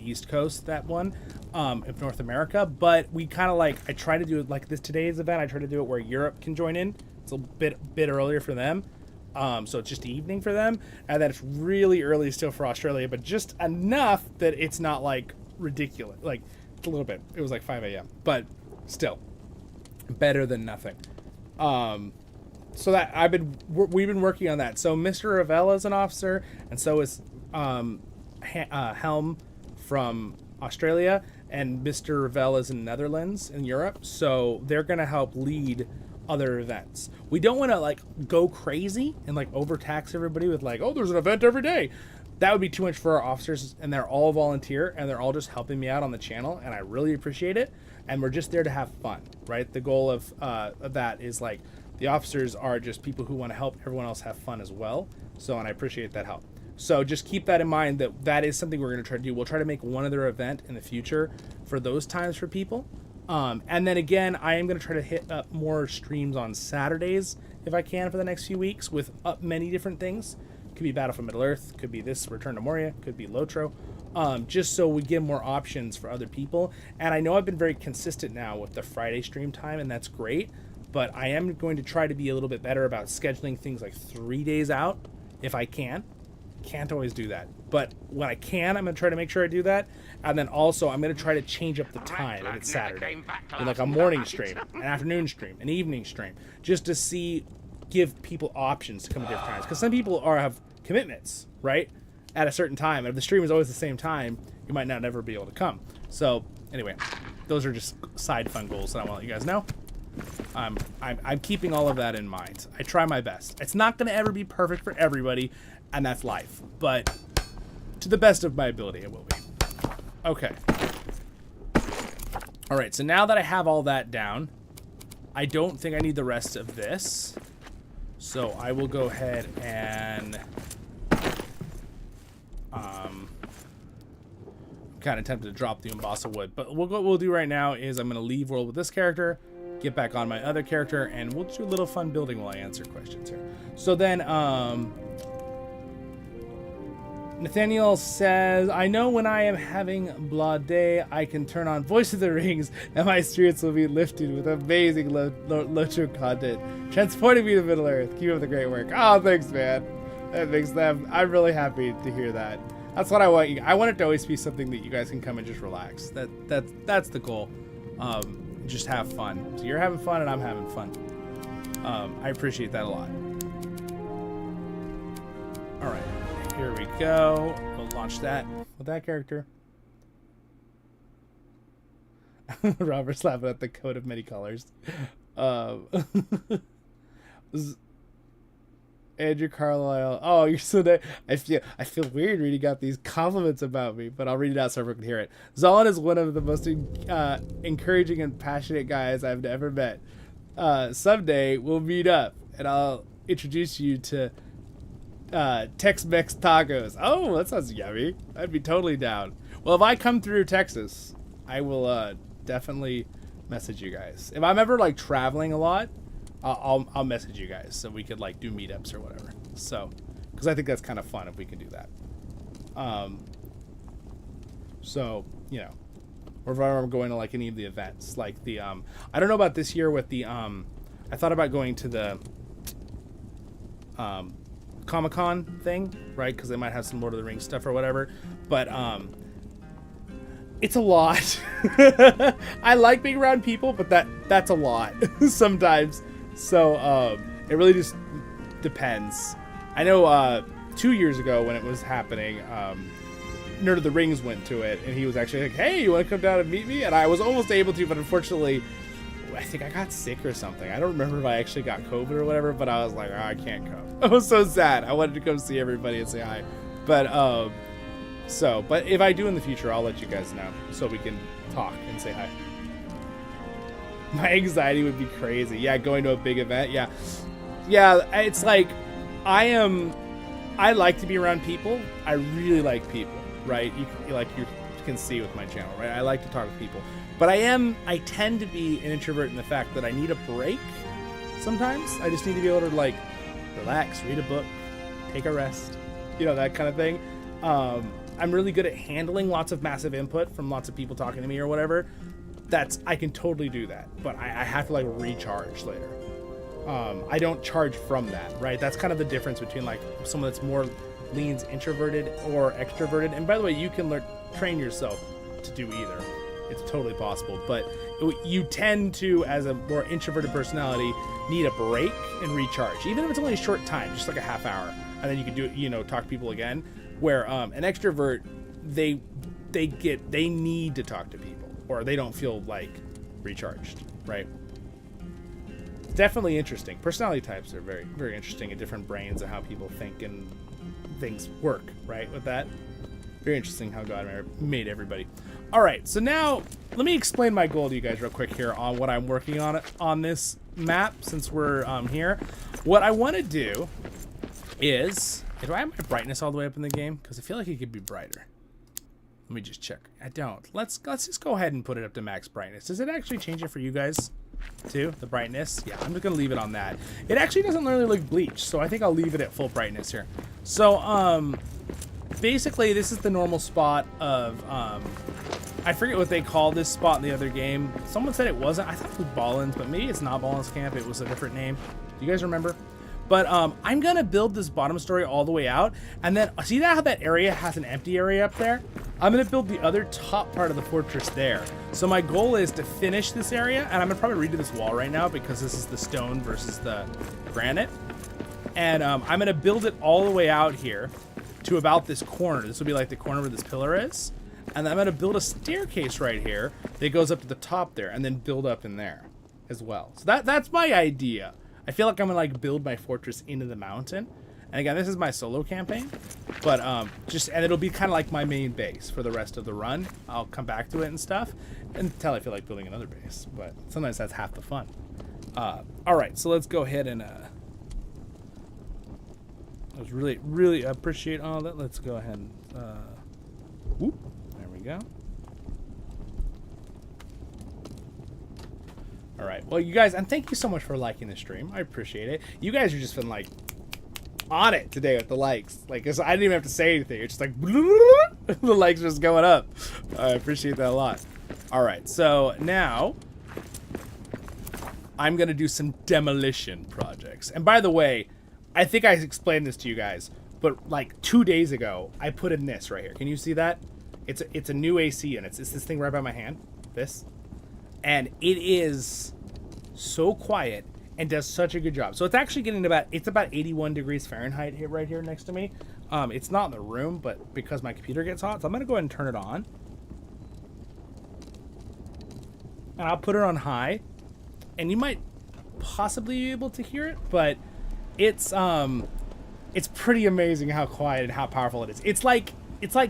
East Coast, that one, of North America. But we kind of like, I try to do it like this today's event, I try to do it where Europe can join in. It's a bit earlier for them. So it's just evening for them, and then it's really early still for Australia, but just enough that it's not like ridiculous, like a little bit. It was like 5 a.m. but still better than nothing. So that we've been working on that. So Mr. Ravella is an officer, and so is Helm from Australia, and Mr. Ravella is in Netherlands in Europe. So they're gonna help lead other events. We don't want to like go crazy and like overtax everybody with like, oh, there's an event every day. That would be too much for our officers, and they're all volunteer, and they're all just helping me out on the channel, and I really appreciate it. And we're just there to have fun, right? The goal of that is like the officers are just people who want to help everyone else have fun as well. So, and I appreciate that help. So just keep that in mind, that is something we're going to try to do. We'll try to make one other event in the future for those times for people. And then again, I am going to try to hit up more streams on Saturdays if I can for the next few weeks with many different things. Could be Battle for Middle-earth, could be this Return to Moria, could be LOTRO, just so we give more options for other people. And I know I've been very consistent now with the Friday stream time, and that's great, but I am going to try to be a little bit better about scheduling things like 3 days out if I can. Can't always do that, but when I can, I'm going to try to make sure I do that. And then also I'm going to try to change up the time if it's Saturday, in like a morning stream, an afternoon stream, an evening stream, just to give people options to come at different times, because some people have commitments, right, at a certain time, and if the stream is always the same time, you might not ever be able to come. So anyway, those are just side fun goals that I want to let you guys know. I'm keeping all of that in mind. I try my best. It's not going to ever be perfect for everybody, and that's life, but to the best of my ability it will be. Okay, all right, so now that I have all that down, I don't think I need the rest of this. So I will go ahead and kind of tempted to drop the Umbasa wood, but what we'll do right now is I'm going to leave world with this character, get back on my other character, and we'll do a little fun building while I answer questions here. So then Nathaniel says, I know when I am having blah day, I can turn on Voice of the Rings and my spirits will be lifted with amazing LOTRO content, transporting me to Middle Earth. Keep up the great work. Oh, thanks, man. That makes them. I'm really happy to hear that. That's what I want. I want it to always be something that you guys can come and just relax. That's the goal. Just have fun. So you're having fun and I'm having fun. I appreciate that a lot. All right, here we go. We'll launch that with that character. Robert's laughing at the coat of many colors. Andrew Carlisle. Oh, you're so nice. I feel weird reading out these compliments about me, but I'll read it out so everyone can hear it. Zollin is one of the most encouraging and passionate guys I've ever met. Someday we'll meet up, and I'll introduce you to Tex-Mex tacos. Oh, that sounds yummy. I'd be totally down. Well, if I come through Texas, I will definitely message you guys. If I'm ever like traveling a lot, I'll message you guys so we could like do meetups or whatever. So, because I think that's kind of fun if we can do that. So you know, or if I'm going to like any of the events, like the I don't know about this year with the I thought about going to the Comic-Con thing, right? Because they might have some Lord of the Rings stuff or whatever, but it's a lot. I like being around people, but that's a lot sometimes. So it really just depends. I know 2 years ago when it was happening, Nerd of the Rings went to it, and he was actually like, "Hey, you want to come down and meet me?" And I was almost able to, but unfortunately, I think I got sick or something. I don't remember if I actually got COVID or whatever, but I was like, oh, I can't come. I was so sad. I wanted to come see everybody and say hi. But but if I do in the future, I'll let you guys know so we can talk and say hi. My anxiety would be crazy. Yeah, going to a big event. Yeah. It's like I like to be around people. I really like people, right? You can see with my channel, right? I like to talk to people. But I tend to be an introvert in the fact that I need a break sometimes. I just need to be able to like relax, read a book, take a rest, you know, that kind of thing. I'm really good at handling lots of massive input from lots of people talking to me or whatever. I can totally do that, but I have to like recharge later. I don't charge from that, right? That's kind of the difference between like someone that's more leans introverted or extroverted. And by the way, you can train yourself to do either. It's totally possible, but you tend to, as a more introverted personality, need a break and recharge, even if it's only a short time, just like a half hour, and then you can do it, you know, talk to people again. Where an extrovert, they need to talk to people, or they don't feel like recharged, right? It's definitely interesting. Personality types are very, very interesting, and different brains and how people think and things work, right? With that, very interesting how God made everybody. All right, so now let me explain my goal to you guys real quick here on what I'm working on this map. Since we're here, what I want to do is, do I have my brightness all the way up in the game? Because I feel like it could be brighter. Let me just check. I don't. Let's just go ahead and put it up to max brightness. Does it actually change it for you guys too, the brightness? Yeah, I'm just gonna leave it on that. It actually doesn't really look bleached, so I think I'll leave it at full brightness here. So basically this is the normal spot of I forget what they call this spot in the other game. Someone said it wasn't. I thought it was Ballin's, but maybe it's not Ballin's Camp. It was a different name. Do you guys remember? But I'm going to build this bottom story all the way out. And then, see how that area has an empty area up there? I'm going to build the other top part of the fortress there. So my goal is to finish this area. And I'm going to probably redo this wall right now because this is the stone versus the granite. And I'm going to build it all the way out here to about this corner. This will be like the corner where this pillar is. And I'm going to build a staircase right here that goes up to the top there and then build up in there as well. So that's my idea. I feel like I'm gonna like build my fortress into the mountain. And again, this is my solo campaign, but and it'll be kind of like my main base for the rest of the run. I'll come back to it and stuff until I feel like building another base, but sometimes that's half the fun. All right, so let's go ahead and I was really appreciate all that. Let's go ahead and whoop, there we go. All right, well, you guys, and thank you so much for liking the stream. I appreciate it. You guys are just been like on it today with the likes. Like, I didn't even have to say anything. It's just like the likes are just going up. I appreciate that a lot. All right, so now I'm gonna do some demolition projects. And by the way, I think I explained this to you guys, But like 2 days ago, I put in this right here. Can you see that? It's a new AC unit. It's this thing right by my hand. This. And it is so quiet and does such a good job. So it's actually getting about 81 degrees Fahrenheit here, right here next to me. It's not in the room, but because my computer gets hot, so I'm gonna go ahead and turn it on. And I'll put it on high, and you might possibly be able to hear it, but it's pretty amazing how quiet and how powerful it is. It's like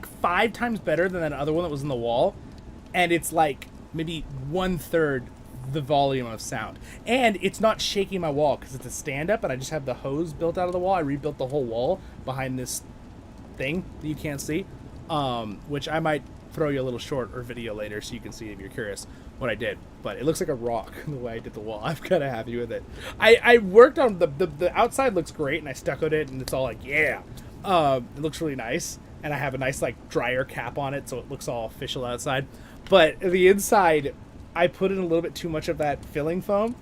5 times better than that other one that was in the wall, and it's like maybe 1/3 the volume of sound. And it's not shaking my wall because it's a stand-up, and I just have the hose built out of the wall. I rebuilt the whole wall behind this thing that you can't see, which I might throw you a little short or video later so you can see if you're curious what I did. But it looks like a rock the way I did the wall. I'm kind of happy with it. I worked on the outside looks great, and I stuccoed it, and it's all like, yeah. It looks really nice, and I have a nice like dryer cap on it so it looks all official outside. But the inside, I put in a little bit too much of that filling foam,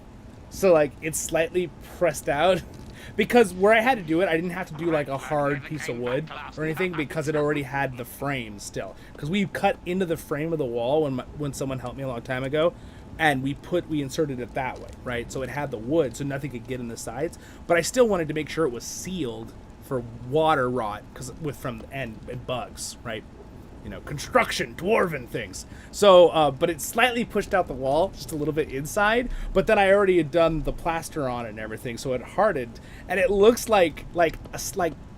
so like it's slightly pressed out. Because where I had to do it, I didn't have to do like a hard piece of wood or anything because it already had the frame still. Because we cut into the frame of the wall when someone helped me a long time ago, and we inserted it that way, right? So it had the wood, so nothing could get in the sides. But I still wanted to make sure it was sealed for water rot and bugs, right? You know, construction, dwarven things. So, but it slightly pushed out the wall, just a little bit inside. But then I already had done the plaster on it and everything, so it hardened, and it looks like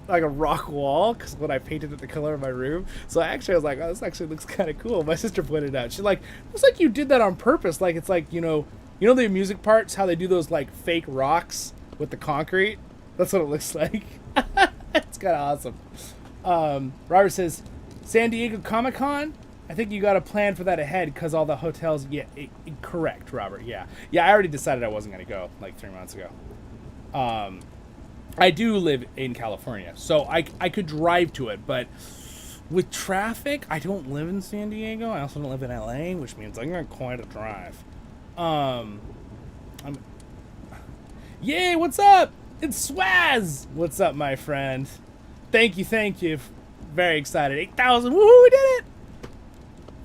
a rock wall. Because when I painted it the color of my room, so I was like, oh, this actually looks kind of cool. My sister pointed out, she's like, looks like you did that on purpose. Like it's like you know the music parts, how they do those like fake rocks with the concrete. That's what it looks like. It's kind of awesome. Robert says, San Diego Comic-Con? I think you got a plan for that ahead because all the hotels... Yeah, correct, Robert, yeah. Yeah, I already decided I wasn't going to go like 3 months ago. I do live in California, so I could drive to it, but with traffic, I don't live in San Diego. I also don't live in LA, which means I'm going to quite a drive. Yay, what's up? It's Swaz! What's up, my friend? Thank you. Very excited. 8,000. Woohoo, we did it!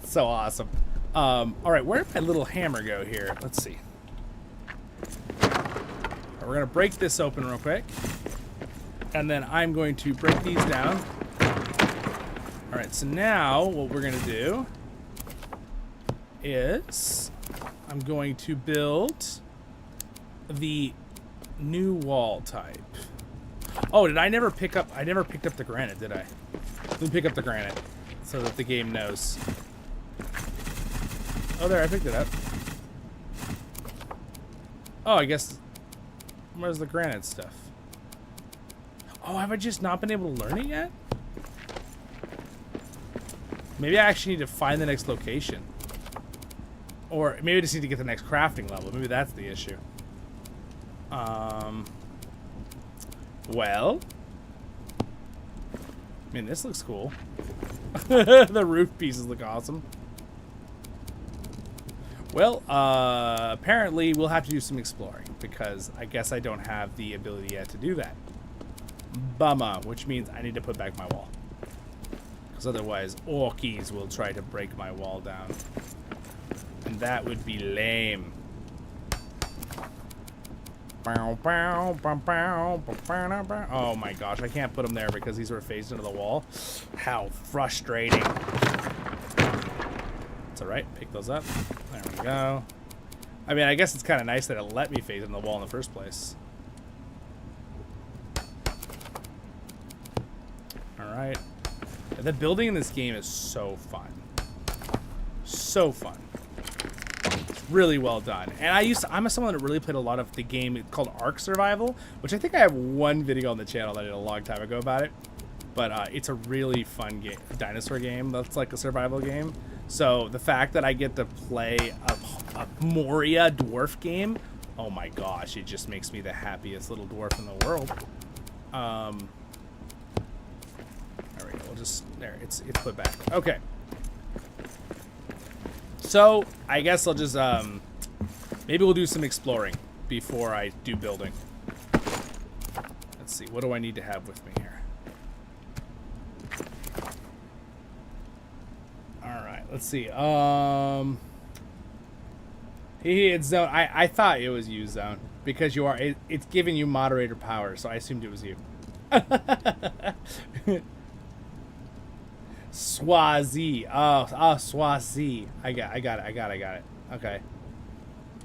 So awesome. All right, where did my little hammer go here? Let's see. We're going to break this open real quick. And then I'm going to break these down. All right, so now what we're going to do is I'm going to build the new wall type. Oh, I never picked up the granite, did I? Let me pick up the granite so that the game knows. Oh, there, I picked it up. Oh, I guess... Where's the granite stuff? Oh, have I just not been able to learn it yet? Maybe I actually need to find the next location. Or maybe I just need to get the next crafting level. Maybe that's the issue. Well... I mean, this looks cool. The roof pieces look awesome. Well, apparently we'll have to do some exploring because I guess I don't have the ability yet to do that. Bummer, which means I need to put back my wall. Because otherwise, orkies will try to break my wall down. And that would be lame. Oh my gosh, I can't put them there because these were phased into the wall. How frustrating. It's alright, pick those up. There we go. I mean, I guess it's kind of nice that it let me phase in the wall in the first place. Alright. The building in this game is so fun. So fun. Really well done. And I'm someone that really played a lot of the game called Ark Survival, which I think I have one video on the channel that I did a long time ago about it. But it's a really fun game, dinosaur game that's like a survival game. So the fact that I get to play a Moria dwarf game, oh my gosh, it just makes me the happiest little dwarf in the world. There we go. We'll just there. It's put back. Okay. So, I guess I'll just, maybe we'll do some exploring before I do building. Let's see, what do I need to have with me here? right, let's see. It's Zone. I thought it was you, Zone, because you are. It's giving you moderator power, so I assumed it was you. Swazi. Oh, Swazi. I got it. Okay.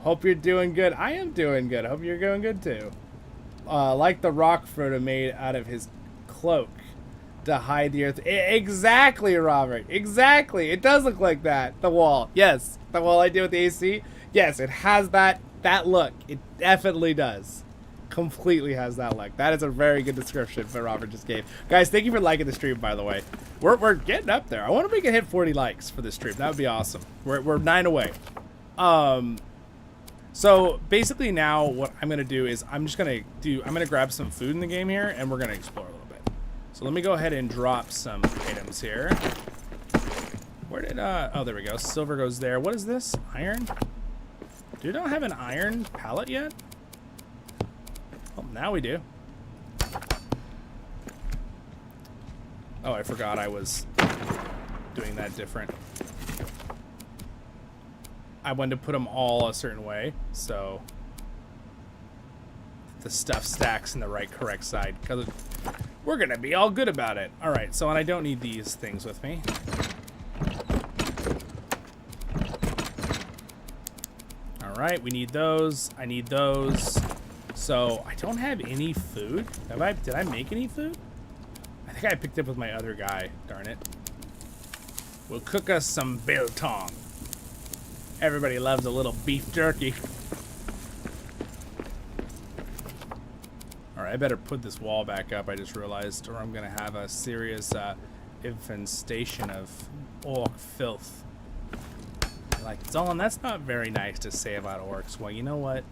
Hope you're doing good. I am doing good. Hope you're doing good too. Like the rock Frodo made out of his cloak to hide the earth. Exactly, Robert. Exactly. It does look like that. The wall. Yes. The wall I did with the AC. Yes, it has that look. It definitely does. Completely has that look. That is a very good description that Robert just gave. Guys, thank you for liking the stream, by the way. We're getting up there. I wonder if we can hit 40 likes for this stream. That would be awesome. We're 9 away. So basically now what I'm gonna do is I'm gonna grab some food in the game here and we're gonna explore a little bit. So let me go ahead and drop some items here. Where did oh, there we go. Silver goes there. What is this? Iron? Do we not have an iron pallet yet? Well, now we do. Oh, I forgot I was doing that different. I wanted to put them all a certain way, so the stuff stacks in the correct side, because we're gonna be all good about it. All right, so and I don't need these things with me. All right, we need those. I need those. So I don't have any food. Did I make any food? I think I picked up with my other guy. Darn it. We'll cook us some biltong. Everybody loves a little beef jerky. All right, I better put this wall back up. I just realized, or I'm gonna have a serious infestation of orc filth. Like, Zollin, that's not very nice to say about orcs. Well, you know what?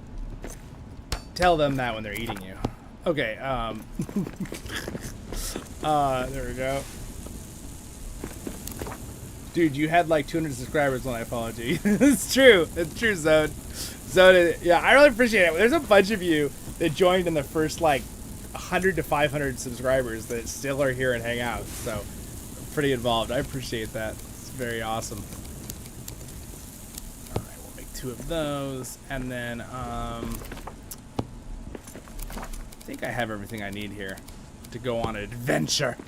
Tell them that when they're eating you. Okay, there we go. Dude, you had like 200 subscribers when I followed you. It's true. It's true, Zone. Zone, yeah, I really appreciate it. There's a bunch of you that joined in the first like 100 to 500 subscribers that still are here and hang out. So, pretty involved. I appreciate that. It's very awesome. All right, we'll make 2 of those. And then, I think I have everything I need here to go on an adventure.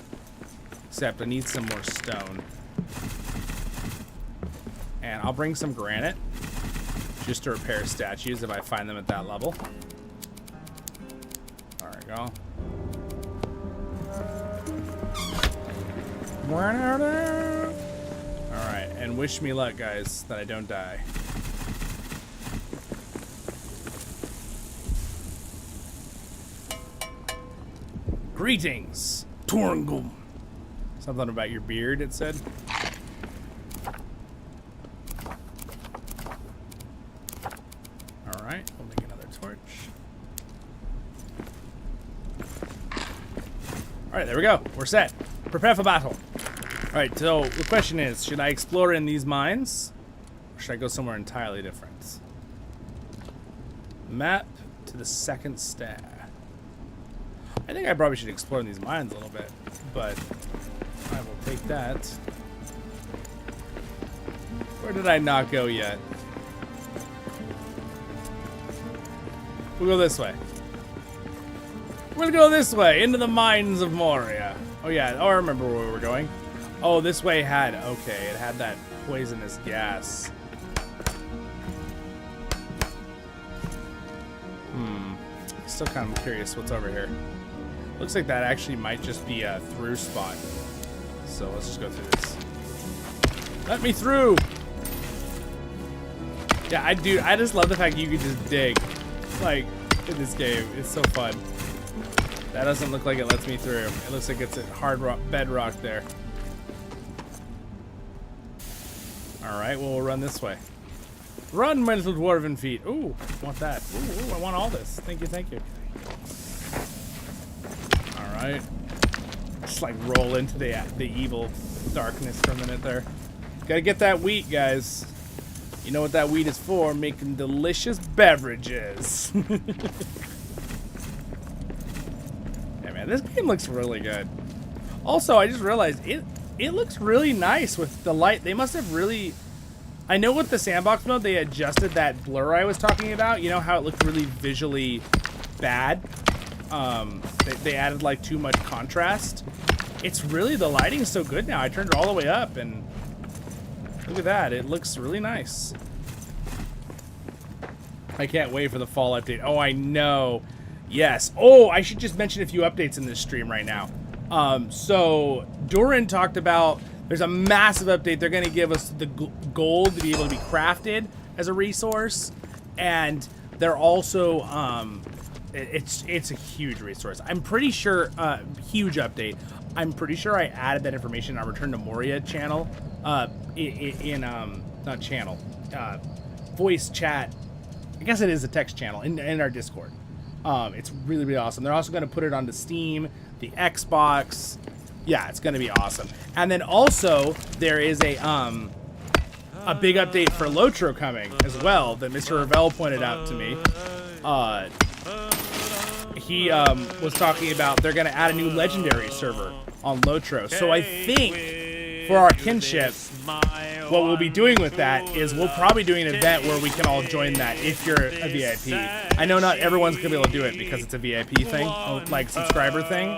Except I need some more stone. And I'll bring some granite just to repair statues if I find them at that level. There we go. Alright, and wish me luck, guys, that I don't die. Greetings, Torngum. Something about your beard, it said. Alright, we'll make another torch. Alright, there we go. We're set. Prepare for battle. Alright, so the question is, should I explore in these mines? Or should I go somewhere entirely different? Map to the second stair. I think I probably should explore in these mines a little bit, but I will take that. Where did I not go yet? We'll go this way. We'll go this way, into the mines of Moria. Oh yeah, oh I remember where we were going. Oh, this way had, okay, it had that poisonous gas. Still kind of curious what's over here. Looks like that actually might just be a through spot. So let's just go through this. Let me through! Yeah, I just love the fact you can just dig. Like, in this game. It's so fun. That doesn't look like it lets me through. It looks like it's a hard rock, bedrock there. Alright, well, we'll run this way. Run, my little dwarven feet. Ooh, I want that. Ooh, I want all this. Thank you, thank you. Alright. Just like roll into the evil darkness for a minute there. Gotta get that wheat, guys. You know what that wheat is for? Making delicious beverages. Yeah, man, this game looks really good. Also, I just realized it looks really nice with the light. They must have really... I know with the sandbox mode, they adjusted that blur I was talking about. You know how it looked really visually bad? They added like too much contrast. It's really, the lighting's so good now. I turned it all the way up and look at that. It looks really nice. I can't wait for the fall update. Oh, I know. Yes. Oh, I should just mention a few updates in this stream right now. So Doran talked about there's a massive update. They're going to give us the gold to be able to be crafted as a resource, and they're also it's a huge resource. I'm pretty sure huge update. I'm pretty sure I added that information in our Return to Moria channel not channel voice chat. I guess it is a text channel in our Discord. It's really, really awesome. They're also going to put it onto Steam, the Xbox. Yeah, it's going to be awesome. And then also there is a big update for LOTRO coming as well that Mr. Ravel pointed out to me. He was talking about they're going to add a new Legendary server on LOTRO. So I think for our kinship, what we'll be doing with that is we'll probably do an event where we can all join that if you're a VIP. I know not everyone's going to be able to do it because it's a VIP thing, like subscriber thing,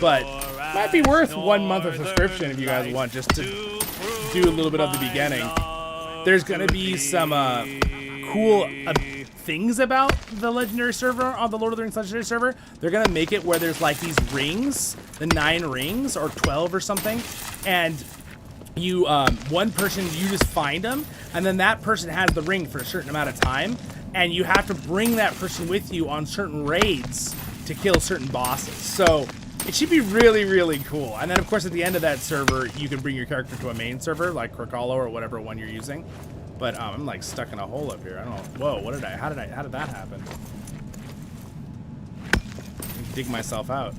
but it might be worth 1 month of subscription if you guys want, just to do a little bit of the beginning. There's going to be some cool things about the Legendary server on the Lord of the Rings Legendary server. They're going to make it where there's like these rings, the 9 rings or 12 or something, and you one person, you just find them, and then that person has the ring for a certain amount of time, and you have to bring that person with you on certain raids to kill certain bosses. So it should be really, really cool. And then of course at the end of that server you can bring your character to a main server like CrickHollow or whatever one you're using. But I'm like stuck in a hole up here. I don't know. Whoa, how did that happen? Dig myself out.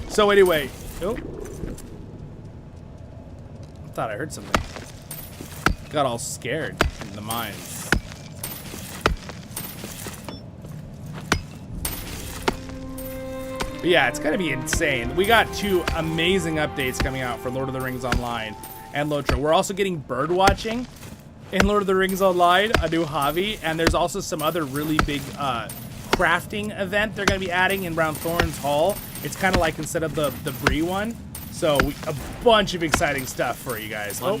So anyway, oh, thought I heard something. Got all scared in the mines. But yeah, it's gonna be insane. We got 2 amazing updates coming out for Lord of the Rings Online and LOTRO. We're also getting bird watching in Lord of the Rings Online, a new hobby, and there's also some other really big crafting event they're gonna be adding in Brown Thorns Hall. It's kind of like instead of the Bree one. So a bunch of exciting stuff for you guys. Oh.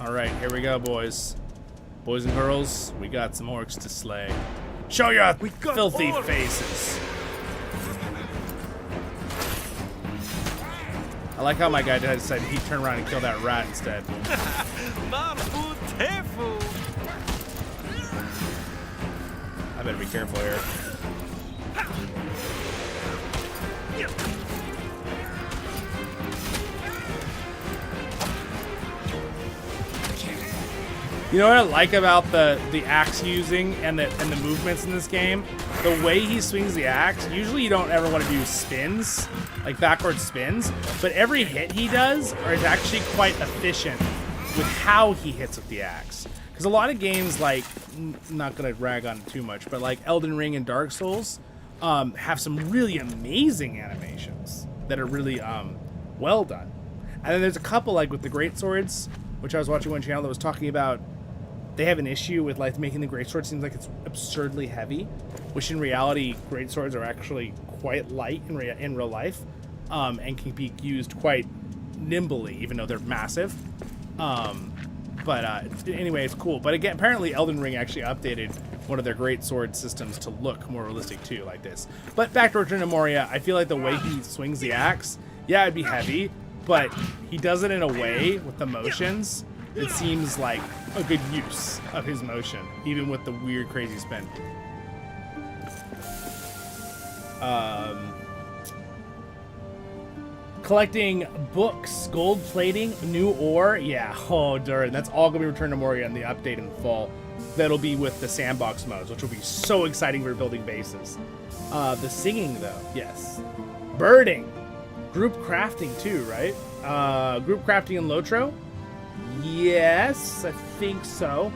All right, here we go, boys. Boys and girls, we got some orcs to slay. Show your filthy faces. I like how my guy said he'd turn around and kill that rat instead. I better be careful here. You know what I like about the axe using and the movements in this game? The way he swings the axe, usually you don't ever want to do spins, like backward spins, but every hit he does is actually quite efficient with how he hits with the axe. Because a lot of games, like, I'm not going to rag on it too much, but like Elden Ring and Dark Souls have some really amazing animations that are really well done. And then there's a couple, like with the great swords, which I was watching one channel that was talking about. They have an issue with like making the greatsword seem like it's absurdly heavy, which in reality, greatswords are actually quite light in real life, and can be used quite nimbly, even though they're massive. Anyway, it's cool. But again, apparently Elden Ring actually updated one of their greatsword systems to look more realistic too, like this. But back to Return to Moria, I feel like the way he swings the axe, yeah, it'd be heavy, but he does it in a way with the motions. It seems like a good use of his motion, even with the weird, crazy spin. Collecting books, gold plating, new ore. Yeah, oh, darn. That's all going to be Return to Moria in the update in the fall. That'll be with the sandbox modes, which will be so exciting for building bases. The singing, though, yes. Birding. Group crafting, too, right? Group crafting in LOTRO? Yes, I think so.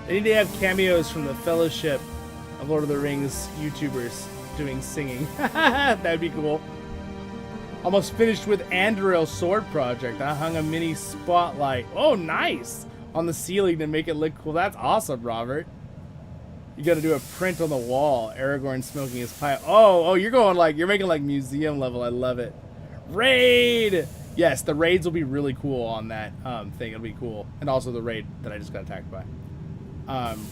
They need to have cameos from the Fellowship of Lord of the Rings YouTubers doing singing. That'd be cool. Almost finished with Anduril sword project. I hung a mini spotlight. Oh, nice! On the ceiling to make it look cool. That's awesome, Robert. You got to do a print on the wall. Aragorn smoking his pipe. Oh, you're going like, you're making like museum level. I love it. Raid! Yes, the raids will be really cool on that thing. It'll be cool. And also the raid that I just got attacked by.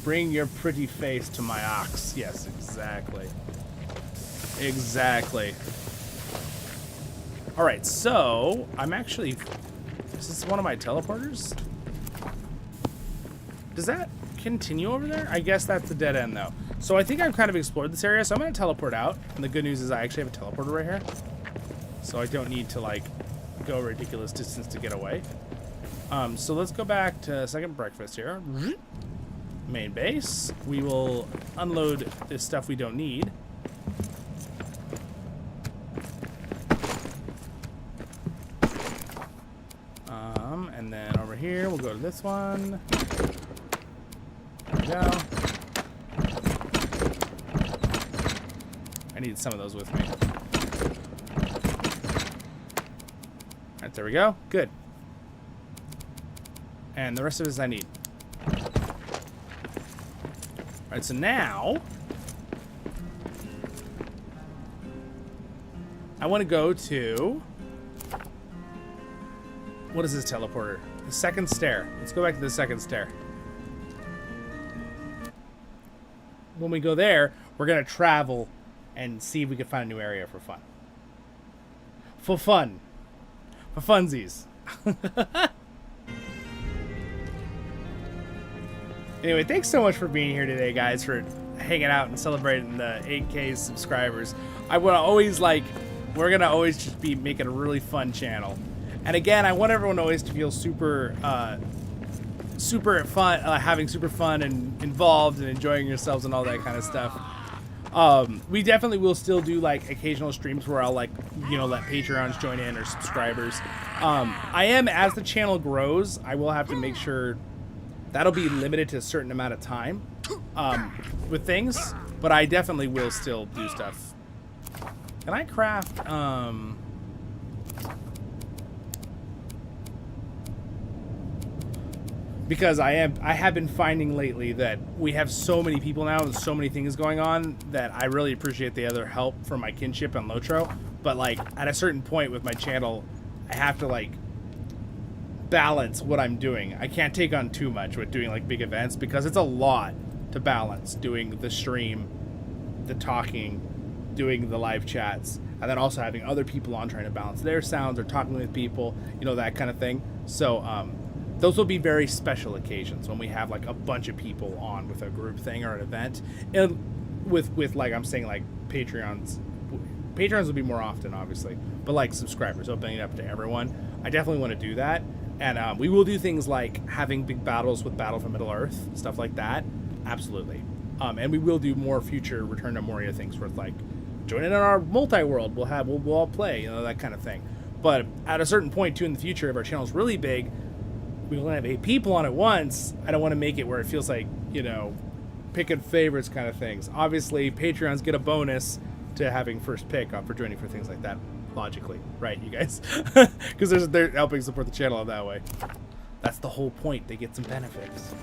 Bring your pretty face to my ox. Yes, exactly. Exactly. Alright, so I'm actually... Is this one of my teleporters? Does that continue over there? I guess that's the dead end, though. So I think I've kind of explored this area, so I'm going to teleport out. And the good news is I actually have a teleporter right here. So I don't need to, like, go a ridiculous distance to get away. So let's go back to second breakfast here. Main base. We will unload this stuff we don't need. And then over here, we'll go to this one. There we go. I need some of those with me. Alright, there we go. Good. And the rest of this I need. Alright, so now I want to go to... What is this teleporter? The second stair. Let's go back to the second stair. When we go there, we're going to travel and see if we can find a new area for fun. For fun. For funsies. Anyway, thanks so much for being here today, guys, for hanging out and celebrating the 8K subscribers. I would always we're going to always just be making a really fun channel. And again, I want everyone always to feel super fun, having super fun and involved and enjoying yourselves and all that kind of stuff. We definitely will still do like occasional streams where I'll let Patreons join in or subscribers. I am, as the channel grows, I will have to make sure that'll be limited to a certain amount of time with things, but I definitely will still do stuff. Can I craft, because I have been finding lately that we have so many people now and so many things going on that I really appreciate the other help from my Kinship and LOTRO. But like at a certain point with my channel, I have to like balance what I'm doing. I can't take on too much with doing like big events because it's a lot to balance doing the stream, the talking, doing the live chats, and then also having other people on trying to balance their sounds or talking with people, that kind of thing. So, those will be very special occasions when we have like a bunch of people on with a group thing or an event, and with like I'm saying like Patreons will be more often obviously, but like subscribers, opening it up to everyone. I definitely want to do that, and we will do things like having big battles with Battle for Middle Earth, stuff like that. Absolutely, and we will do more future Return to Moria things where it's like join in our multi-world. We'll all play, that kind of thing. But at a certain point too in the future, if our channel's really big, we will have 8 people on at once. I don't want to make it where it feels like, picking favorites kind of things. Obviously, Patreons get a bonus to having first pick for joining for things like that, logically. Right, you guys? Because they're helping support the channel in that way. That's the whole point. They get some benefits.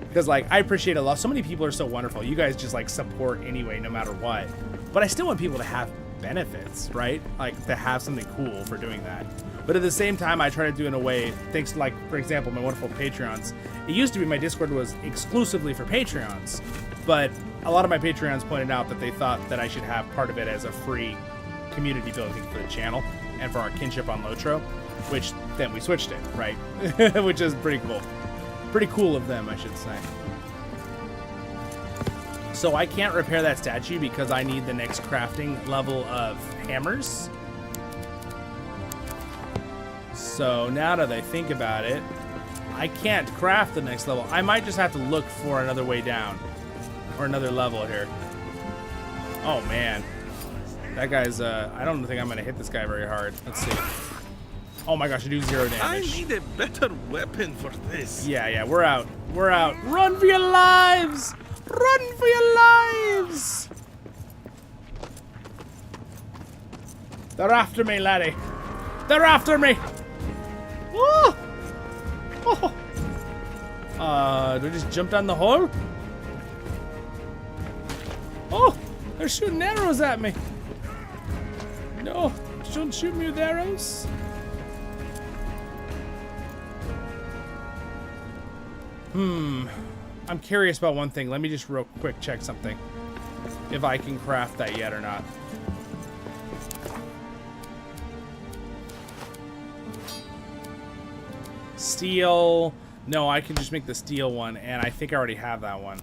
Because, like, I appreciate a lot. So many people are so wonderful. You guys just, like, support anyway, no matter what. But I still want people to have benefits, right? Like, to have something cool for doing that. But at the same time, I try to do it in a way, thanks to, like, for example, my wonderful Patreons. It used to be my Discord was exclusively for Patreons, but a lot of my Patreons pointed out that they thought that I should have part of it as a free community building for the channel and for our Kinship on LOTRO, which then we switched it, right? Which is pretty cool. Pretty cool of them, I should say. So I can't repair that statue because I need the next crafting level of hammers. So now that I think about it, I can't craft the next level. I might just have to look for another way down. Or another level here. Oh man. That guy's, I don't think I'm going to hit this guy very hard. Let's see. Oh my gosh, I do 0 damage. I need a better weapon for this. Yeah, we're out. We're out. Run for your lives! Run for your lives! They're after me, laddie. They're after me! Woo! Oh. Do I just jump down the hole? Oh! They're shooting arrows at me! No! Don't shoot me with arrows! I'm curious about one thing. Let me just real quick check something. If I can craft that yet or not. Steel. No, I can just make the steel one, and I think I already have that one.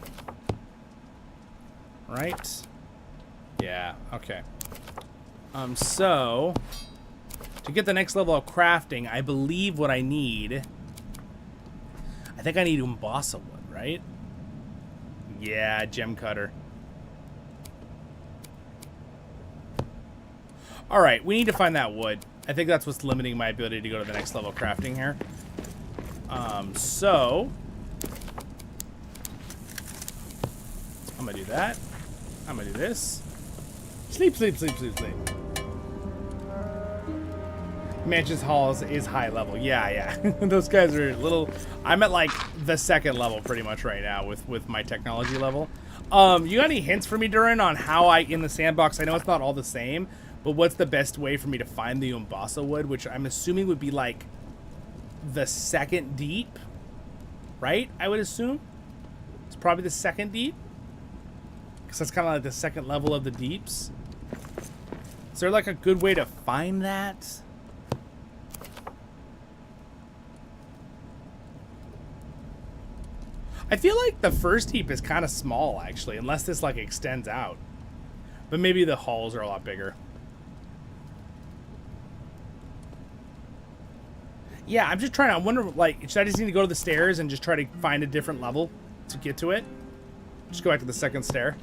Right? Yeah, okay. So, to get the next level of crafting, I believe what I need... I think I need Umbasa wood, right? Yeah, gem cutter. Alright, we need to find that wood. I think that's what's limiting my ability to go to the next level of crafting here. So... I'm gonna do that. I'm gonna do this. Sleep, sleep, sleep, sleep, sleep. Mansions Halls is high level. Yeah. Those guys are little... I'm at, like, the second level pretty much right now with my technology level. You got any hints for me, Durin, on how in the sandbox, I know it's not all the same, but what's the best way for me to find the Umbasa wood, which I'm assuming would be, like, the second deep, right? I would assume. It's probably the second deep. Because that's kind of like the second level of the deeps. Is there, like, a good way to find that? I feel like the first heap is kind of small, actually, unless this, like, extends out. But maybe the halls are a lot bigger. Yeah, I'm just trying to... I wonder, like, should I just need to go to the stairs and just try to find a different level to get to it? Just go back to the second stair.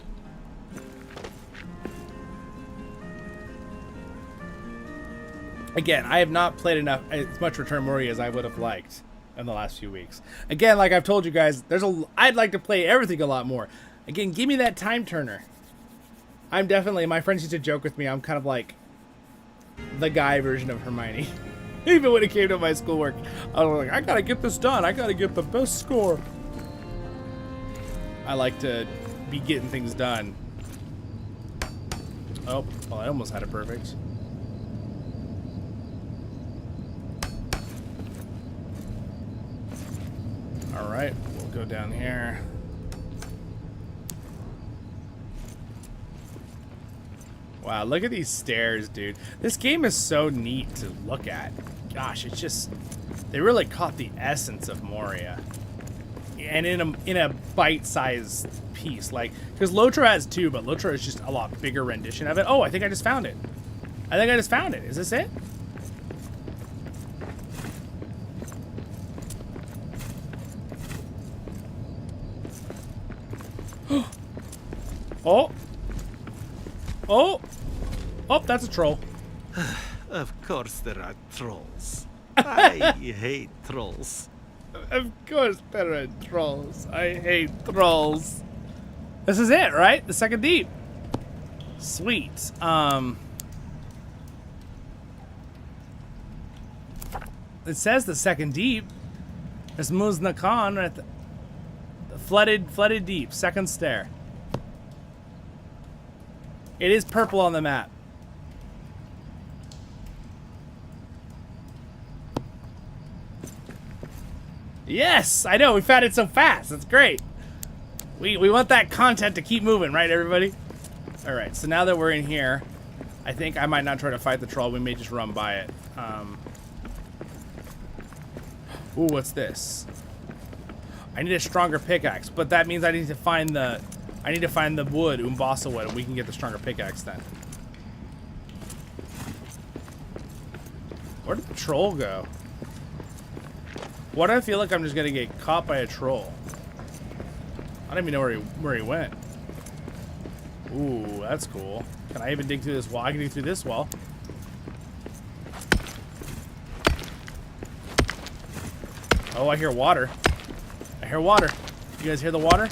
Again, I have not played enough as much Return Moria as I would have liked in the last few weeks. Again, like I've told you guys, I'd like to play everything a lot more. Again, give me that time turner. I'm definitely, my friends used to joke with me, I'm kind of like the guy version of Hermione. Even when it came to my schoolwork, I was like, I gotta get this done. I gotta get the best score. I like to be getting things done. Oh, well, I almost had it perfect. All right, we'll go down here. Wow, look at these stairs, dude. This game is so neat to look at. Gosh, it's just... They really caught the essence of Moria. And in a bite-sized piece. Like, because LOTRO has two, but LOTRO is just a lot bigger rendition of it. Oh, I think I just found it. Is this it? Oh! Oh! Oh, that's a troll. Of course there are trolls. I hate trolls. Of course there are trolls. I hate trolls. This is it, right? The second deep. Sweet. It says the second deep. It's Muzna Khan at the flooded deep. Second stair. It is purple on the map. Yes, I know. We found it so fast. That's great. We want that content to keep moving, right, everybody? All right. So now that we're in here, I think I might not try to fight the troll. We may just run by it. Ooh, what's this? I need a stronger pickaxe, but that means I need to find the wood, Umbasa wood, and we can get the stronger pickaxe then. Where did the troll go? Why do I feel like I'm just gonna get caught by a troll? I don't even know where he went. Ooh, that's cool. Can I even dig through this wall? I can dig through this wall. Oh, I hear water. I hear water. You guys hear the water?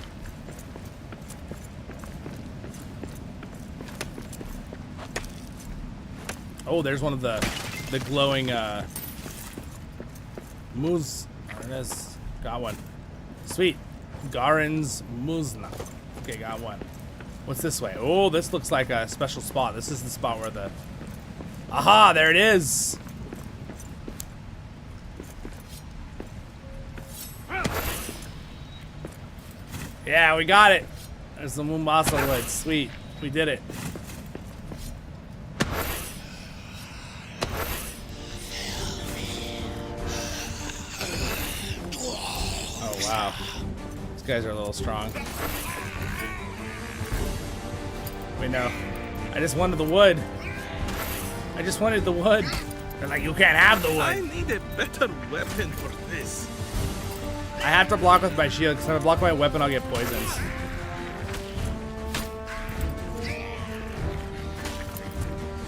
Oh, there's one of the glowing moose. There it is. Got one. Sweet. Garen's Muzna. Okay, got one. What's this way? Oh, this looks like a special spot. This is the spot where the... Aha, there it is. Yeah, we got it. There's the Mombasa wood. Sweet. We did it. Oh, wow. These guys are a little strong. Wait, no. I just wanted the wood. I just wanted the wood. They're like, you can't have the wood. I need a better weapon for this. I have to block with my shield, because if I block my weapon, I'll get poisons.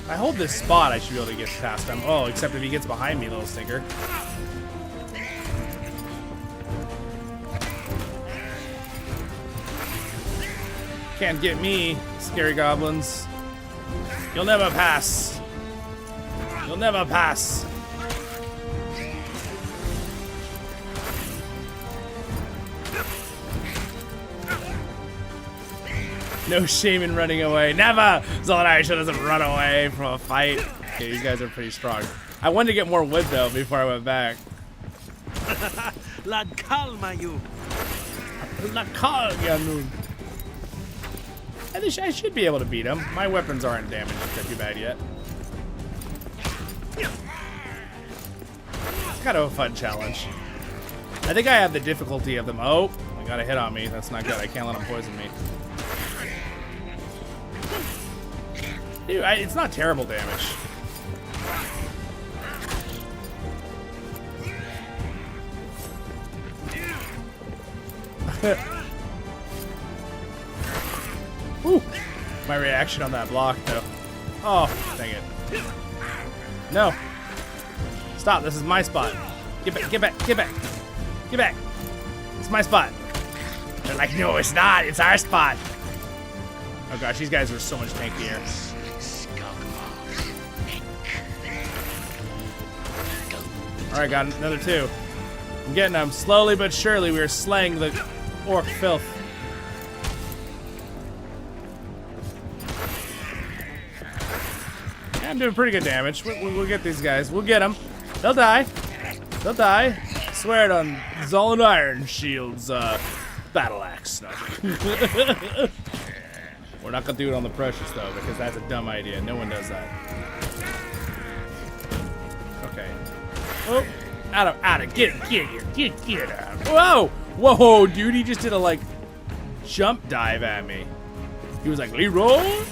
If I hold this spot, I should be able to get past him. Oh, except if he gets behind me, little stinker. Can't get me, scary goblins. You'll never pass. You'll never pass. No shame in running away. Never! Zollin doesn't run away from a fight. Okay, these guys are pretty strong. I wanted to get more wood, though, before I went back. La calma you. La calma. I should be able to beat him. My weapons aren't damaged too bad yet. It's kind of a fun challenge. I think I have the difficulty of them. Oh, I got a hit on me. That's not good. I can't let him poison me. Dude, it's not terrible damage. Woo. My reaction on that block, though. Oh, dang it. No. Stop, this is my spot. Get back, get back, get back. Get back. It's my spot. They're like, no, it's not. It's our spot. Oh gosh, these guys are so much tankier. Alright, got another two. I'm getting them. Slowly but surely, we are slaying the orc filth. Yeah, I'm doing pretty good damage. We'll get these guys. We'll get them. They'll die. They'll die. I swear it on Zollin Ironshield's battle axe. No. We're not gonna do it on the precious though, because that's a dumb idea. No one does that. Okay. Oh, out of, get out. Whoa, whoa, dude, he just did a like jump dive at me. He was like, Leroy.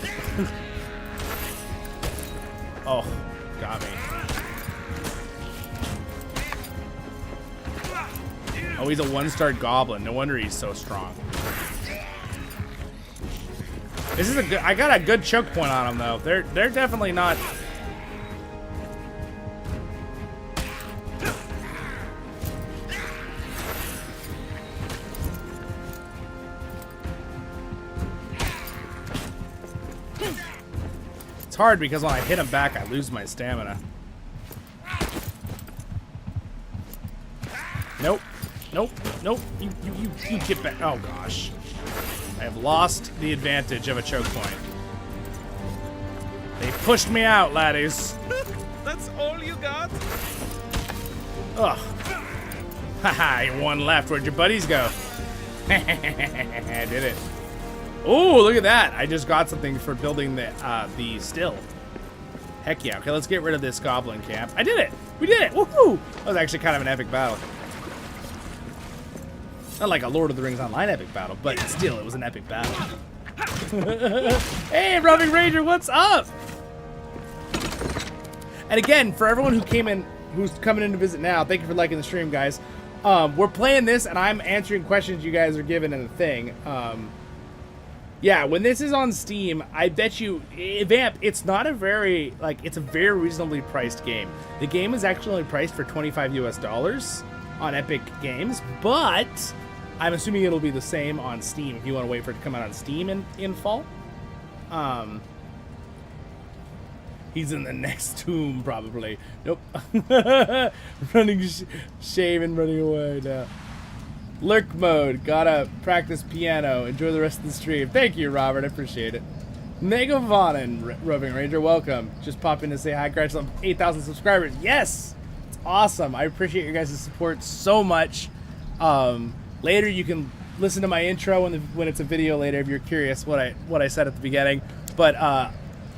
Oh, got me. Oh, he's a one-star goblin. No wonder he's so strong. This is a good. I got a good choke point on them though. They're definitely not. It's hard because when I hit him back, I lose my stamina. Nope. Nope. Nope. You get back. Oh gosh. I have lost the advantage of a choke point. They pushed me out, laddies. That's all you got? Ugh. Haha, you're one left. Where'd your buddies go? I did it. Oh, look at that. I just got something for building the still. Heck yeah. Okay, let's get rid of this goblin camp. I did it. We did it. Woohoo. That was actually kind of an epic battle. Not like a Lord of the Rings Online epic battle, but still, it was an epic battle. Hey, Dwarven Ranger, what's up? And again, for everyone who came in, who's coming in to visit now, thank you for liking the stream, guys. We're playing this, and I'm answering questions you guys are given in the thing. Yeah, when this is on Steam, I bet you, Vamp, it's not a very, like, it's a very reasonably priced game. The game is actually only priced for $25 US on Epic Games, but I'm assuming it'll be the same on Steam if you want to wait for it to come out on Steam in fall. He's in the next tomb, probably. Nope. Running, shaving, running away now. Lurk mode. Gotta practice piano. Enjoy the rest of the stream. Thank you, Robert. I appreciate it. Megavonin, Roving Ranger, welcome. Just pop in to say hi. Congrats on 8,000 subscribers. Yes! It's awesome. I appreciate your guys' support so much. Later, you can listen to my intro when it's a video later if you're curious what I said at the beginning. But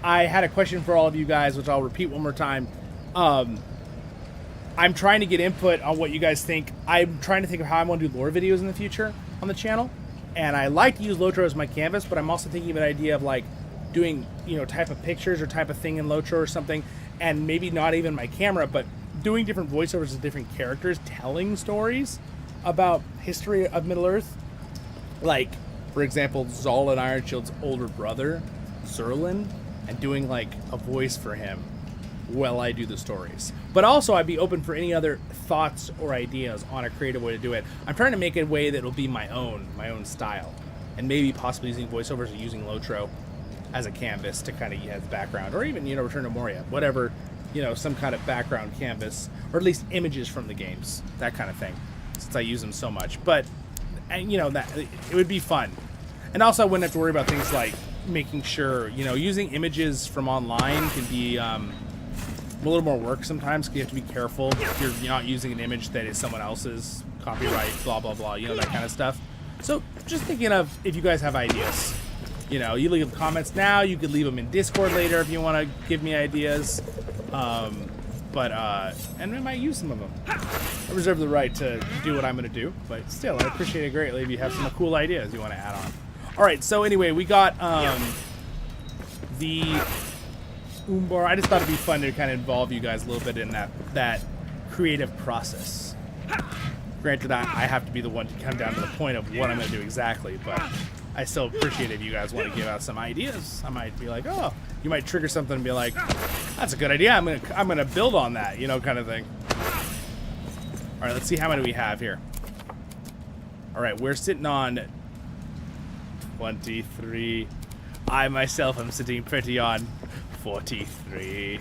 I had a question for all of you guys, which I'll repeat one more time. I'm trying to get input on what you guys think. I'm trying to think of how I want to do lore videos in the future on the channel. And I like to use LOTRO as my canvas, but I'm also thinking of an idea of like doing, type of pictures or type of thing in LOTRO or something, and maybe not even my camera, but doing different voiceovers of different characters telling stories about history of Middle-earth. Like, for example, Zollin, Ironshield's older brother, Zollin, and doing like a voice for him while I do the stories. But also, I'd be open for any other thoughts or ideas on a creative way to do it. I'm trying to make it a way that will be my own style, and maybe possibly using voiceovers or using LOTRO as a canvas to kind of as background, or even Return to Moria, whatever, some kind of background canvas, or at least images from the games, that kind of thing, since I use them so much. But that it would be fun, and also I wouldn't have to worry about things like making sure using images from online can be a little more work sometimes, because you have to be careful if you're not using an image that is someone else's, copyright, blah blah blah, that kind of stuff. So just thinking of if you guys have ideas, you leave comments now, you could leave them in Discord later if you want to give me ideas, and I might use some of them. I reserve the right to do what I'm going to do, but still, I appreciate it greatly if you have some cool ideas you want to add on. Alright, so anyway, we got the Umbar. I just thought it'd be fun to kind of involve you guys a little bit in that creative process. Granted, I have to be the one to come down to the point of what I'm going to do exactly, but I still appreciate it if you guys want to give out some ideas. I might be like, oh, you might trigger something and be like, that's a good idea. I'm gonna build on that, kind of thing. All right, let's see how many we have here. All right, we're sitting on 23. I myself am sitting pretty on 43.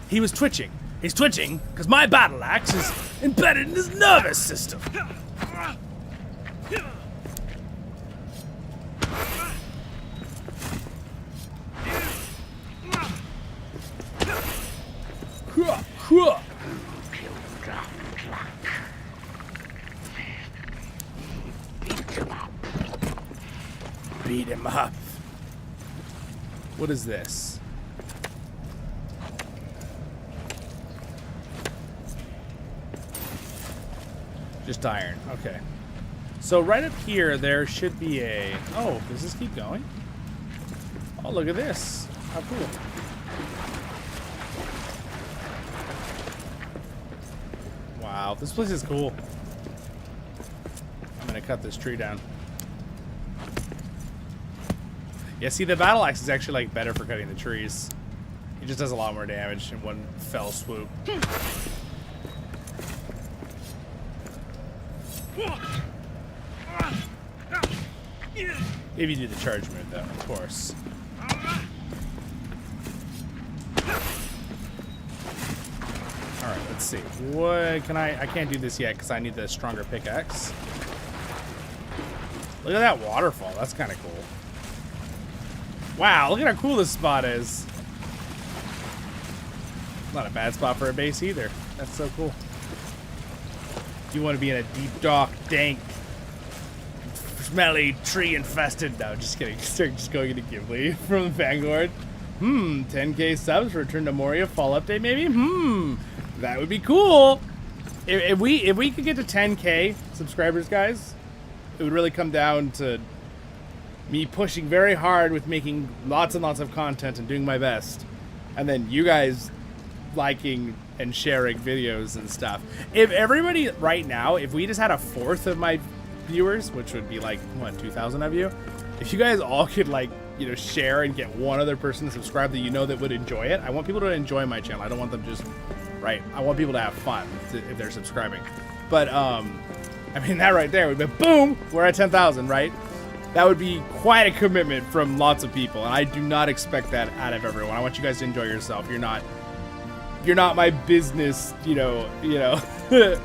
He was twitching. He's twitching because my battle axe is embedded in his nervous system. Beat him up. What is this? Just iron. Okay. So right up here, there should be a... Oh, does this keep going? Oh, look at this. How cool. Wow, this place is cool. I'm gonna cut this tree down. Yeah, see, the battle axe is actually like better for cutting the trees. It just does a lot more damage in one fell swoop. If you do the charge move, though, of course. Alright, let's see. What can I can't do this yet because I need the stronger pickaxe. Look at that waterfall. That's kind of cool. Wow, look at how cool this spot is. Not a bad spot for a base either. That's so cool. You want to be in a deep, dark, dank, smelly, tree-infested... No, just kidding. Just going into Ghibli from the Vanguard. 10k subs for Return to Moria fall update, maybe? That would be cool. If we could get to 10k subscribers, guys, it would really come down to me pushing very hard with making lots and lots of content and doing my best. And then you guys liking and sharing videos and stuff. If everybody right now, if we just had a fourth of my viewers, which would be like, what, 2,000 of you? If you guys all could like, share and get one other person to subscribe that that would enjoy it. I want people to enjoy my channel. I don't want them just, right? I want people to have fun if they're subscribing. But, I mean, that right there would be, boom, we're at 10,000, right? That would be quite a commitment from lots of people, and I do not expect that out of everyone. I want you guys to enjoy yourself. You're not my business,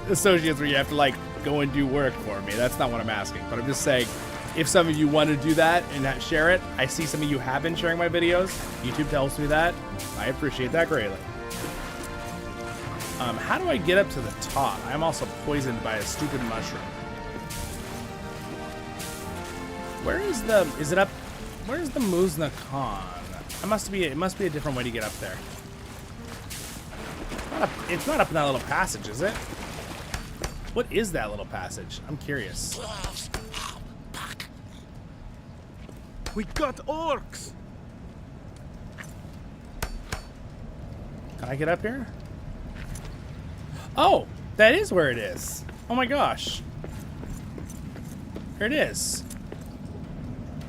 associates where you have to like go and do work for me. That's not what I'm asking. But I'm just saying, if some of you want to do that and share it, I see some of you have been sharing my videos. YouTube tells me that. I appreciate that greatly. How do I get up to the top? I'm also poisoned by a stupid mushroom. Where is the? Is it up? Where's the Muzna Khan? It must be a different way to get up there. It's not up in that little passage, is it? What is that little passage? I'm curious. We got orcs. Can I get up here? Oh, that is where it is. Oh my gosh. Here it is.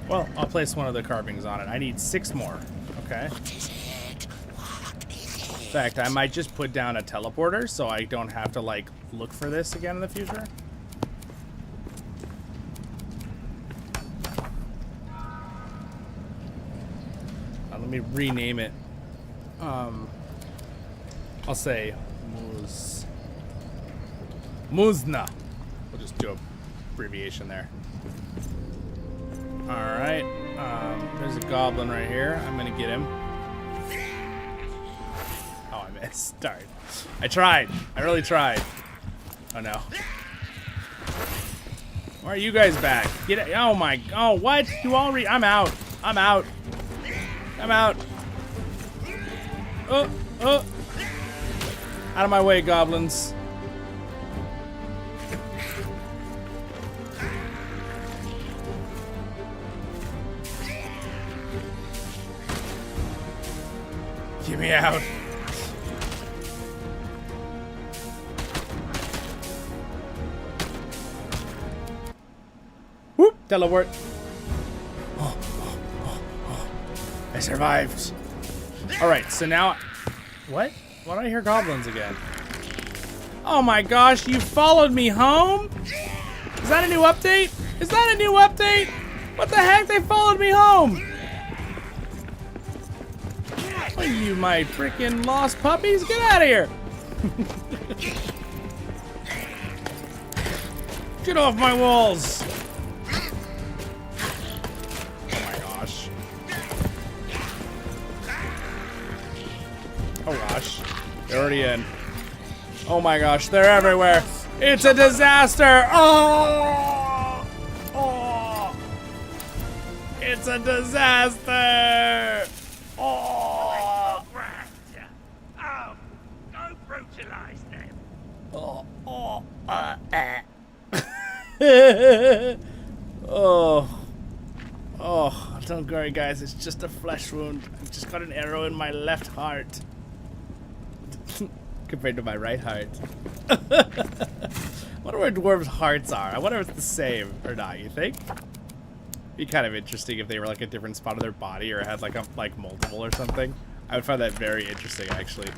Well, I'll place one of the carvings on it. I need 6 more. Okay. In fact, I might just put down a teleporter so I don't have to, like, look for this again in the future. Let me rename it. I'll say Muzna. We'll just do a abbreviation there. Alright, there's a goblin right here. I'm gonna get him. Oh, I missed. Darn. I tried. I really tried. Oh no. Why are you guys back? Get it. Oh my. Oh, what? You all I'm out. I'm out. I'm out. Oh. Out of my way, goblins. Get me out. Whoop, teleport. Oh. I survived. All right, so now, what? Why do I hear goblins again? Oh my gosh, you followed me home? Is that a new update? Is that a new update? What the heck? They followed me home. Oh, you my freaking lost puppies, get out of here. Get off my walls. Oh my gosh. Oh gosh. They're already in. Oh my gosh, they're everywhere. It's a disaster. Oh! Oh! It's a disaster. Oh! Don't brutalize them. Oh, don't worry guys, it's just a flesh wound. I just got an arrow in my left heart. Compared to my right heart. I wonder where dwarves' hearts are. I wonder if it's the same or not, you think? Be kind of interesting if they were like a different spot of their body or had like multiple or something. I would find that very interesting actually.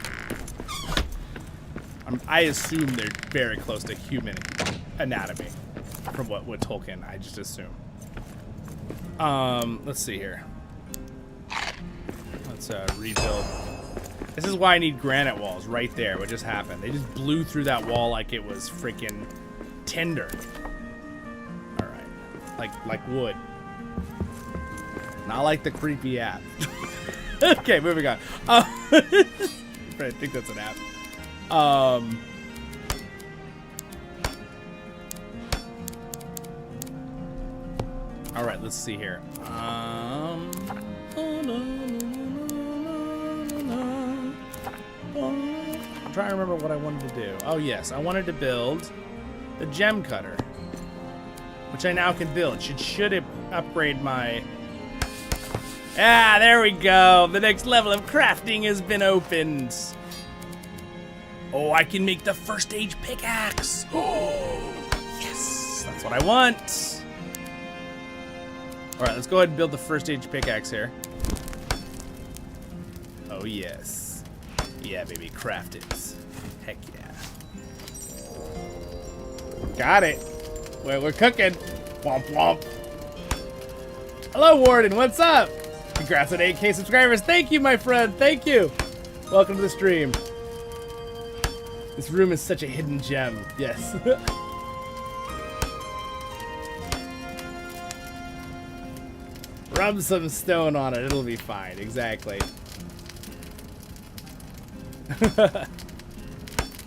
I assume they're very close to human anatomy from what Tolkien, I just assume. Let's see here. Let's rebuild. This is why I need granite walls right there. What just happened? They just blew through that wall like it was freaking tinder. All right, like wood. Not like the creepy app. Okay, moving on. I think that's an app. All right, let's see here. I'm trying to remember what I wanted to do. Oh yes, I wanted to build the gem cutter, which I now can build. Should it upgrade my... Ah, there we go. The next level of crafting has been opened. Oh, I can make the first age pickaxe. Oh, yes, that's what I want. All right, let's go ahead and build the first age pickaxe here. Oh yes. Yeah, baby, craft it. Heck yeah. Got it. We're cooking. Womp womp. Hello, Warden. What's up? Congrats on 8K subscribers. Thank you, my friend. Thank you. Welcome to the stream. This room is such a hidden gem. Yes. Rub some stone on it. It'll be fine. Exactly.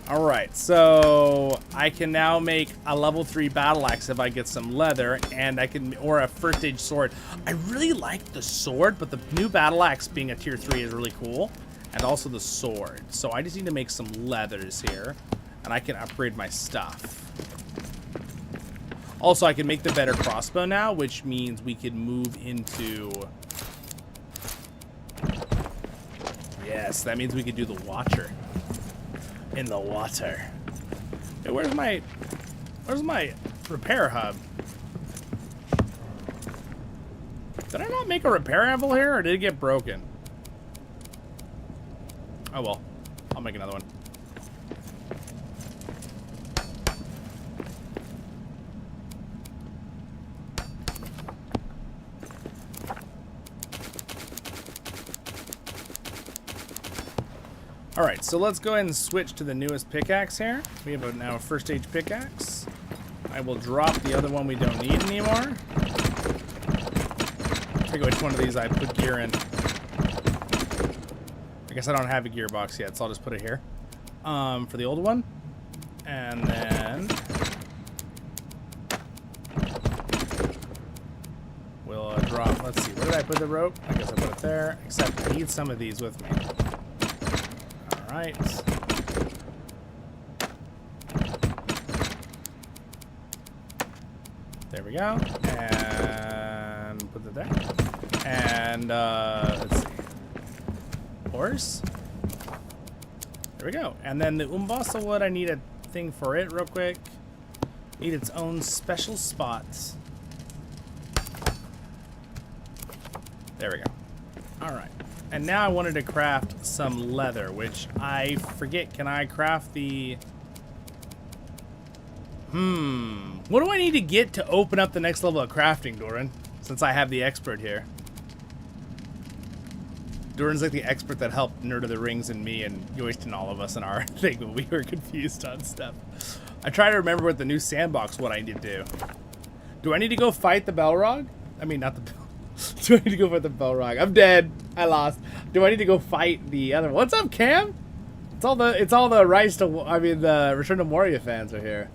Alright, so I can now make a level 3 battle axe if I get some leather, and I can, or a first stage sword. I really like the sword, but the new battle axe being a tier 3 is really cool, and also the sword. So I just need to make some leathers here, and I can upgrade my stuff. Also, I can make the better crossbow now, which means we can move into... Yes, that means we could do the Watcher. In the water. Hey, where's my repair hub? Did I not make a repair anvil here, or did it get broken? Oh well, I'll make another one. Alright, so let's go ahead and switch to the newest pickaxe here. We have now a first stage pickaxe. I will drop the other one we don't need anymore. I forget which one of these I put gear in. I guess I don't have a gearbox yet, so I'll just put it here. For the old one. And then... we'll drop, let's see, where did I put the rope? I guess I put it there, except I need some of these with me. Right. There we go. And put it there. And let's see. Horse. There we go. And then the Umbasa wood, I need a thing for it real quick. Need its own special spots. There we go. Alright. And now I wanted to craft some leather, which I forget. Can I craft the... What do I need to get to open up the next level of crafting, Doran? Since I have the expert here. Doran's like the expert that helped Nerd of the Rings and me and Yoist and all of us in our thing when we were confused on stuff. I try to remember what the new sandbox, what I need to do. Do I need to go fight the Balrog? I mean, not the... Do I need to go fight the Balrog? I'm dead. I lost. Do I need to go fight the other one? What's up, Cam? It's all the Rise to... I mean, the Return to Moria fans are here.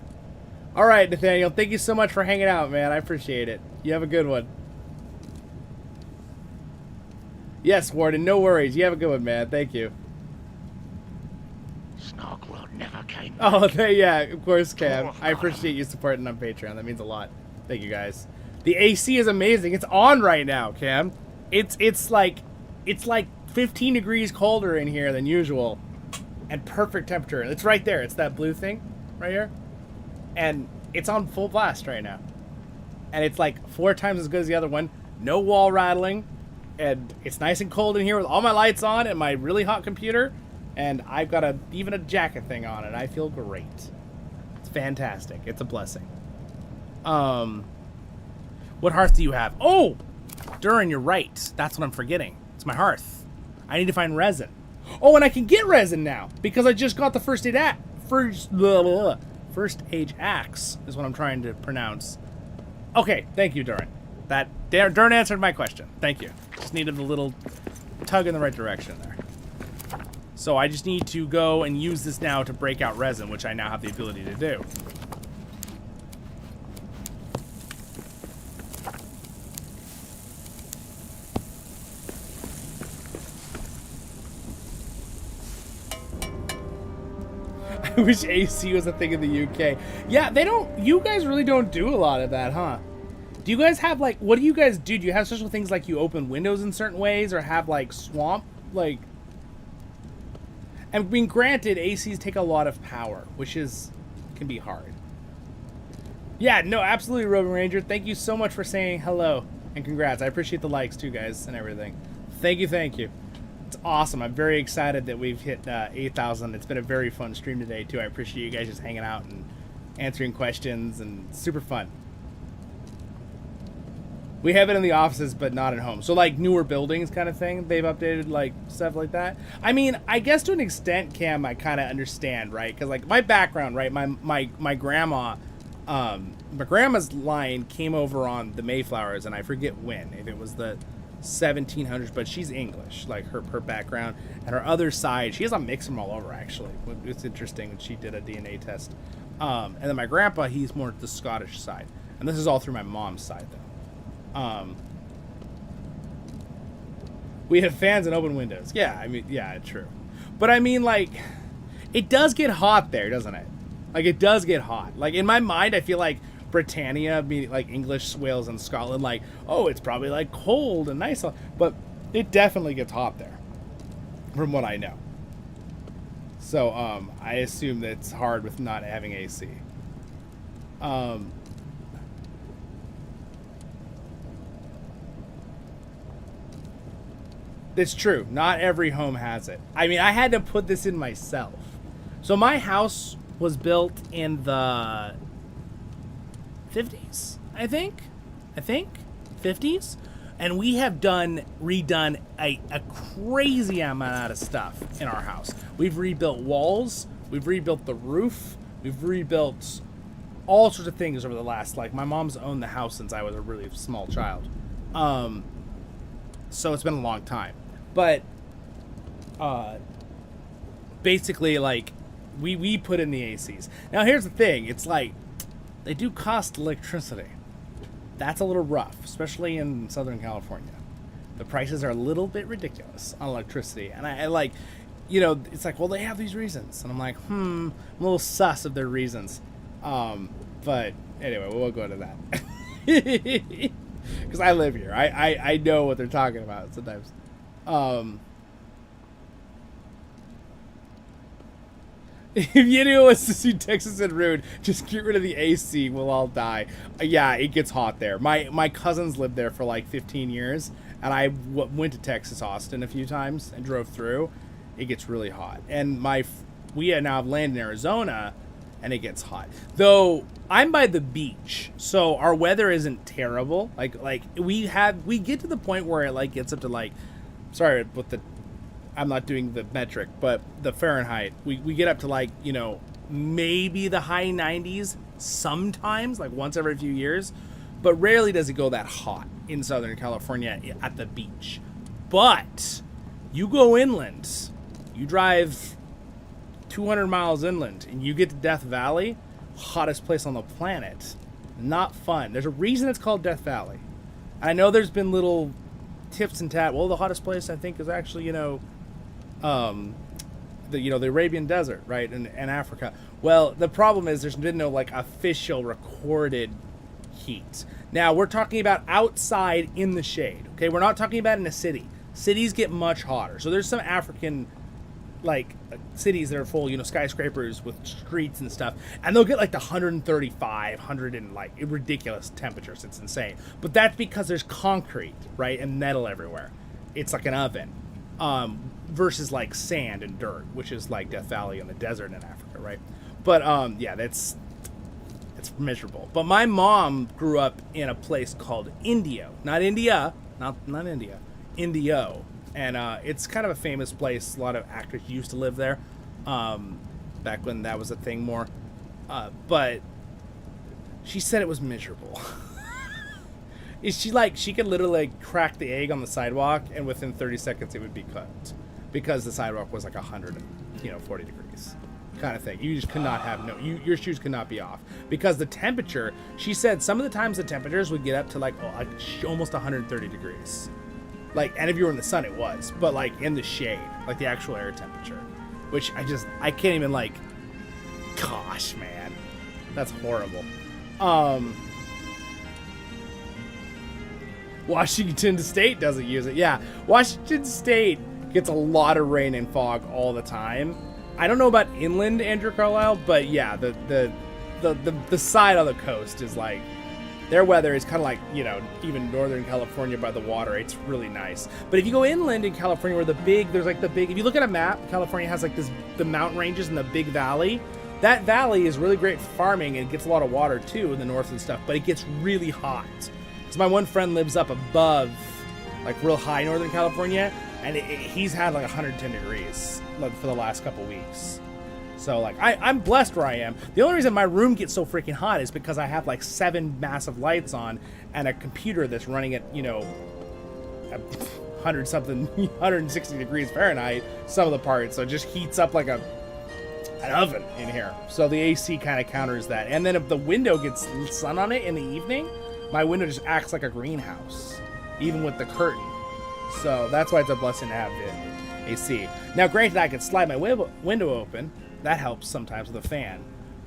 Alright, Nathaniel. Thank you so much for hanging out, man. I appreciate it. You have a good one. Yes, Warden. No worries. You have a good one, man. Thank you. Snarkworld never came back. Oh, yeah, of course, Cam. I appreciate you supporting on Patreon. That means a lot. Thank you, guys. The AC is amazing. It's on right now, Cam. It's like 15 degrees colder in here than usual, and perfect temperature. It's right there. It's that blue thing right here, and it's on full blast right now. And it's like 4 times as good as the other one. No wall rattling, and it's nice and cold in here with all my lights on and my really hot computer, and I've got even a jacket thing on, and I feel great. It's fantastic. It's a blessing. What hearth do you have? Oh! Durin, you're right. That's what I'm forgetting. It's my hearth. I need to find resin. Oh, and I can get resin now because I just got the first age axe is what I'm trying to pronounce. Okay, thank you, Durin. Durin answered my question. Thank you. Just needed a little tug in the right direction there. So I just need to go and use this now to break out resin, which I now have the ability to do. I wish AC was a thing in the UK. Yeah, they don't... You guys really don't do a lot of that, huh? Do you guys have, like... What do you guys do? Do you have special things like you open windows in certain ways or have, like, swamp? Like... And being granted, ACs take a lot of power, which can be hard. Yeah, no, absolutely, Dwarven Ranger. Thank you so much for saying hello and congrats. I appreciate the likes, too, guys, and everything. Thank you, thank you. It's awesome. I'm very excited that we've hit 8,000. It's been a very fun stream today, too. I appreciate you guys just hanging out and answering questions, and super fun. We have it in the offices, but not at home. So like newer buildings kind of thing, they've updated like stuff like that. I mean, I guess to an extent, Cam, I kind of understand, right? Because like my background, right? My grandma, my grandma's line came over on the Mayflowers, and I forget when, if it was the 1700s, but she's English, like her background. And her other side, she has a mix from all over, actually. It's interesting when she did a DNA test. And then my grandpa, he's more the Scottish side. And this is all through my mom's side, though. We have fans and open windows. Yeah, I mean, yeah, true. But I mean, like, it does get hot there, doesn't it? Like, it does get hot. Like, in my mind, I feel like Britannia, meaning like English, Wales, and Scotland, like, oh, it's probably like cold and nice. But it definitely gets hot there, from what I know. So, I assume that it's hard with not having AC. It's true. Not every home has it. I mean, I had to put this in myself. So my house was built in the 50s, I think 50s. And we have redone a crazy amount of stuff in our house. We've rebuilt walls. We've rebuilt the roof. We've rebuilt all sorts of things over the last, like, my mom's owned the house since I was a really small child. So it's been a long time. But basically, like, we put in the ACs. Now, here's the thing. It's like, they do cost electricity. That's a little rough, especially in Southern California. The prices are a little bit ridiculous on electricity. And I like, you know, it's like, well, they have these reasons. And I'm like, I'm a little sus of their reasons. But anyway, we'll go to that. Because I live here. I know what they're talking about sometimes. If you knew wants to see Texas and rude, just get rid of the AC. We'll all die. Yeah, it gets hot there. My cousins lived there for like 15 years, and I went to Texas, Austin a few times and drove through. It gets really hot. And we now have land in Arizona, and it gets hot. Though I'm by the beach, so our weather isn't terrible. Like we get to the point where it like gets up to like, sorry, with the, I'm not doing the metric, but the Fahrenheit, we get up to like, you know, maybe the high 90s sometimes, like once every few years, but rarely does it go that hot in Southern California at the beach. But you go inland, you drive 200 miles inland, and you get to Death Valley, hottest place on the planet. Not fun. There's a reason it's called Death Valley. I know there's been little tips and tat. Well, the hottest place I think is actually, you know, the Arabian Desert, right, in Africa. Well, the problem is there's been no like official recorded heat. Now we're talking about outside in the shade. Okay, we're not talking about in a city. Cities get much hotter. So there's some African like cities that are full, you know, skyscrapers with streets and stuff, and they'll get like the 135, 100 and like ridiculous temperatures. It's insane. But that's because there's concrete, right, and metal everywhere. It's like an oven. Versus like sand and dirt, which is like Death Valley in the desert in Africa, right? But yeah, it's miserable. But my mom grew up in a place called Indio, not India, not India, Indio, and it's kind of a famous place. A lot of actors used to live there, back when that was a thing more. But she said it was miserable. She could literally crack the egg on the sidewalk, and within 30 seconds it would be cooked, because the sidewalk was like 140 degrees kind of thing. You just could not have your shoes could not be off, because the temperature, she said some of the times the temperatures would get up to like almost 130 degrees. Like, and if you were in the sun it was, but like in the shade, like the actual air temperature, which I can't even like, gosh man, that's horrible. Washington State doesn't use it. Yeah, Washington State gets a lot of rain and fog all the time. I don't know about inland, Andrew Carlisle, but yeah, the side on the coast is like, their weather is kind of like, you know, even Northern California by the water. It's really nice. But if you go inland in California, where if you look at a map, California has like the mountain ranges and the big valley. That valley is really great for farming, and it gets a lot of water too in the north and stuff, but it gets really hot. So my one friend lives up above, like real high Northern California, and he's had like 110 degrees for the last couple weeks. So like I'm blessed where I am. The only reason my room gets so freaking hot is because I have like 7 massive lights on and a computer that's running at, you know, 160 degrees Fahrenheit, some of the parts. So it just heats up like an oven in here. So the AC kind of counters that. And then if the window gets sun on it in the evening, my window just acts like a greenhouse, even with the curtain. So that's why it's a blessing to have the AC. Now, granted, I can slide my window open. That helps sometimes with a fan.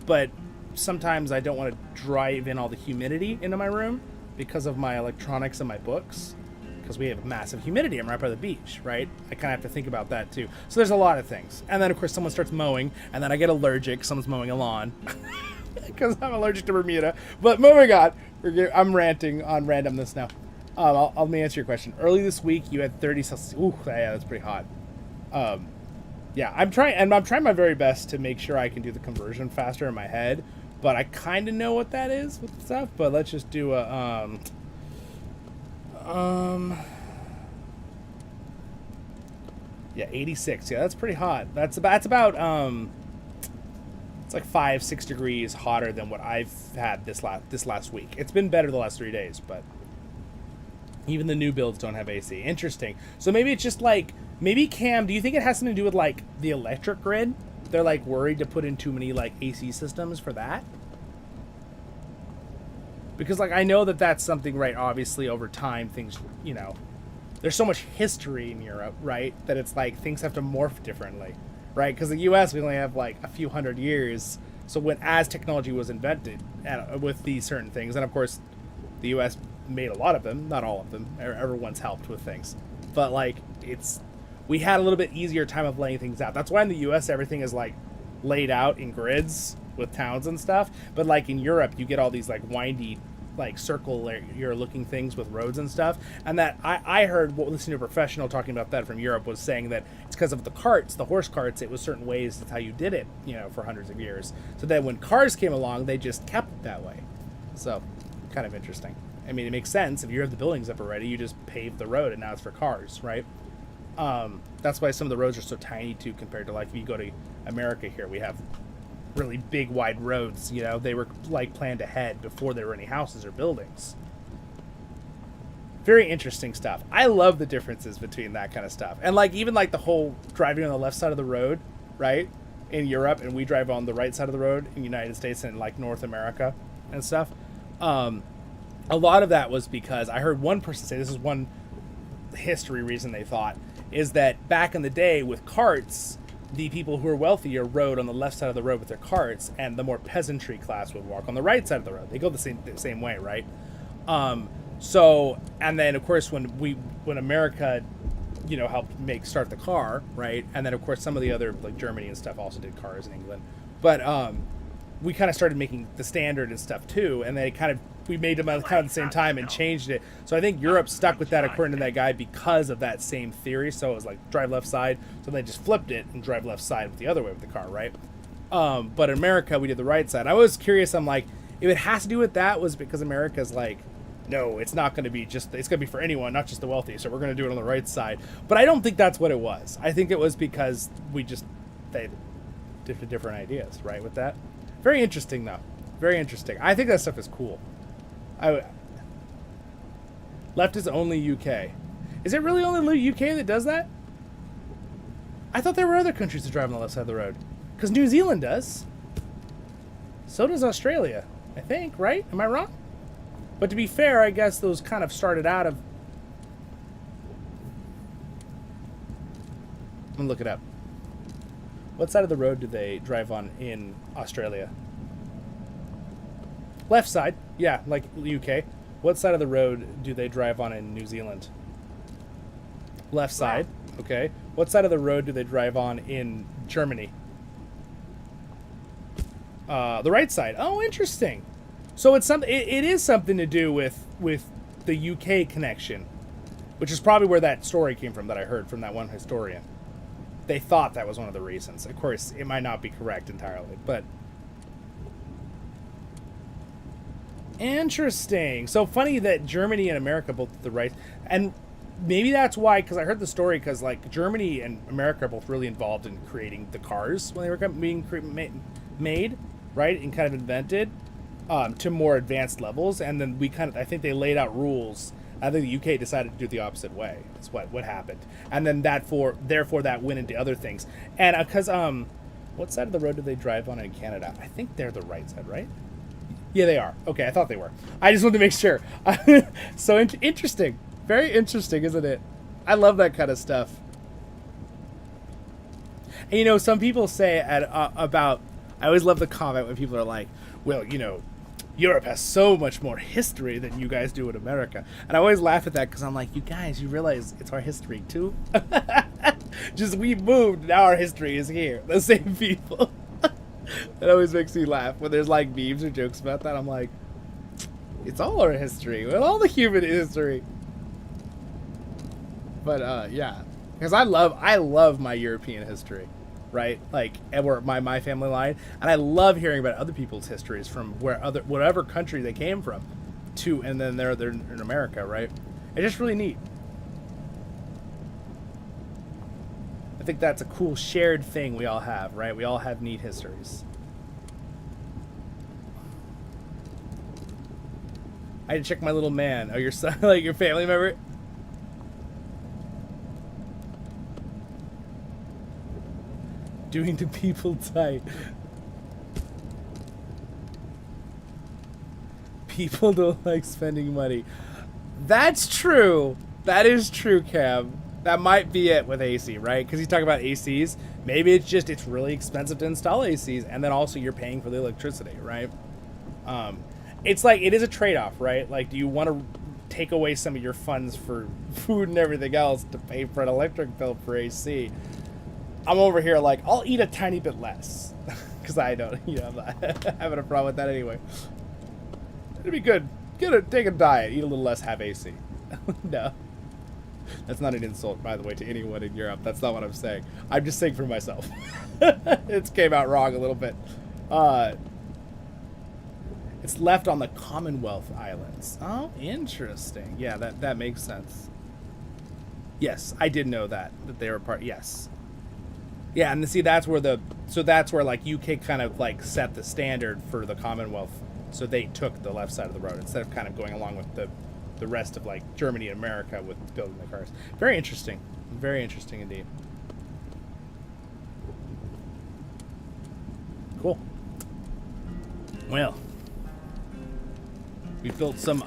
But sometimes I don't want to drive in all the humidity into my room because of my electronics and my books. Because we have massive humidity. I'm right by the beach, right? I kind of have to think about that too. So there's a lot of things. And then, of course, someone starts mowing, and then I get allergic. Someone's mowing a lawn. Because I'm allergic to Bermuda. But moving on. I'm ranting on randomness now. Let me answer your question. Early this week, you had 30 Celsius. Ooh, yeah, that's pretty hot. Yeah, I'm trying my very best to make sure I can do the conversion faster in my head, but I kind of know what that is with stuff. But let's just do a yeah, 86. Yeah, that's pretty hot. That's about it's like 5-6 degrees hotter than what I've had this last week. It's been better the last 3 days, but even the new builds don't have AC. Interesting. So maybe it's just like, maybe Cam, do you think it has something to do with like the electric grid? They're like worried to put in too many like AC systems for that? Because like I know that that's something, right? Obviously over time things, you know, there's so much history in Europe, right? That it's like things have to morph differently, right? Because the US, we only have like a few hundred years. So as technology was invented with these certain things, and of course the US made a lot of them, not all of them. Everyone's helped with things, but like we had a little bit easier time of laying things out. That's why in the US everything is like laid out in grids with towns and stuff. But like in Europe, you get all these like windy, like circular looking things with roads and stuff. And that I heard, listening to a professional talking about that from Europe, was saying that it's because of the carts, the horse carts. It was certain ways that's how you did it, you know, for hundreds of years. So then when cars came along, they just kept it that way. So kind of interesting. I mean, it makes sense. If you have the buildings up already, you just pave the road, and now it's for cars, right? That's why some of the roads are so tiny, too, compared to, like, if you go to America here, we have really big, wide roads, you know? They were, like, planned ahead before there were any houses or buildings. Very interesting stuff. I love the differences between that kind of stuff. And, like, even, like, the whole driving on the left side of the road, right, in Europe, and we drive on the right side of the road in the United States and, like, North America and stuff. A lot of that was because I heard one person say, this is one history reason they thought, is that back in the day with carts, the people who were wealthier rode on the left side of the road with their carts, and the more peasantry class would walk on the right side of the road. They go the same way, right? So, and then of course when America, you know, helped start the car, right? And then of course some of the other, like Germany and stuff, also did cars in England. But we kind of started making the standard and stuff too, and we made them kind of at the same time and changed it. So I think Europe stuck with that according to that guy because of that same theory. So it was like drive left side, so they just flipped it and drive left side with the other way with the car, right? But in America, we did the right side. I was curious, I'm like, if it has to do with that, was because America's like, no, it's not going to be it's going to be for anyone, not just the wealthy, so we're going to do it on the right side. But I don't think that's what it was. I think it was because they did different ideas, right, with that. Very interesting, though. Very interesting. I think that stuff is cool. Left is only UK. Is it really only UK that does that? I thought there were other countries that drive on the left side of the road. Because New Zealand does. So does Australia, I think, right? Am I wrong? But to be fair, I guess those kind of started out of... I'm going to look it up. What side of the road do they drive on in Australia? Left side. Yeah, like UK. What side of the road do they drive on in New Zealand? Left side. Okay. What side of the road do they drive on in Germany? The right side. Oh, interesting. So it's something. It is something to do with the UK connection, which is probably where that story came from that I heard from that one historian. They thought that was one of the reasons. Of course, it might not be correct entirely, but Interesting. So funny that Germany and America both did the right, and maybe that's why. Because I heard the story. Because like Germany and America are both really involved in creating the cars when they were being made, right, and kind of invented to more advanced levels. And then I think they laid out rules. I think the UK decided to do the opposite way. That's what happened. And then therefore that went into other things. And because what side of the road do they drive on in Canada? I think they're the right side, right? Yeah, they are. Okay, I thought they were. I just wanted to make sure. So interesting. Very interesting, isn't it? I love that kind of stuff. And, you know, some people say about... I always love the comment when people are like, well, you know, Europe has so much more history than you guys do in America. And I always laugh at that because I'm like, you guys, you realize it's our history too? Just we moved, now our history is here. The same people. It always makes me laugh when there's like memes or jokes about that. I'm like, it's all our history. Well, all the human history. But yeah, because I love my European history, right? Like my family line, and I love hearing about other people's histories from whatever country they came from, and then they're in America, right? It's just really neat. I think that's a cool shared thing we all have, right? We all have neat histories. I had to check my little man. Oh, your son, like your family member? Doing to people tight. People don't like spending money. That's true. That is true, Cam. That might be it with AC, right? Because you talk about ACs. Maybe it's really expensive to install ACs, and then also you're paying for the electricity, right? It's like it is a trade-off, right? Like, do you want to take away some of your funds for food and everything else to pay for an electric bill for AC? I'm over here like I'll eat a tiny bit less because I don't, I'm not having a problem with that anyway. It'd be good. Take a diet, eat a little less, have AC. No. That's not an insult, by the way, to anyone in Europe. That's not what I'm saying. I'm just saying for myself. It came out wrong a little bit. It's left on the Commonwealth Islands. Oh, interesting. Yeah, that makes sense. Yes, I did know that they were part. Yes. Yeah, and see, that's where like UK kind of like set the standard for the Commonwealth. So they took the left side of the road instead of kind of going along with the rest of like Germany and America with building the cars. Very interesting. Very interesting indeed. Cool. Well, we built some,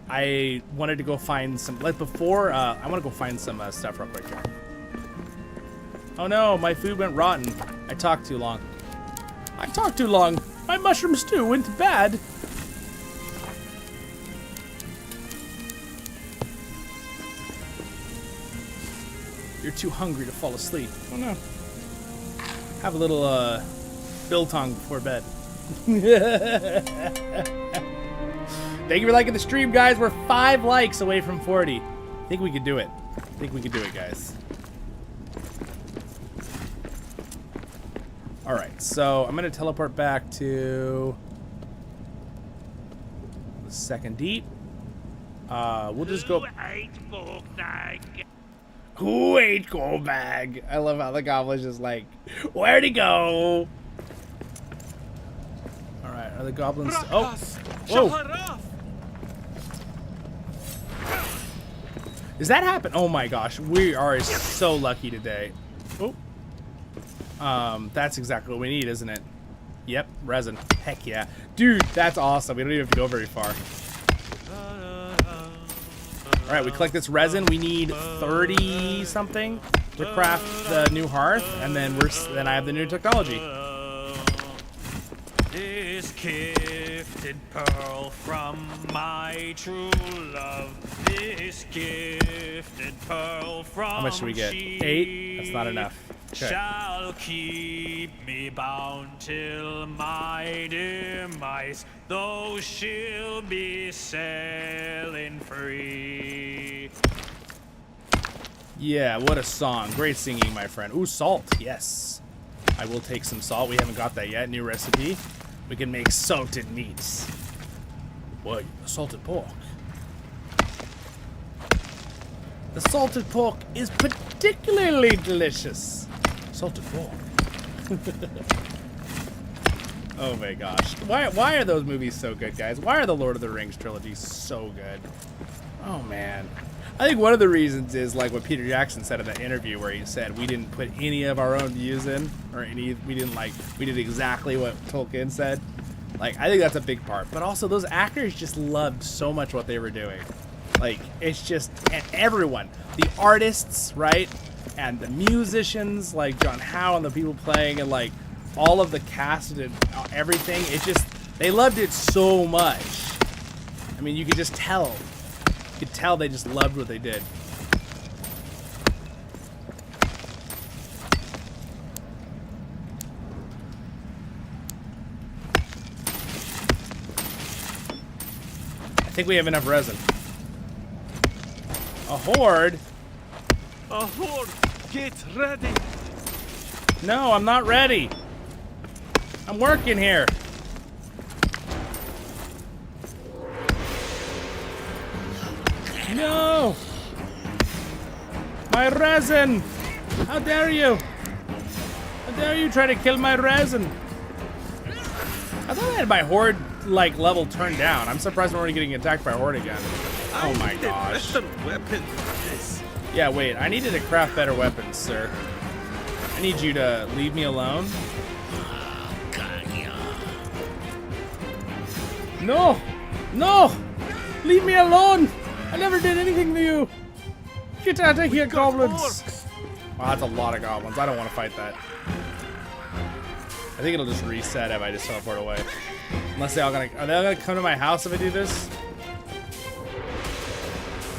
I wanted to go find some, like before, I want to go find some stuff real quick here. Oh no, my food went rotten. I talked too long. My mushroom stew went bad. You're too hungry to fall asleep. Oh no. Have a little biltong before bed. Thank you for liking the stream, guys. We're 5 likes away from 40. I think we could do it. Guys. Alright, so I'm going to teleport back to the second deep. We'll just go... Who ate gold bag? I love how the goblin's just like, where'd he go? Alright, are the goblins... Oh! Whoa! Does that happen? Oh my gosh, we are so lucky today. Oh. That's exactly what we need, isn't it? Yep, resin. Heck yeah. Dude, that's awesome. We don't even have to go very far. Alright, we collect this resin. We need 30 something to craft the new hearth, and then I have the new technology. This gifted pearl from my true love. This gifted pearl from How much should we get? 8? That's not enough. Okay. Shall keep me bound till my demise, though she'll be sailing free. Yeah, what a song. Great singing, my friend. Ooh, salt. Yes. I will take some salt. We haven't got that yet. New recipe. We can make salted meats. What? Salted pork. The salted pork is particularly delicious. Salted pork. Oh my gosh. Why are those movies so good, guys? Why are the Lord of the Rings trilogies so good? Oh man. I think one of the reasons is like what Peter Jackson said in that interview where he said we didn't put any of our own views in, or we did exactly what Tolkien said. Like, I think that's a big part. But also those actors just loved so much what they were doing. Like, it's just, and everyone, the artists, right? And the musicians, like John Howe and the people playing, and like all of the cast and everything, it just, they loved it so much. I mean, you could just tell. You could tell they just loved what they did. I think we have enough resin. A horde? A horde! Get ready! No, I'm not ready. I'm working here. No! My resin! How dare you? How dare you try to kill my resin? I thought I had my horde like level turned down. I'm surprised I'm already getting attacked by a horde again. Oh my gosh. Weapon for this. Yeah, wait. I needed to craft better weapons, sir. I need you to leave me alone. No! No! Leave me alone! I never did anything to you! Get out of here, goblins! Wow, that's a lot of goblins. I don't want to fight that. I think it'll just reset if I just teleport away. Unless are they all gonna come to my house if I do this?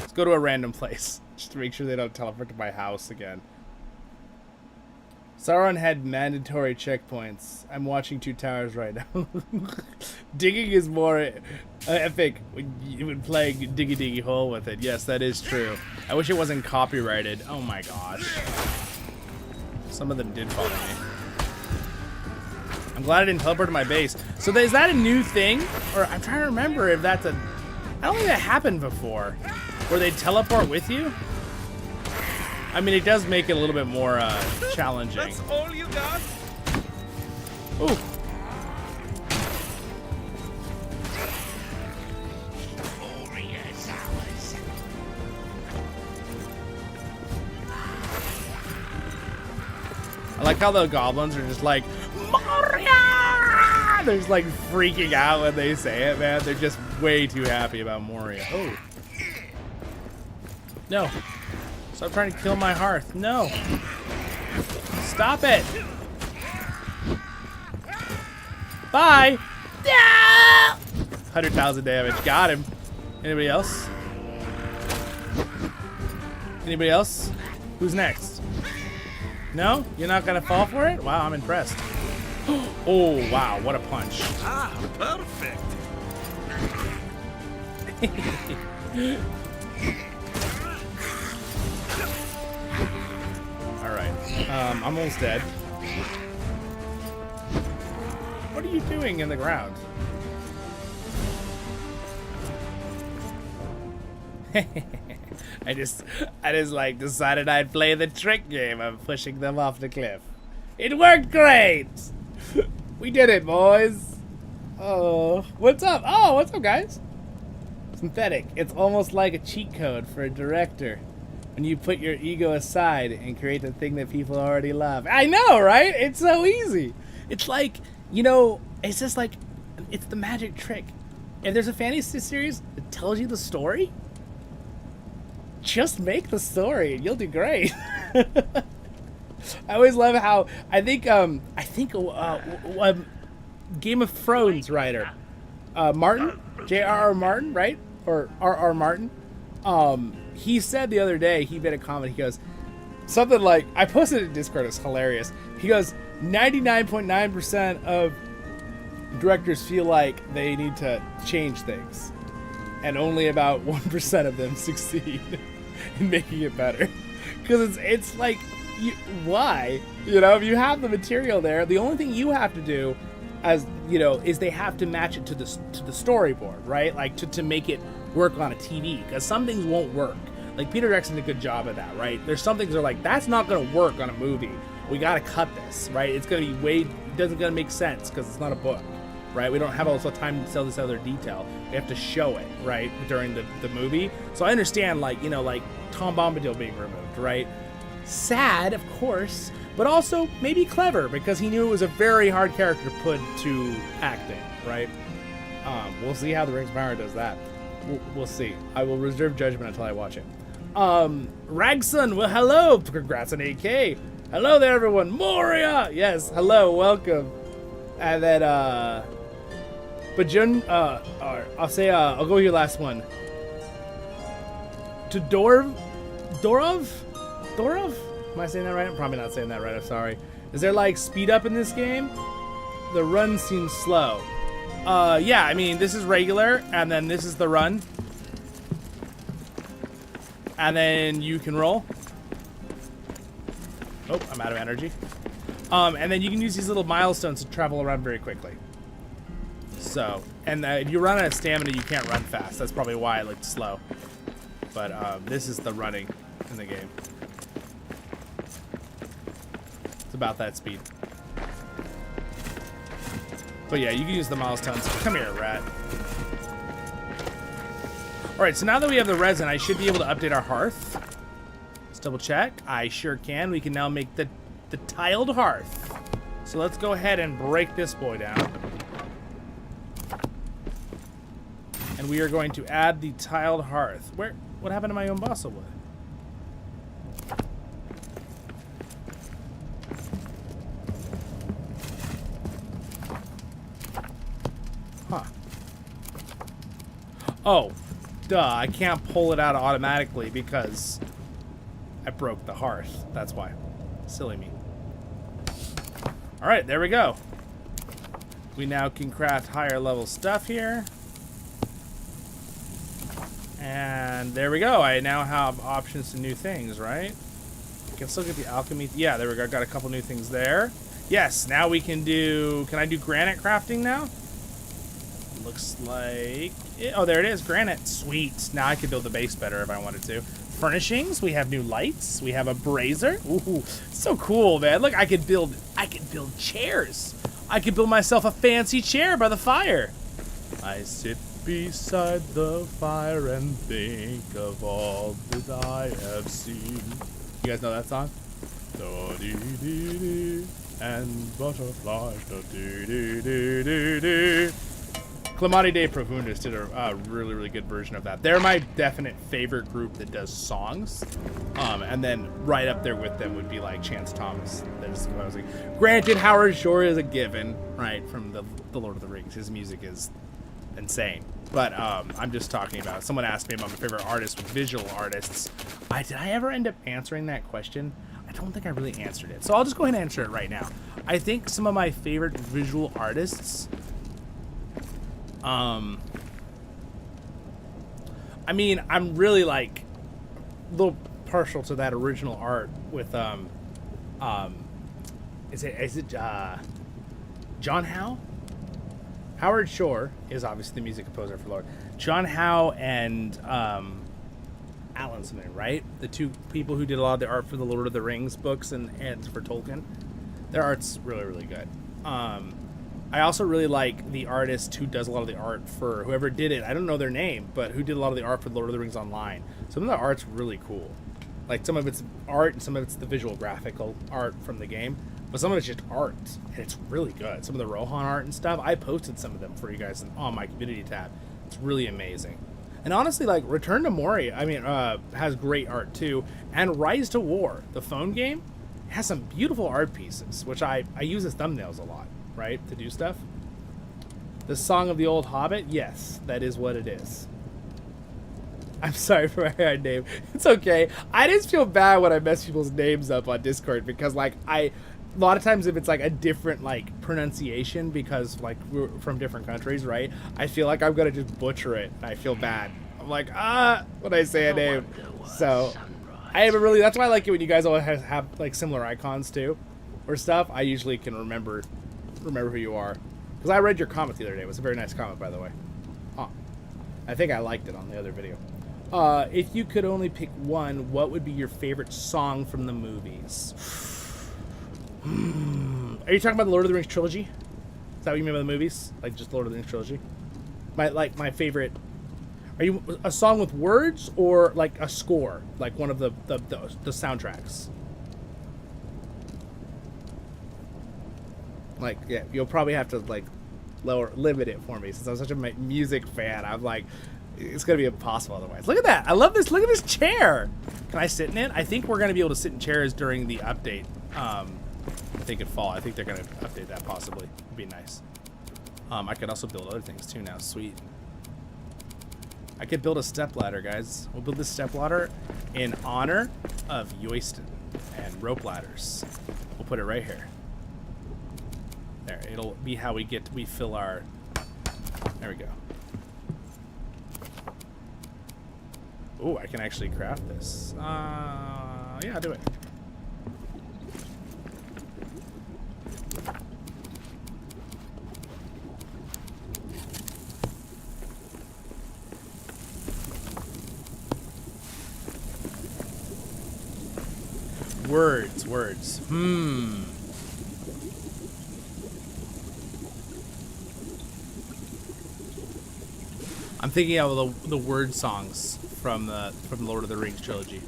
Let's go to a random place. Just to make sure they don't teleport to my house again. Sauron had mandatory checkpoints. I'm watching Two Towers right now. Digging is more epic when playing Diggy Diggy Hole with it. Yes, that is true. I wish it wasn't copyrighted. Oh my gosh. Some of them did follow me. I'm glad I didn't teleport to my base. So is that a new thing? Or I'm trying to remember if that's a... I don't think that happened before. Where they teleport with you? I mean, it does make it a little bit more challenging. That's all you got? Ooh. Moria's ours. I like how the goblins are just like, Moria! They're just like freaking out when they say it, man. They're just way too happy about Moria. Oh. No. Stop trying to kill my hearth. No. Stop it. Bye. 100,000 damage. Got him. Anybody else? Anybody else? Who's next? No? You're not gonna fall for it? Wow, I'm impressed. Oh, wow. What a punch. Ah, perfect. I'm almost dead. What are you doing in the ground? I just like decided I'd play the trick game of pushing them off the cliff. It worked great! We did it, boys! Oh, what's up? Oh, what's up, guys? Synthetic. It's almost like a cheat code for a director. When you put your ego aside and create the thing that people already love. I know, right? It's so easy. It's like, you know, it's just like, it's the magic trick. If there's a fantasy series that tells you the story, just make the story and you'll do great. I always love how, I think Game of Thrones writer, Martin, J.R.R. Martin, right? Or R.R. Martin. He said the other day, he made a comment, he goes, something like, I posted it in Discord, it's hilarious. He goes, 99.9% of directors feel like they need to change things. And only about 1% of them succeed in making it better. Because it's like, why? You know, if you have the material there, the only thing you have to do as you know, is they have to match it to the storyboard, right? Like to make it work on a TV, because some things won't work. Like Peter Jackson did a good job of that, right? There's some things that are like, that's not going to work on a movie. We got to cut this, right? It's going to be it doesn't going to make sense because it's not a book, right? We don't have also time to tell this other detail. We have to show it, right, during the movie. So I understand, like, you know, like Tom Bombadil being removed, right? Sad, of course, but also maybe clever because he knew it was a very hard character to put to acting, right? We'll see how The Rings of Power does that. We'll see. I will reserve judgment until I watch it. Ragson, well, hello. Congrats on 8K. Hello there, everyone. Moria. Yes, hello, welcome. And then, but Jun, I'll say, I'll go with your last one. To Dorov? Am I saying that right? I'm probably not saying that right. I'm sorry. Is there like speed up in this game? The run seems slow. Yeah, I mean, this is regular, and then this is the run. And then you can roll. Oh, I'm out of energy. And then you can use these little milestones to travel around very quickly. So, and if you run out of stamina, you can't run fast. That's probably why it looked slow. But this is the running in the game. It's about that speed. But yeah, you can use the milestones. Come here, rat. Alright, so now that we have the resin, I should be able to update our hearth. Let's double check. I sure can. We can now make the tiled hearth. So let's go ahead and break this boy down. And we are going to add the tiled hearth. What happened to my own balsa wood? Huh. Oh, duh. I can't pull it out automatically because I broke the hearth. That's why. Silly me. Alright, there we go. We now can craft higher level stuff here. And there we go. I now have options to new things, right? I can still get the alchemy. Yeah, there we go. Got a couple new things there. Yes, now we can do... Can I do granite crafting now? Looks like... Oh, there it is. Granite. Sweet. Now I can build the base better if I wanted to. Furnishings. We have new lights. We have a brazier. Ooh, so cool, man. Look, I could build chairs. I could build myself a fancy chair by the fire. I sit beside the fire and think of all that I have seen. You guys know that song? Da-dee-dee-dee, and butterflies. Da-dee-dee-dee-dee-dee. Clamati de Profundis did a really, really good version of that. They're my definite favorite group that does songs. And then right up there with them would be like Chance Thomas. That's composing. Granted, Howard Shore is a given, right, from the Lord of the Rings. His music is insane. But I'm just talking about, someone asked me about my favorite artists with visual artists. Did I ever end up answering that question? I don't think I really answered it. So I'll just go ahead and answer it right now. I think some of my favorite visual artists... I mean, I'm really like a little partial to that original art with is it John Howe? Howard Shore is obviously the music composer for Lord. John Howe and Alan something, right? The two people who did a lot of the art for the Lord of the Rings books and for Tolkien. Their art's really, really good. I also really like the artist who does a lot of the art for whoever did it. I don't know their name, but who did a lot of the art for Lord of the Rings Online. Some of the art's really cool. Like, some of it's art and some of it's the visual graphical art from the game. But some of it's just art, and it's really good. Some of the Rohan art and stuff, I posted some of them for you guys on my community tab. It's really amazing. And honestly, like, Return to Moria, I mean, has great art too. And Rise to War, the phone game, has some beautiful art pieces, which I use as thumbnails a lot. Right, to do stuff. The Song of the Old Hobbit, yes, that is what it is. I'm sorry for my hard name. It's okay. I just feel bad when I mess people's names up on Discord because, like, a lot of times if it's like a different like pronunciation because like we're from different countries, right? I feel like I'm gonna just butcher it. And I feel bad. I'm like when I say a name. So I haven't really. That's why I like it when you guys all have like similar icons too, or stuff. I usually can remember who you are. Because I read your comment the other day. It was a very nice comment, by the way. Oh, I think I liked it on the other video. If you could only pick one, what would be your favorite song from the movies? Are you talking about the Lord of the Rings trilogy? Is that what you mean by the movies? Like just Lord of the Rings trilogy? My favorite. Are you a song with words or like a score, like one of the soundtracks? Like, yeah, you'll probably have to like limit it for me since I'm such a music fan. I'm like, it's gonna be impossible otherwise. Look at that! I love this. Look at this chair. Can I sit in it? I think we're gonna be able to sit in chairs during the update. If they could fall, I think they're gonna update that possibly. It'd be nice. I could also build other things too now. Sweet. I could build a stepladder, guys. We'll build this stepladder in honor of Yoyston and rope ladders. We'll put it right here. There, it'll be how we fill our. There we go. Oh, I can actually craft this. Yeah, I'll do it. Words. I'm thinking of the word songs from the Lord of the Rings trilogy.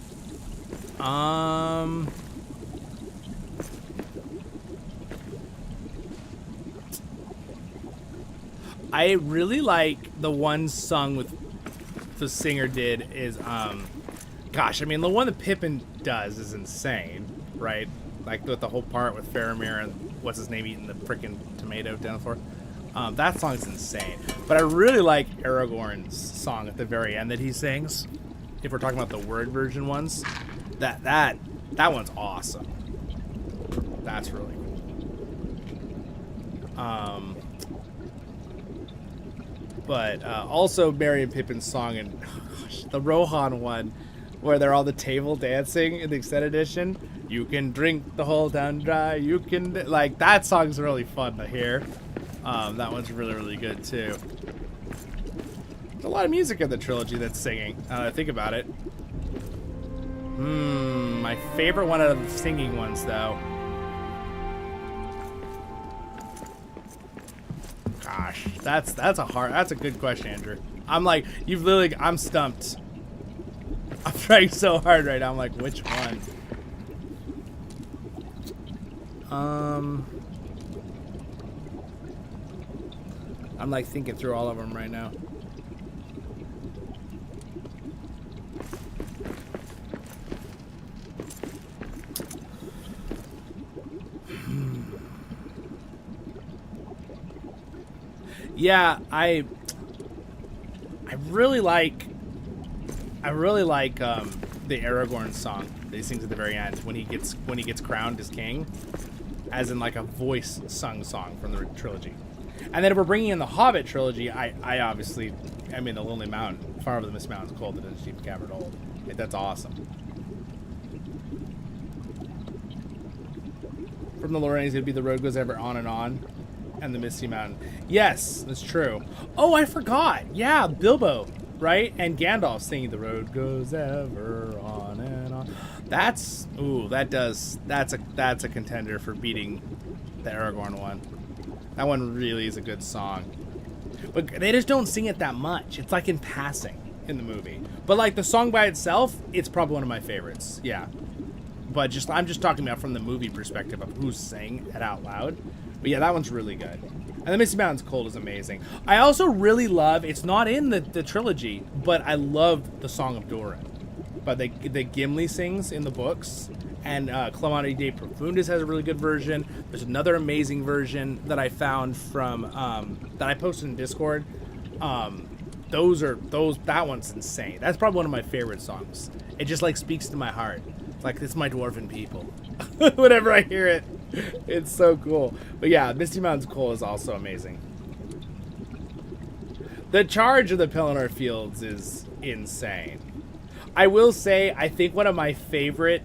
I really like the one song with the singer did is gosh, I mean the one that Pippin does is insane, right? Like with the whole part with Faramir and what's his name eating the frickin' tomato down the floor. That song's insane. But I really like Aragorn's song at the very end that he sings. If we're talking about the word version ones, that one's awesome. That's really cool. But also Merry and Pippin's song and the Rohan one, where they're all the table dancing in the extended edition. You can drink the whole town dry. You can like that song's really fun to hear. That one's really, really good too. There's a lot of music in the trilogy that's singing. Think about it. My favorite one out of the singing ones, though. Gosh, that's a good question, Andrew. I'm like, I'm stumped. I'm trying so hard right now. I'm like, which one? I'm like thinking through all of them right now. Yeah, I really like the Aragorn song that he sings at the very end when he gets crowned as king, as in like a voice sung song from the trilogy. And then if we're bringing in the Hobbit trilogy, I obviously, I mean the Lonely Mountain, Far Over the Mist Mountains, Cold, and Deep Cavern Old. Like, that's awesome. From the Lord of the Rings, it'd be The Road Goes Ever On and On, and the Misty Mountain. Yes, that's true. Oh, I forgot. Yeah, Bilbo, right? And Gandalf singing The Road Goes Ever On and On. That's a contender for beating the Aragorn one. That one really is a good song. But they just don't sing it that much. It's like in passing in the movie. But like the song by itself, it's probably one of my favorites. Yeah. But I'm just talking about from the movie perspective of who's saying it out loud. But yeah, that one's really good. And the Misty Mountains Cold is amazing. I also really love, it's not in the trilogy, but I love the Song of Doran. But that Gimli sings in the books. And Clemente de Profundis has a really good version. There's another amazing version that I found from that I posted in Discord. That one's insane. That's probably one of my favorite songs. It just like speaks to my heart. It's like, it's my dwarven people. Whenever I hear it, it's so cool. But yeah, Misty Mountains Coal is also amazing. The Charge of the Pelennor Fields is insane. I will say, I think one of my favorite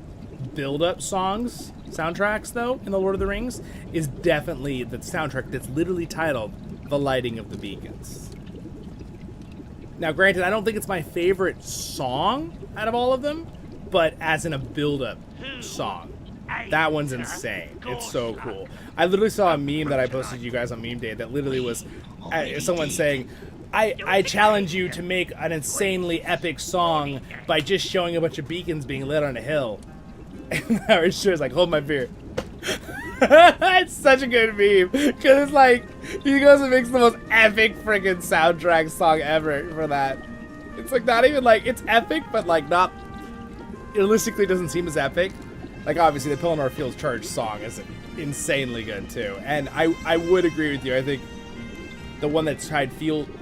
build-up songs soundtracks, though, in the Lord of the Rings, is definitely the soundtrack that's literally titled The Lighting of the Beacons. Now, granted, I don't think it's my favorite song out of all of them, but as in a build-up song, that one's insane. It's so cool. I literally saw a meme that I posted to you guys on Meme Day that literally was someone saying, I challenge you to make an insanely epic song by just showing a bunch of beacons being lit on a hill. And Howard Shore's like, hold my beer. It's such a good meme, because it's like, he goes and makes the most epic freaking soundtrack song ever for that. It's like not even like, it's epic, but like not, realistically doesn't seem as epic. Like obviously the Pelennor Fields Charge song is insanely good too. And I would agree with you. I think the one that's tied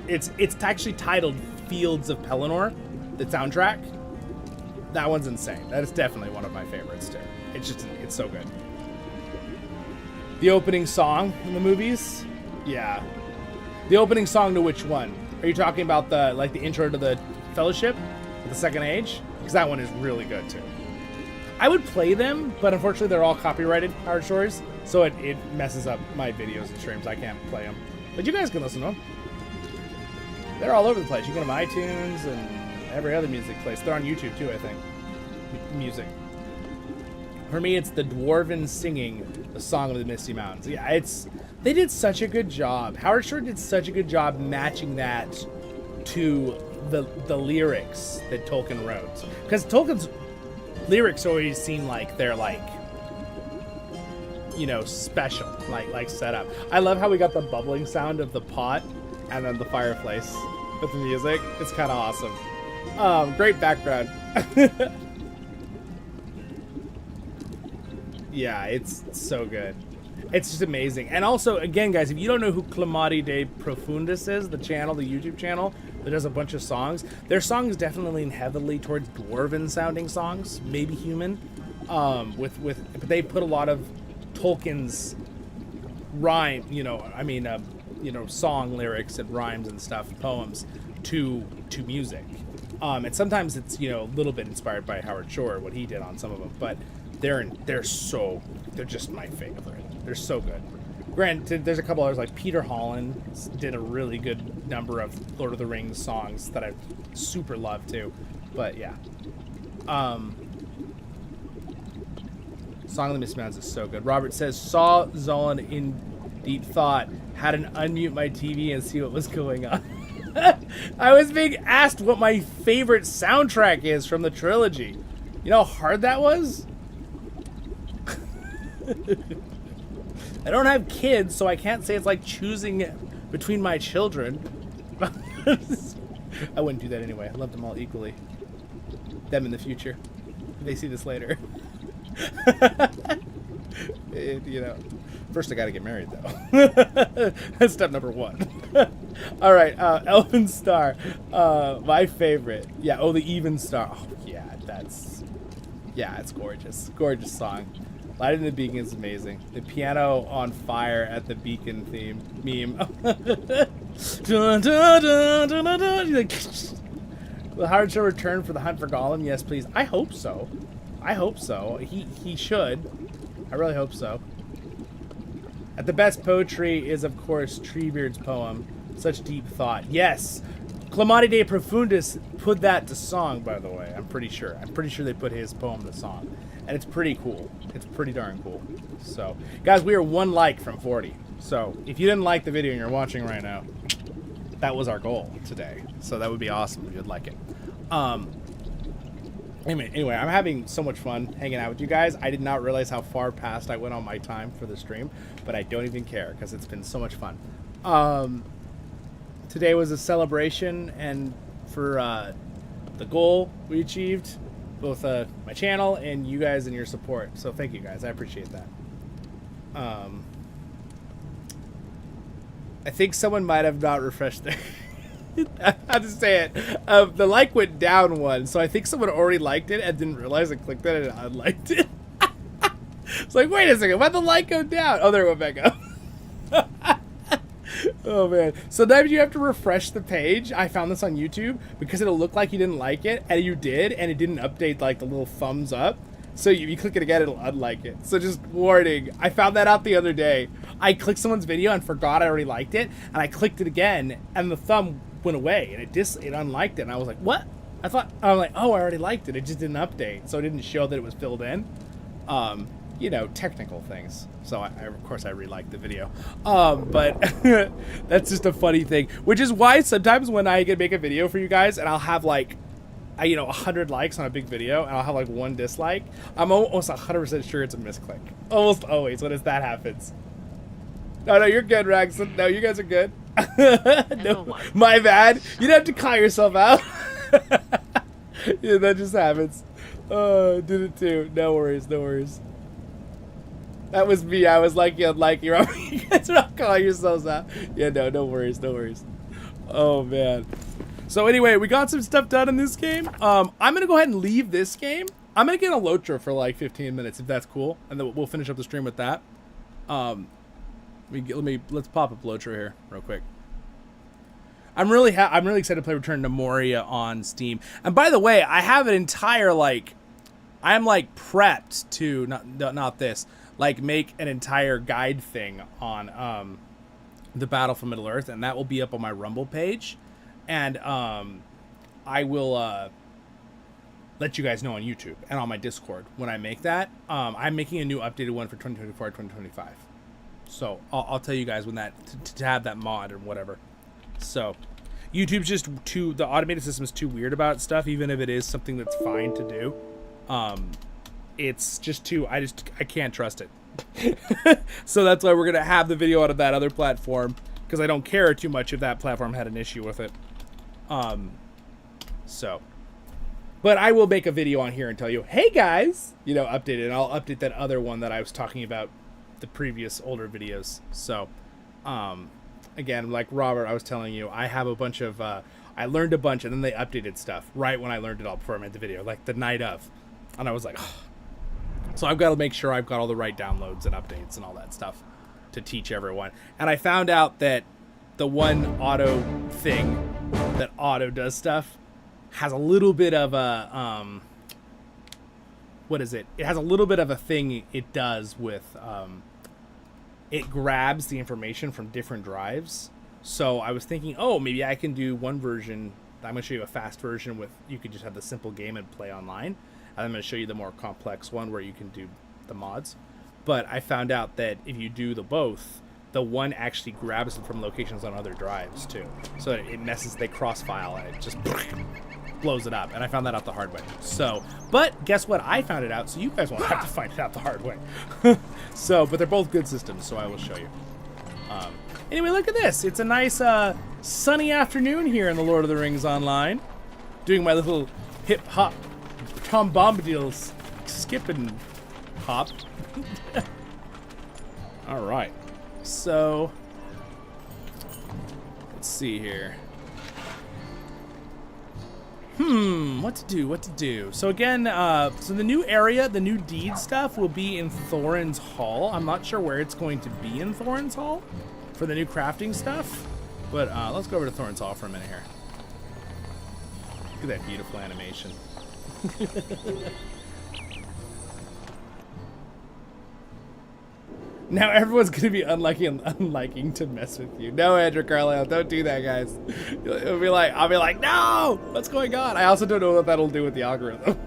it's actually titled Fields of Pelennor, the soundtrack. That one's insane. That is definitely one of my favorites too. It's so good. The opening song in the movies? Yeah. The opening song to which one? Are you talking about the intro to the Fellowship with the Second Age? Because that one is really good too. I would play them, but unfortunately they're all copyrighted Howard Shores, so it messes up my videos and streams. I can't play them. But you guys can listen to them. They're all over the place. You can go to iTunes and every other music place. They're on YouTube too, I think. Music. For me, it's the Dwarven singing the Song of the Misty Mountains. Yeah, they did such a good job. Howard Shore did such a good job matching that to the lyrics that Tolkien wrote. Because Tolkien's lyrics always seem like they're like, you know, special, like set up. I love how we got the bubbling sound of the pot and then the fireplace with the music. It's kind of awesome. Great background. Yeah, it's so good. It's just amazing. And also, again, guys, if you don't know who Clamati de Profundis is, the YouTube channel that does a bunch of songs, their songs definitely lean heavily towards dwarven sounding songs, maybe human, but they put a lot of Tolkien's rhyme, song lyrics and rhymes and stuff, poems to music. And sometimes it's, a little bit inspired by Howard Shore, what he did on some of them, but they're just my favorite. They're so good. Granted, there's a couple others, like Peter Holland did a really good number of Lord of the Rings songs that I super love too. But yeah. Song of the Misty Mountains is so good. Robert says, saw Zollin in deep thought, had to unmute my TV and see what was going on. I was being asked what my favorite soundtrack is from the trilogy. You know how hard that was? I don't have kids, so I can't say it's like choosing between my children. I wouldn't do that anyway. I love them all equally. Them in the future. If they see this later. First I gotta get married, though. That's step number one. All right, Elven Star. My favorite. Yeah, the Even Star. Oh, yeah, it's gorgeous. Gorgeous song. Light in the Beacon is amazing. The piano on fire at the Beacon theme meme. Will Howard Shore return for the Hunt for Gollum? Yes, please. I hope so. He should. I really hope so. At the best poetry is, of course, Treebeard's poem. Such deep thought. Yes. Clamati de Profundis put that to song, by the way. I'm pretty sure they put his poem to song. And it's pretty cool. It's pretty darn cool. So, guys, we are 1 like from 40. So, if you didn't like the video and you're watching right now, that was our goal today. So that would be awesome if you'd like it. Anyway, I'm having so much fun hanging out with you guys. I did not realize how far past I went on my time for the stream, but I don't even care because it's been so much fun. Today was a celebration, and for the goal we achieved, both my channel and you guys and your support. So thank you guys. I appreciate that. I think someone might have not refreshed their... I have to say it. The like went down one, so I think someone already liked it and didn't realize I clicked it and unliked it. It's like, wait a second, why'd the like go down? Oh, there it went back up. Oh, man. Sometimes you have to refresh the page. I found this on YouTube because it'll look like you didn't like it, and you did, and it didn't update, like, the little thumbs up. So if you click it again, it'll unlike it. So just warning. I found that out the other day. I clicked someone's video and forgot I already liked it, and I clicked it again, and the thumb went away, and it unliked it, and I was like, what? I was like, oh, I already liked it. It just didn't update, so it didn't show that it was filled in. You know, technical things. So of course I re-liked the video. But that's just a funny thing, which is why sometimes when I can make a video for you guys and I'll have like, 100 likes on a big video and I'll have like 1 dislike, I'm almost 100% sure it's a misclick. Almost always when that happens. No, you're good, Rags. No, you guys are good. No, my bad. You don't have to call yourself out. Yeah, that just happens. Oh, did it too. No worries, no worries. That was me. I was like, unlike you. You guys are not calling yourselves out. Yeah, no worries, no worries. Oh, man. So anyway, we got some stuff done in this game. I'm going to go ahead and leave this game. I'm going to get a LOTRO for like 15 minutes, if that's cool. And then we'll finish up the stream with that. Let's pop up LOTRO here real quick. I'm really excited to play Return to Moria on Steam. And by the way, I have an entire I'm like prepped to not this, like make an entire guide thing on the Battle for Middle Earth, and that will be up on my Rumble page, and I will let you guys know on YouTube and on my Discord when I make that. I'm making a new updated one for 2024 2025, so I'll tell you guys when that to have that mod or whatever. So YouTube's just the automated system is too weird about stuff, even if it is something that's fine to do. It's just too, I can't trust it. So that's why we're going to have the video out of that other platform, because I don't care too much if that platform had an issue with it. But I will make a video on here and tell you, hey guys, update it, and I'll update that other one that I was talking about, the previous older videos. So, again, like Robert, I was telling you, I have a bunch of, I learned a bunch, and then they updated stuff right when I learned it all before I made the video, like the night of. And I was like, oh. So I've got to make sure I've got all the right downloads and updates and all that stuff to teach everyone. And I found out that the one auto thing that auto does stuff has a little bit of a, what is it? It has a little bit of a thing it does with, it grabs the information from different drives. So I was thinking, oh, maybe I can do one version. I'm going to show you a fast version with, you could just have the simple game and play online. And I'm going to show you the more complex one where you can do the mods. But I found out that if you do the both, the one actually grabs it from locations on other drives too. So it messes, they cross-file and it just blows it up. And I found that out the hard way. So, but guess what? I found it out, so you guys won't have to find it out the hard way. So, but they're both good systems, so I will show you. Anyway, look at this. It's a nice sunny afternoon here in the Lord of the Rings Online. Doing my little hip-hop Tom Bombadil's skip and hop. All right. So, let's see here. What to do? So again, so the new area, the new deed stuff will be in Thorin's Hall. I'm not sure where it's going to be in Thorin's Hall for the new crafting stuff, but let's go over to Thorin's Hall for a minute here. Look at that beautiful animation. Now everyone's gonna be unliking to mess with you. No, Andrew Carlisle, don't do that, guys. I'll be like, no, what's going on? I also don't know what that'll do with the algorithm.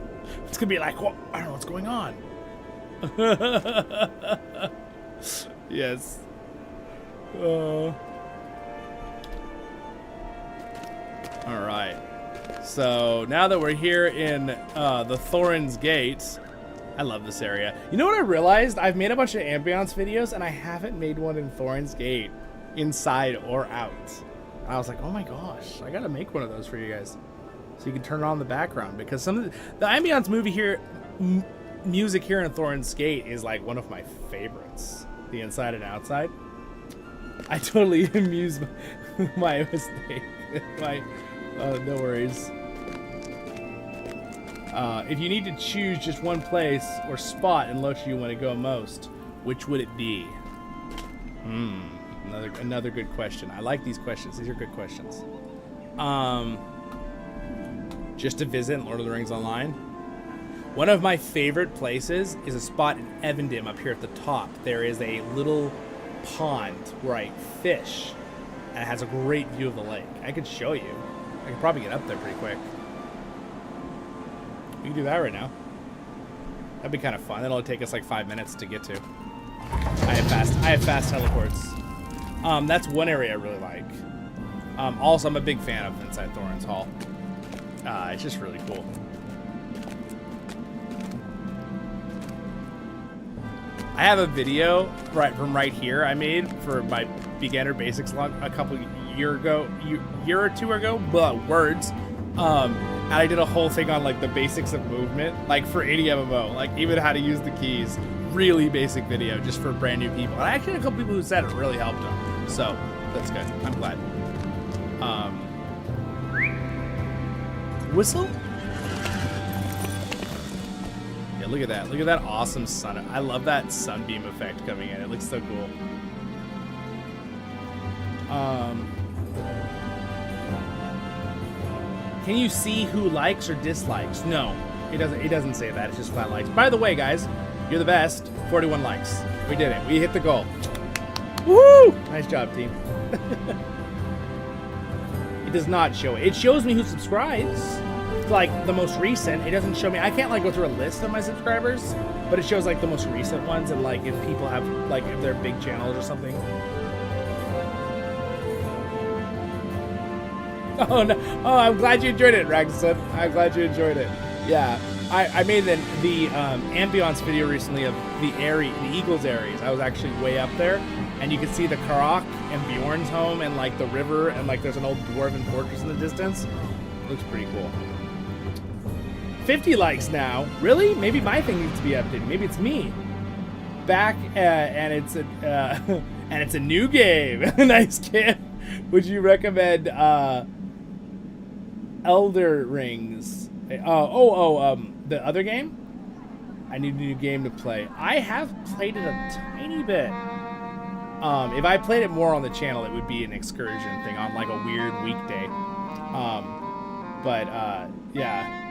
It's gonna be like, well, I don't know what's going on. Yes. All right. So now that we're here in the Thorin's Gate, I love this area. You know what I realized? I've made a bunch of ambiance videos and I haven't made one in Thorin's Gate, inside or out. And I was like, oh my gosh, I gotta make one of those for you guys, so you can turn it on in the background, because some of the ambiance music here in Thorin's Gate is like one of my favorites. The inside and outside. I totally amused my mistake. No worries. If you need to choose just one place or spot in LOTRO you want to go most, which would it be? Another good question. I like these questions. These are good questions. Just to visit Lord of the Rings Online? One of my favorite places is a spot in Evendim up here at the top. There is a little pond where I fish, and it has a great view of the lake. I could show you. I could probably get up there pretty quick. We can do that right now. That'd be kind of fun. It'll take us like 5 minutes to get to. I have fast teleports. That's one area I really like. Also, I'm a big fan of Inside Thorin's Hall. It's just really cool. I have a video right here I made for my beginner basics log a couple year or two ago. Words. And I did a whole thing on like the basics of movement, like for any MMO, like even how to use the keys. Really basic video just for brand new people. And I actually had a couple people who said it really helped them. So that's good. I'm glad. Whistle? Yeah, look at that. Look at that awesome sun. I love that sunbeam effect coming in. It looks so cool. Can you see who likes or dislikes? No, it doesn't say that. It's just flat likes. By the way, guys, you're the best. 41 likes. We did it. We hit the goal. Woo! Nice job, team. It does not show it. It shows me who subscribes. Like the most recent. It doesn't show me. I can't like go through a list of my subscribers, but it shows like the most recent ones and like if people have like if they're big channels or something. Oh no! Oh, I'm glad you enjoyed it, Ragson. I'm glad you enjoyed it. Yeah, I made the ambiance video recently of the Eagles Aeries. I was actually way up there, and you could see the Karak and Bjorn's home and like the river and like there's an old dwarven fortress in the distance. Looks pretty cool. 50 likes now. Really? Maybe my thing needs to be updated. Maybe it's me. Back and it's a new game. Nice kid. Would you recommend Elder Rings? The other game? I need a new game to play. I have played it a tiny bit. If I played it more on the channel, it would be an excursion thing on like a weird weekday. Yeah.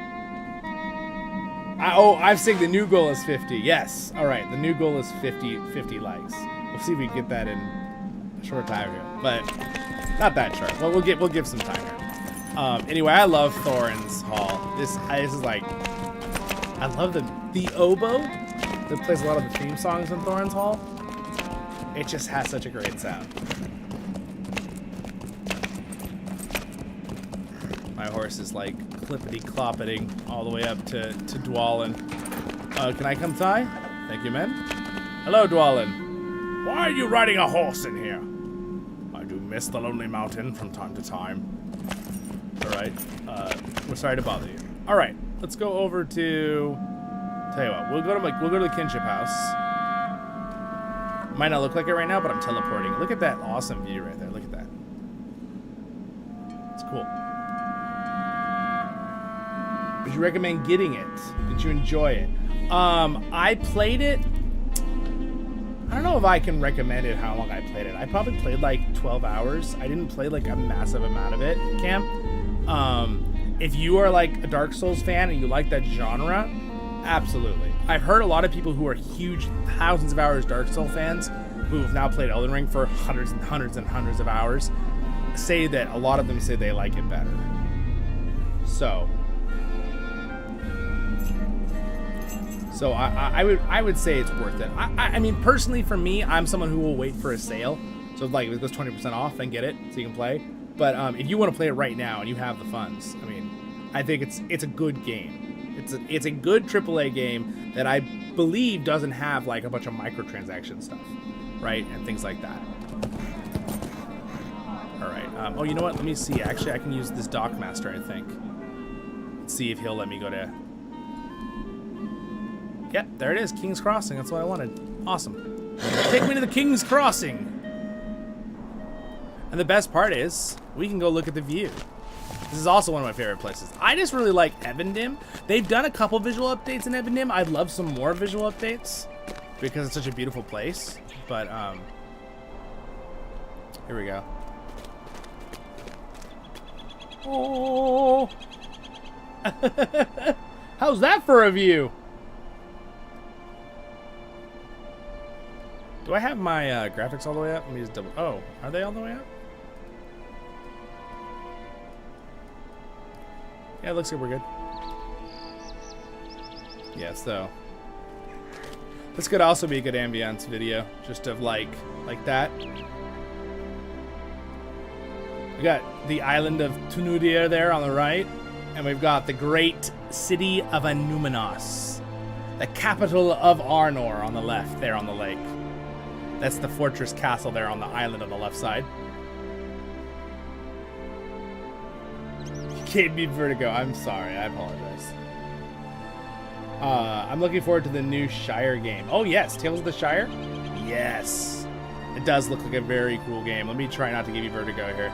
I've seen the new goal is 50. Yes. All right. The new goal is 50 likes. We'll see if we can get that in a short time here, but not that short. Well, we'll give some time here. Anyway, I love Thorin's Hall. This is like, I love the oboe that plays a lot of the theme songs in Thorin's Hall. It just has such a great sound. My horse is like clippity-cloppeting all the way up to Dwarven. Can I come by? Thank you, men. Hello, Dwarven. Why are you riding a horse in here? I do miss the Lonely Mountain from time to time. All right. We're sorry to bother you. All right. Let's go over to. Tell you what. We'll go to the Kinship House. Might not look like it right now, but I'm teleporting. Look at that awesome view right there. Look at that. It's cool. Would you recommend getting it? Did you enjoy it? I played it. I don't know if I can recommend it how long I played it. I probably played like 12 hours. I didn't play like a massive amount of it, Cam. If you are like a Dark Souls fan and you like that genre, absolutely. I've heard a lot of people who are huge, thousands of hours Dark Souls fans who have now played Elden Ring for hundreds and hundreds and hundreds of hours say that a lot of them say they like it better. So I would say it's worth it. I mean, personally, for me, I'm someone who will wait for a sale. So like, if it goes 20% off, then get it so you can play. But if you want to play it right now and you have the funds, I mean, I think it's a good game. It's a good AAA game that I believe doesn't have like a bunch of microtransaction stuff, right, and things like that. All right. Oh, you know what? Let me see. Actually, I can use this Dockmaster, I think. Let's see if he'll let me go to. Yep, there it is. King's Crossing. That's what I wanted. Awesome. Take me to the King's Crossing. And the best part is, we can go look at the view. This is also one of my favorite places. I just really like Evendim. They've done a couple visual updates in Evendim. I'd love some more visual updates because it's such a beautiful place. But, here we go. Oh. How's that for a view? Do I have my graphics all the way up? Let me just double. Oh, are they all the way up? Yeah, it looks like we're good. Yeah, so this could also be a good ambience video, just of like that. We got the island of Tunudir there on the right, and we've got the great city of Anuminos, the capital of Arnor on the left there on the lake. That's the fortress castle there on the island on the left side. You gave me vertigo. I'm sorry. I apologize. I'm looking forward to the new Shire game. Oh, yes. Tales of the Shire? Yes. It does look like a very cool game. Let me try not to give you vertigo here.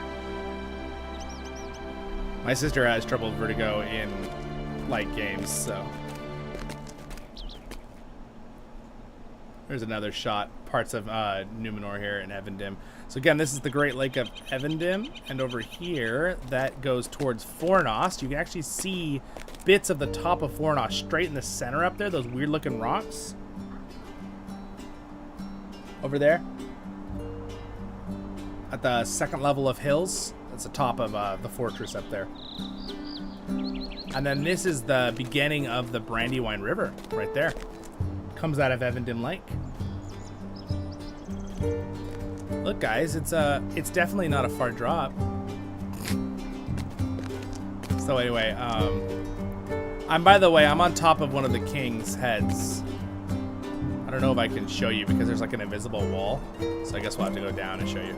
My sister has trouble with vertigo in light games, so. There's another shot. Parts of Numenor here in Evendim. So again, this is the Great Lake of Evendim, and over here, that goes towards Fornost. You can actually see bits of the top of Fornost straight in the center up there, those weird-looking rocks. Over there. At the second level of hills. That's the top of the fortress up there. And then this is the beginning of the Brandywine River, right there. Comes out of Evendim Lake. Look, guys, it's definitely not a far drop. So anyway, by the way, I'm on top of one of the king's heads. I don't know if I can show you because there's like an invisible wall. So I guess we'll have to go down and show you.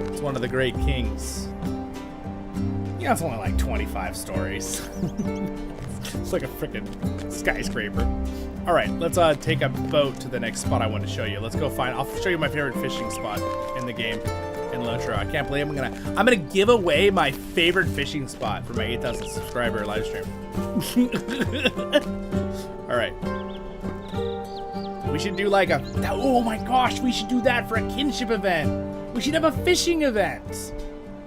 It's one of the great kings. Yeah, it's only like 25 stories. It's like a freaking skyscraper. All right, let's take a boat to the next spot I want to show you. Let's go find. I'll show you my favorite fishing spot in the game in LOTRO. I can't believe I'm gonna give away my favorite fishing spot for my 8,000 subscriber live stream. All right. We should do like a. Oh my gosh, we should do that for a kinship event. We should have a fishing event.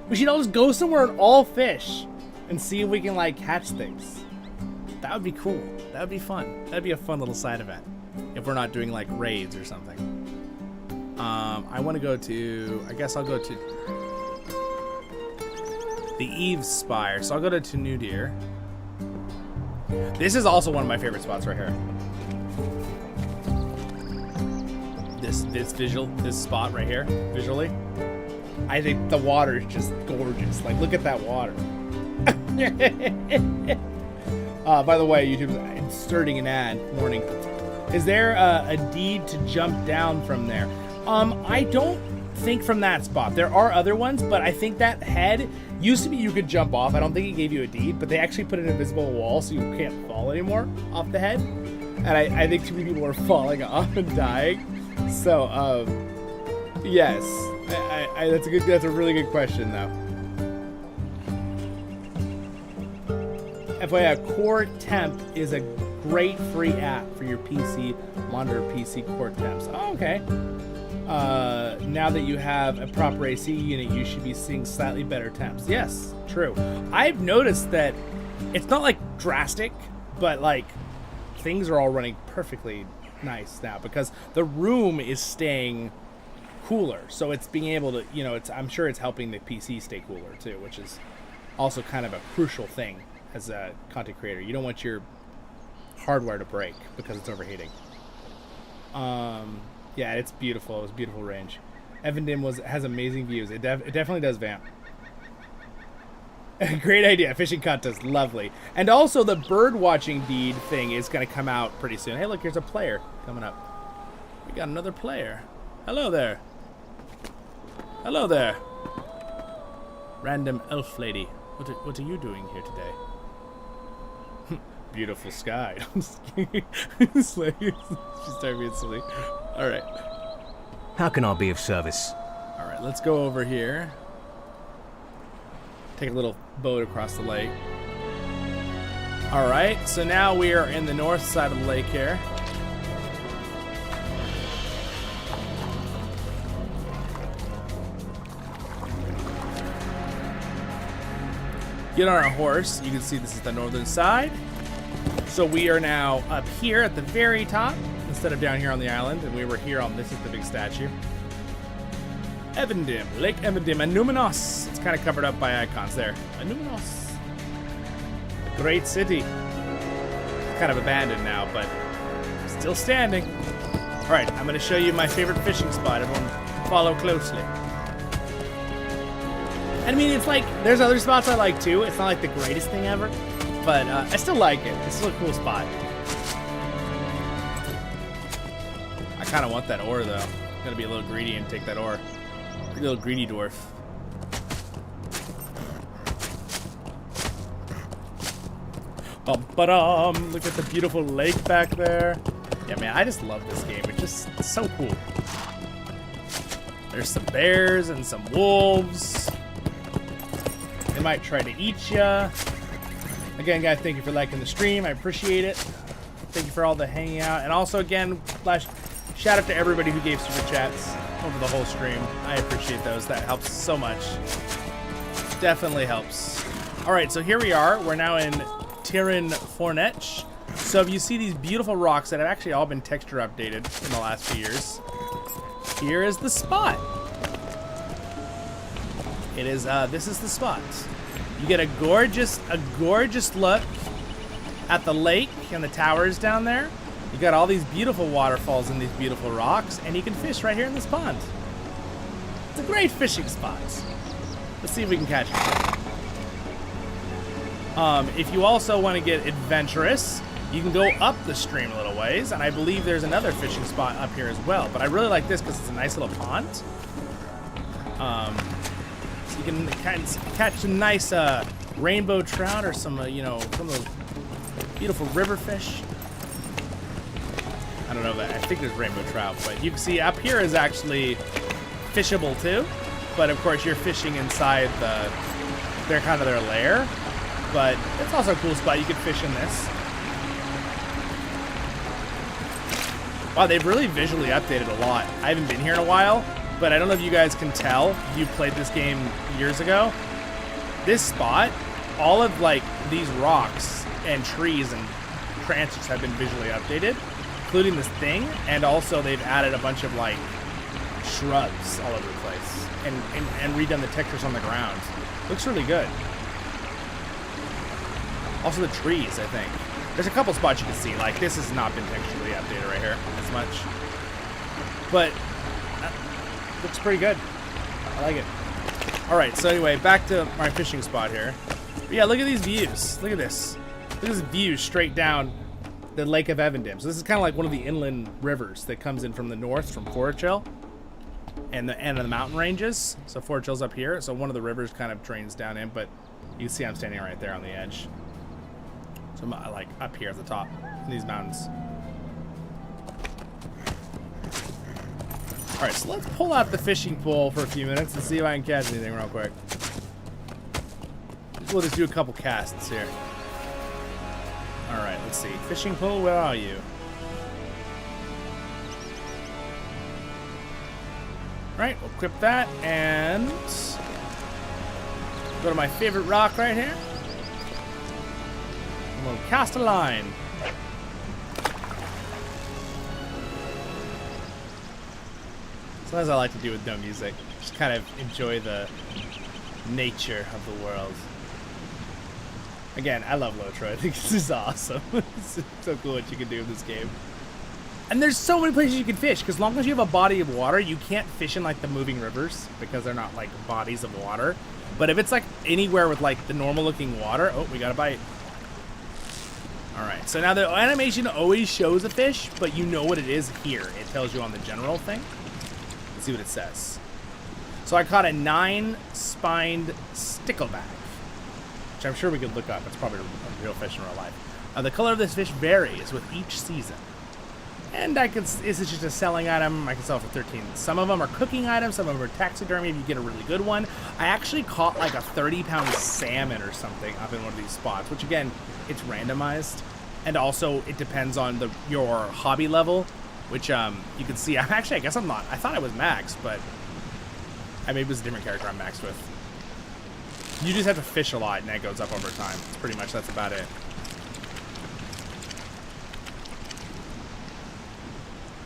We should all just go somewhere and all fish and see if we can like catch things. That would be cool. That would be fun. That'd be a fun little side event if we're not doing like raids or something. I want to go to. I guess I'll go to the Eve's Spire. So I'll go to Tunudir. This is also one of my favorite spots right here. This spot right here, visually. I think the water is just gorgeous. Like, look at that water. By the way, YouTube's inserting an ad. Warning. Is there a deed to jump down from there? I don't think from that spot. There are other ones, but I think that head used to be you could jump off. I don't think it gave you a deed, but they actually put an invisible wall so you can't fall anymore off the head. And I think too many people are falling off and dying. So, yes. That's a really good question, though. FYI, Core Temp is a great free app for your PC, monitor PC core temps. Oh, okay. Now that you have a proper AC unit, you should be seeing slightly better temps. Yes, true. I've noticed that it's not like drastic, but like things are all running perfectly nice now because the room is staying cooler. So it's being able to, I'm sure it's helping the PC stay cooler too, which is also kind of a crucial thing as a content creator. You don't want your hardware to break because it's overheating. Yeah, it's beautiful. It was a beautiful range. Evendim has amazing views. It definitely does vamp. Great idea. Fishing contest. Lovely. And also the bird watching deed thing is going to come out pretty soon. Hey, look, here's a player coming up. We got another player. Hello there. Hello there. Random elf lady. What are you doing here today? Beautiful sky. She's starting being silly. Alright. How can I be of service? Alright, let's go over here. Take a little boat across the lake. Alright, so now we are in the north side of the lake here. get on our horse. You can see this is the northern side. So we are now up here at the very top instead of down here on the island, and we were here on this is the big statue. Evendim, Lake Evendim, and Numenos. It's kind of covered up by icons there. Numenos. Great city. Kind of abandoned now, but still standing. All right, I'm going to show you my favorite fishing spot. Everyone follow closely. I mean, it's like, there's other spots I like too. It's not like the greatest thing ever, but I still like it. It's still a cool spot. I kind of want that ore though. I'm going to be a little greedy and take that ore. A little greedy dwarf. Bum-ba-dum. Look at the beautiful lake back there. Yeah, man, I just love this game. It's just so cool. There's some bears and some wolves. They might try to eat ya. Again, guys, thank you for liking the stream. I appreciate it. Thank you for all the hanging out. And also, again, shout out to everybody who gave super chats over the whole stream. I appreciate those. That helps so much. Definitely helps. All right, so here we are. We're now in Tiryn Fornetch. So if you see these beautiful rocks that have actually all been texture updated in the last few years, here is the spot. It is, this is the spot. You get a gorgeous look at the lake and the towers down there. You got all these beautiful waterfalls and these beautiful rocks, and you can fish right here in this pond. It's a great fishing spot. Let's see if we can catch it. If you also want to get adventurous, you can go up the stream a little ways, and I believe there's another fishing spot up here as well. But I really like this because it's a nice little pond. So you can catch some nice rainbow trout or some, you know, some of those beautiful river fish. I don't know, I think there's rainbow trout, but you can see up here is actually fishable too. But of course, you're fishing inside their kind of their lair. But it's also a cool spot. You can fish in this. Wow, they've really visually updated a lot. I haven't been here in a while, but I don't know if you guys can tell if you played this game years ago. This spot, all of like these rocks and trees and branches have been visually updated, including this thing, and also they've added a bunch of like shrubs all over the place and redone the textures on the ground. Looks really good. Also the trees, I think. There's a couple spots you can see. Like, this has not been texturally updated right here as much. But, looks pretty good. I like it. Alright, so anyway, back to my fishing spot here. But yeah, look at these views. Look at this. Look at this view straight down the Lake of Evendim. So this is kind of like one of the inland rivers that comes in from the north, from Forest Hill. And the end of the mountain ranges. So Forest Hill's up here. So one of the rivers kind of drains down in, but you can see I'm standing right there on the edge. So I'm like up here at the top in these mountains. All right, so let's pull out the fishing pole for a few minutes and see if I can catch anything real quick. We'll just do a couple casts here. All right, let's see. Fishing pole, where are you? All right, we'll equip that and go to my favorite rock right here. And we'll cast a line. Sometimes I like to do with no music. Just kind of enjoy the nature of the world. Again, I love LOTRO. I think this is awesome. It's so cool what you can do in this game. And there's so many places you can fish, because as long as you have a body of water, you can't fish in like the moving rivers, because they're not like bodies of water. But if it's like anywhere with like the normal looking water, oh, we got a bite. All right, so now the animation always shows a fish, but you know what it is here. It tells you on the general thing. Let's see what it says. So I caught a 9-spined stickleback, which I'm sure we could look up. It's probably a real fish in real life. The color of this fish varies with each season. And this is just a selling item. I can sell it for 13. Some of them are cooking items. Some of them are taxidermy if you get a really good one. I actually caught like a 30-pound salmon or something up in one of these spots, which again, it's randomized. And also it depends on your hobby level, which you can see. I guess I'm not. I thought I was max, but maybe it was a different character I'm maxed with. You just have to fish a lot, and that goes up over time. Pretty much, that's about it.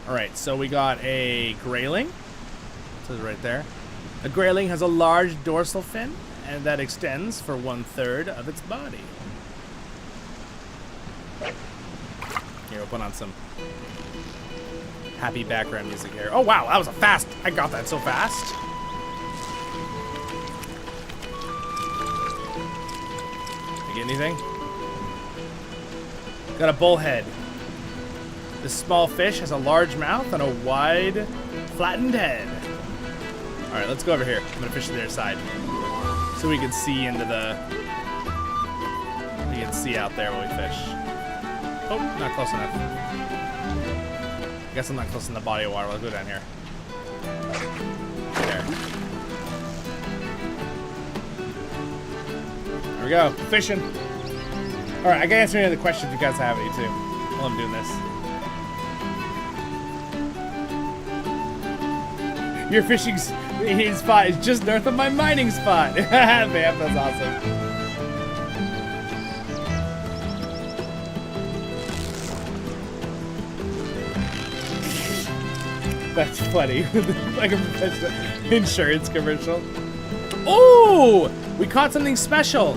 All right, so we got a grayling. It says right there. A grayling has a large dorsal fin, and that extends for 1/3 of its body. Here, we'll put on some happy background music here. Oh, wow, that was a fast. I got that so fast. You get anything? Got a bullhead. This small fish has a large mouth and a wide, flattened head. All right, let's go over here. I'm gonna fish to the other side so we can see into the. We can see out there when we fish. Oh, not close enough. I guess I'm not close in the body of water. Let's go down here. There. There we go. Fishing. All right, I can answer any other questions you guys have any too while I'm doing this. Your fishing spot is just north of my mining spot. Man, that's awesome. That's funny. Like a insurance commercial. Oh, we caught something special.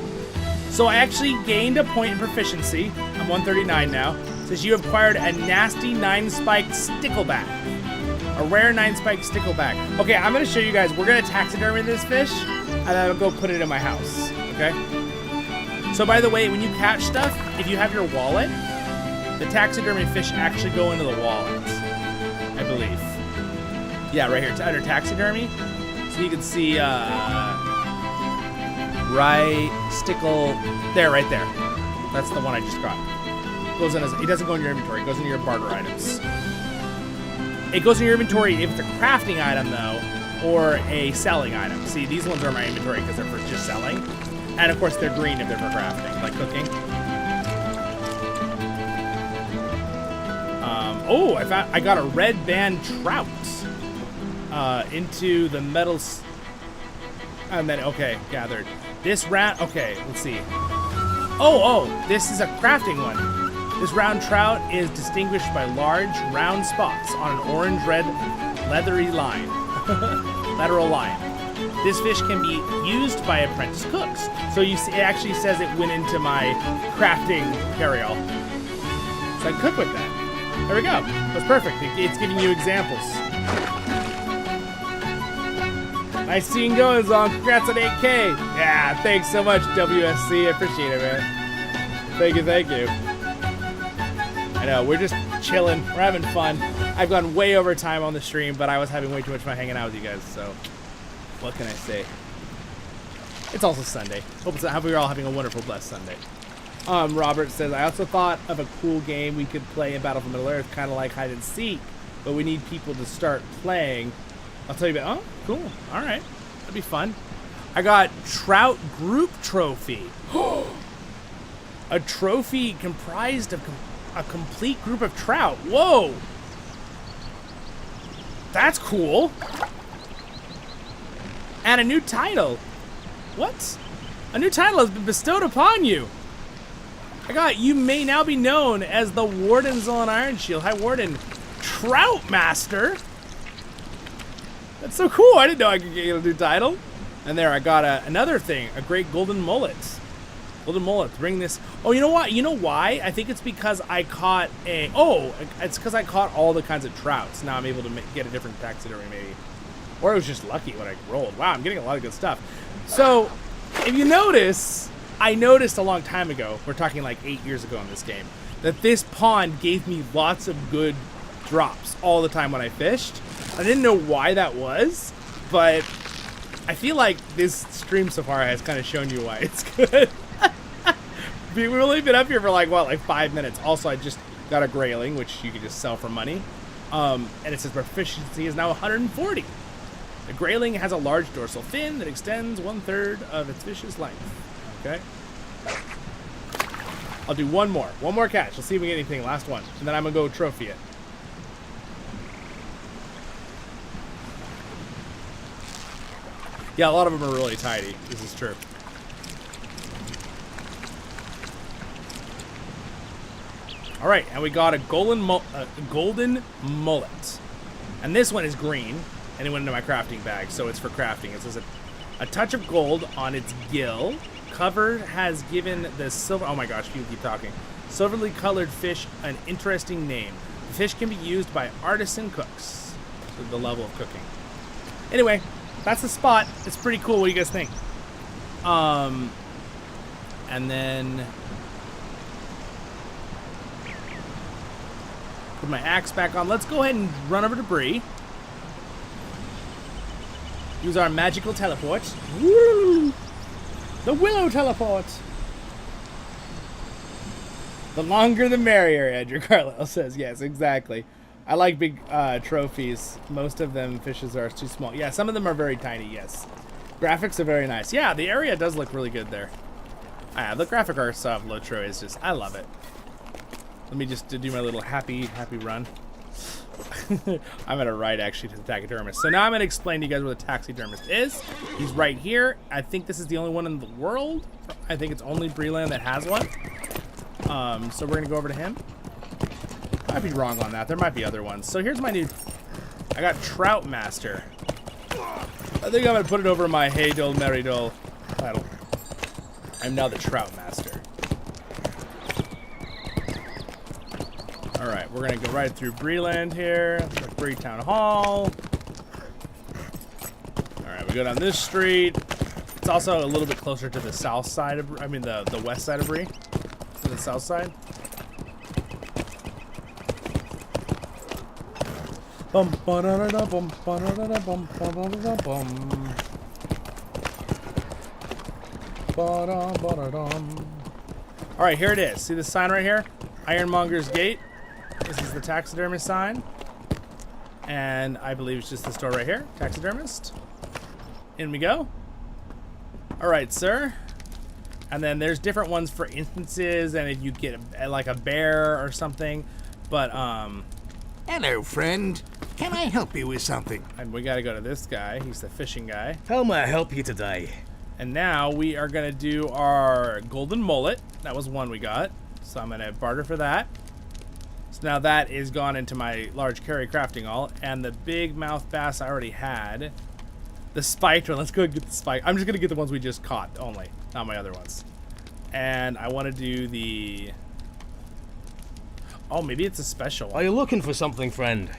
So I actually gained a point in proficiency. I'm 139 now. It says you acquired a nasty 9-spiked stickleback. A rare 9-spiked stickleback. Okay, I'm gonna show you guys. We're gonna taxidermy this fish, and then I'll go put it in my house. Okay. So by the way, when you catch stuff, if you have your wallet, the taxidermy fish actually go into the wallet, I believe. Yeah, right here. It's under taxidermy, so you can see stickle there, right there. That's the one I just got. Goes in as it doesn't go in your inventory. It goes into your barter items. It goes in your inventory if it's a crafting item, though, or a selling item. See, these ones are my inventory because they're for just selling. And, of course, they're green if they're for crafting, like cooking. Oh, I got a red band trout into the metals. And then, okay, gathered. This round, okay, let's see. Oh, this is a crafting one. This round trout is distinguished by large, round spots on an orange-red leathery line. Lateral line. This fish can be used by apprentice cooks. So you see, it actually says it went into my crafting carry-all. So I can cook with that. There we go. That's perfect. It's giving you examples. Nice seeing going, Zon. Congrats on 8K. Yeah, thanks so much, WSC. I appreciate it, man. Thank you. I know, we're just chilling. We're having fun. I've gone way over time on the stream, but I was having way too much fun hanging out with you guys, so what can I say? It's also Sunday. Hope you're all having a wonderful, blessed Sunday. Robert says, I also thought of a cool game we could play in Battle for Middle-earth, kind of like hide and seek, but we need people to start playing. I'll tell you about. Oh, cool. All right. That'd be fun. I got Trout Group Trophy. A trophy comprised of a complete group of trout. Whoa. That's cool. And a new title. What? A new title has been bestowed upon you. I got, you may now be known as the Warden Zollin Ironshield. Hi, Warden. Trout Master. That's so cool. I didn't know I could get a new title. And there, I got another thing. A great golden mullet. Golden mullet. Bring this. Oh, you know what? You know why? I think it's because I caught a... Oh, it's because I caught all the kinds of trouts. Now I'm able to get a different taxidermy, maybe. Or it was just lucky when I rolled. Wow, I'm getting a lot of good stuff. So, if you notice, I noticed a long time ago, we're talking like 8 years ago in this game, that this pond gave me lots of good drops all the time when I fished. I didn't know why that was, but I feel like this stream so far has kind of shown you why it's good. We've only been up here for like 5 minutes. Also, I just got a grayling, which you can just sell for money. And it says proficiency is now 140. The grayling has a large dorsal fin that extends 1/3 of its fish's length. Okay. I'll do one more catch. Let's see if we get anything. Last one, and then I'm gonna go trophy it. Yeah, a lot of them are really tidy. This is true. All right, and we got a golden mullet. And this one is green, and it went into my crafting bag, so it's for crafting. It says a touch of gold on its gill. Cover has given the silver... Oh my gosh, people keep talking. Silverly colored fish an interesting name. The fish can be used by artisan cooks. So the level of cooking. Anyway, that's the spot. It's pretty cool. What do you guys think? And then... Put my axe back on. Let's go ahead and run over to Bree. Use our magical teleport. Woo! The willow teleport. The longer the merrier, Andrew Carlisle says. Yes, exactly. I like big trophies. Most of them fishes are too small. Yeah, some of them are very tiny, yes. Graphics are very nice. Yeah, the area does look really good there. The graphic art stuff of LOTRO is just, I love it. Let me just do my little happy run. I'm gonna ride actually to the taxidermist. So now I'm gonna explain to you guys where the taxidermist is. He's right here. I think this is the only one in the world. I think it's only Breland that has one. So we're gonna go over to him. Might be wrong on that. There might be other ones. So here's my new. I got Trout Master. I think I'm gonna put it over my Hey Dole Merry Dole title. I'm now the Trout Master. Alright, we're gonna go right through Breland here. Bree Town Hall. Alright, we go down this street. It's also a little bit closer to the south side of, I mean the west side of Bree. To the south side. Bum ba da da da bum ba da da da bum ba da da bum. Ba da ba da dum. Alright, here it is. See the sign right here? Ironmonger's Gate. This is the taxidermist sign. And I believe it's just the store right here. Taxidermist. In we go. Alright, sir. And then there's different ones for instances, and if you get like a bear or something. But, Hello, friend. Can I help you with something? and we gotta go to this guy. He's the fishing guy. How may I help you today? And now we are gonna do our golden mullet. That was one we got. So I'm gonna barter for that. So now that is gone into my large carry crafting all. And the big mouth bass I already had. The spiked one, let's go get the spike. I'm just gonna get the ones we just caught only, not my other ones. And I wanna do the... Oh, maybe it's a special Are one. you looking for something, friend?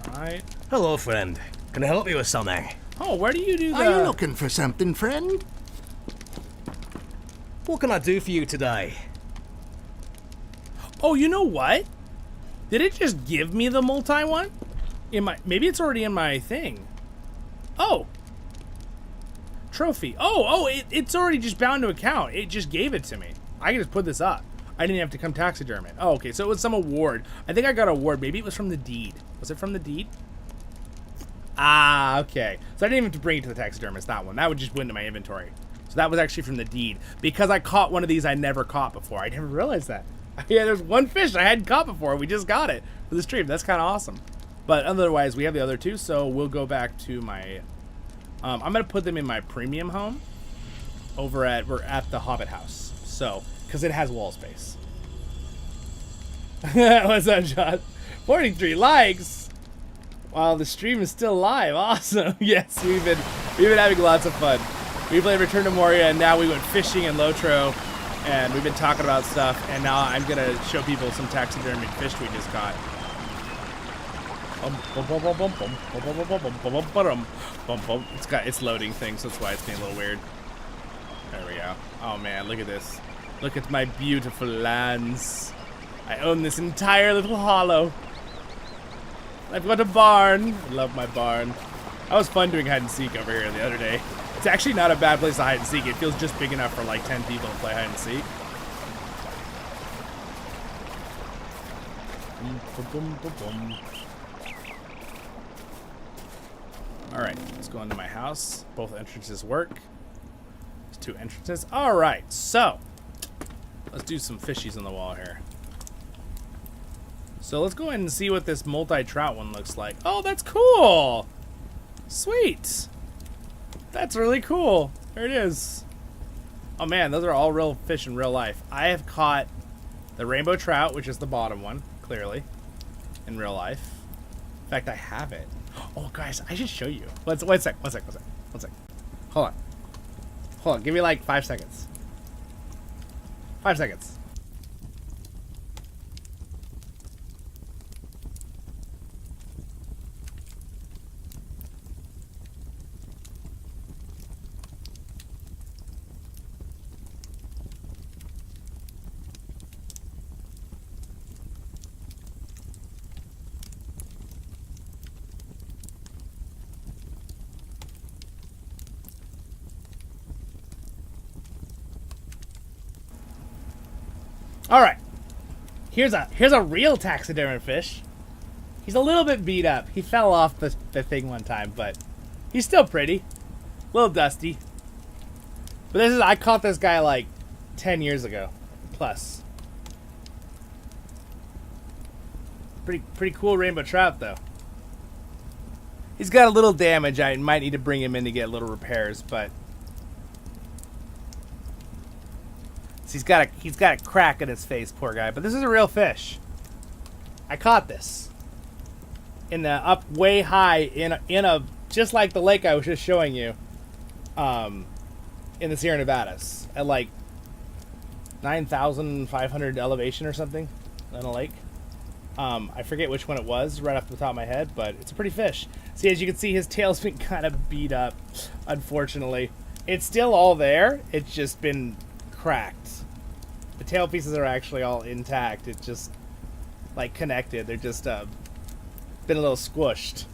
Alright. Hello, friend. Can I help you with something? Oh, where do you do Are you the... looking for something, friend? What can I do for you today? Oh, you know what? Did it just give me the multi one? In my... Maybe it's already in my thing. Oh. Trophy. It's already just bound to account. It just gave it to me. I can just put this up. I didn't have to come taxiderm it. Oh, okay. So it was some award. I think I got an award. Maybe it was from the deed. Was it from the deed? Ah, okay. So I didn't even have to bring it to the taxidermist, that one. That would just go into my inventory. So that was actually from the deed. Because I caught one of these I never caught before. I never realized that. Yeah, there's one fish I hadn't caught before. We just got it for the stream. That's kind of awesome. But otherwise, we have the other two. So we'll go back to my... I'm going to put them in my premium home. We're at the Hobbit house. So, because it has wall space. What's up, John? 43 likes. Wow, the stream is still live. Awesome. Yes, we've been having lots of fun. We played Return to Moria, and now we went fishing in LOTRO, and we've been talking about stuff. And now I'm gonna show people some taxidermy fish we just caught. It's loading things, so that's why it's being a little weird. There we go. Oh man, look at this. Look at my beautiful lands. I own this entire little hollow. I've got a barn. I love my barn. That was fun doing hide and seek over here the other day. It's actually not a bad place to hide and seek. It feels just big enough for like 10 people to play hide and seek. Alright, let's go into my house. Both entrances work. There's two entrances. Alright, so let's do some fishies on the wall here. So let's go ahead and see what this multi-trout one looks like. Oh, that's cool! Sweet! That's really cool. There it is. Oh man, those are all real fish in real life. I have caught The rainbow trout, which is the bottom one, clearly, in real life. In fact, I have it. Oh, guys, I should show you. One sec. Hold on. Give me like 5 seconds. 5 seconds. All right, here's a real taxidermy fish. He's a little bit beat up. He fell off the thing one time, but he's still pretty. A little dusty. But I caught this guy like 10 years ago, plus. Pretty cool rainbow trout though. He's got a little damage. I might need to bring him in to get little repairs, but. He's got a crack in his face, poor guy. But this is a real fish. I caught this in the up way high in a just like the lake I was just showing you, in the Sierra Nevadas at like 9,500 elevation or something on a lake. I forget which one it was right off the top of my head, but it's a pretty fish. See, as you can see, his tail's been kind of beat up. Unfortunately, it's still all there. It's just been cracked. The tail pieces are actually all intact. It's just like connected. They're just been a little squished.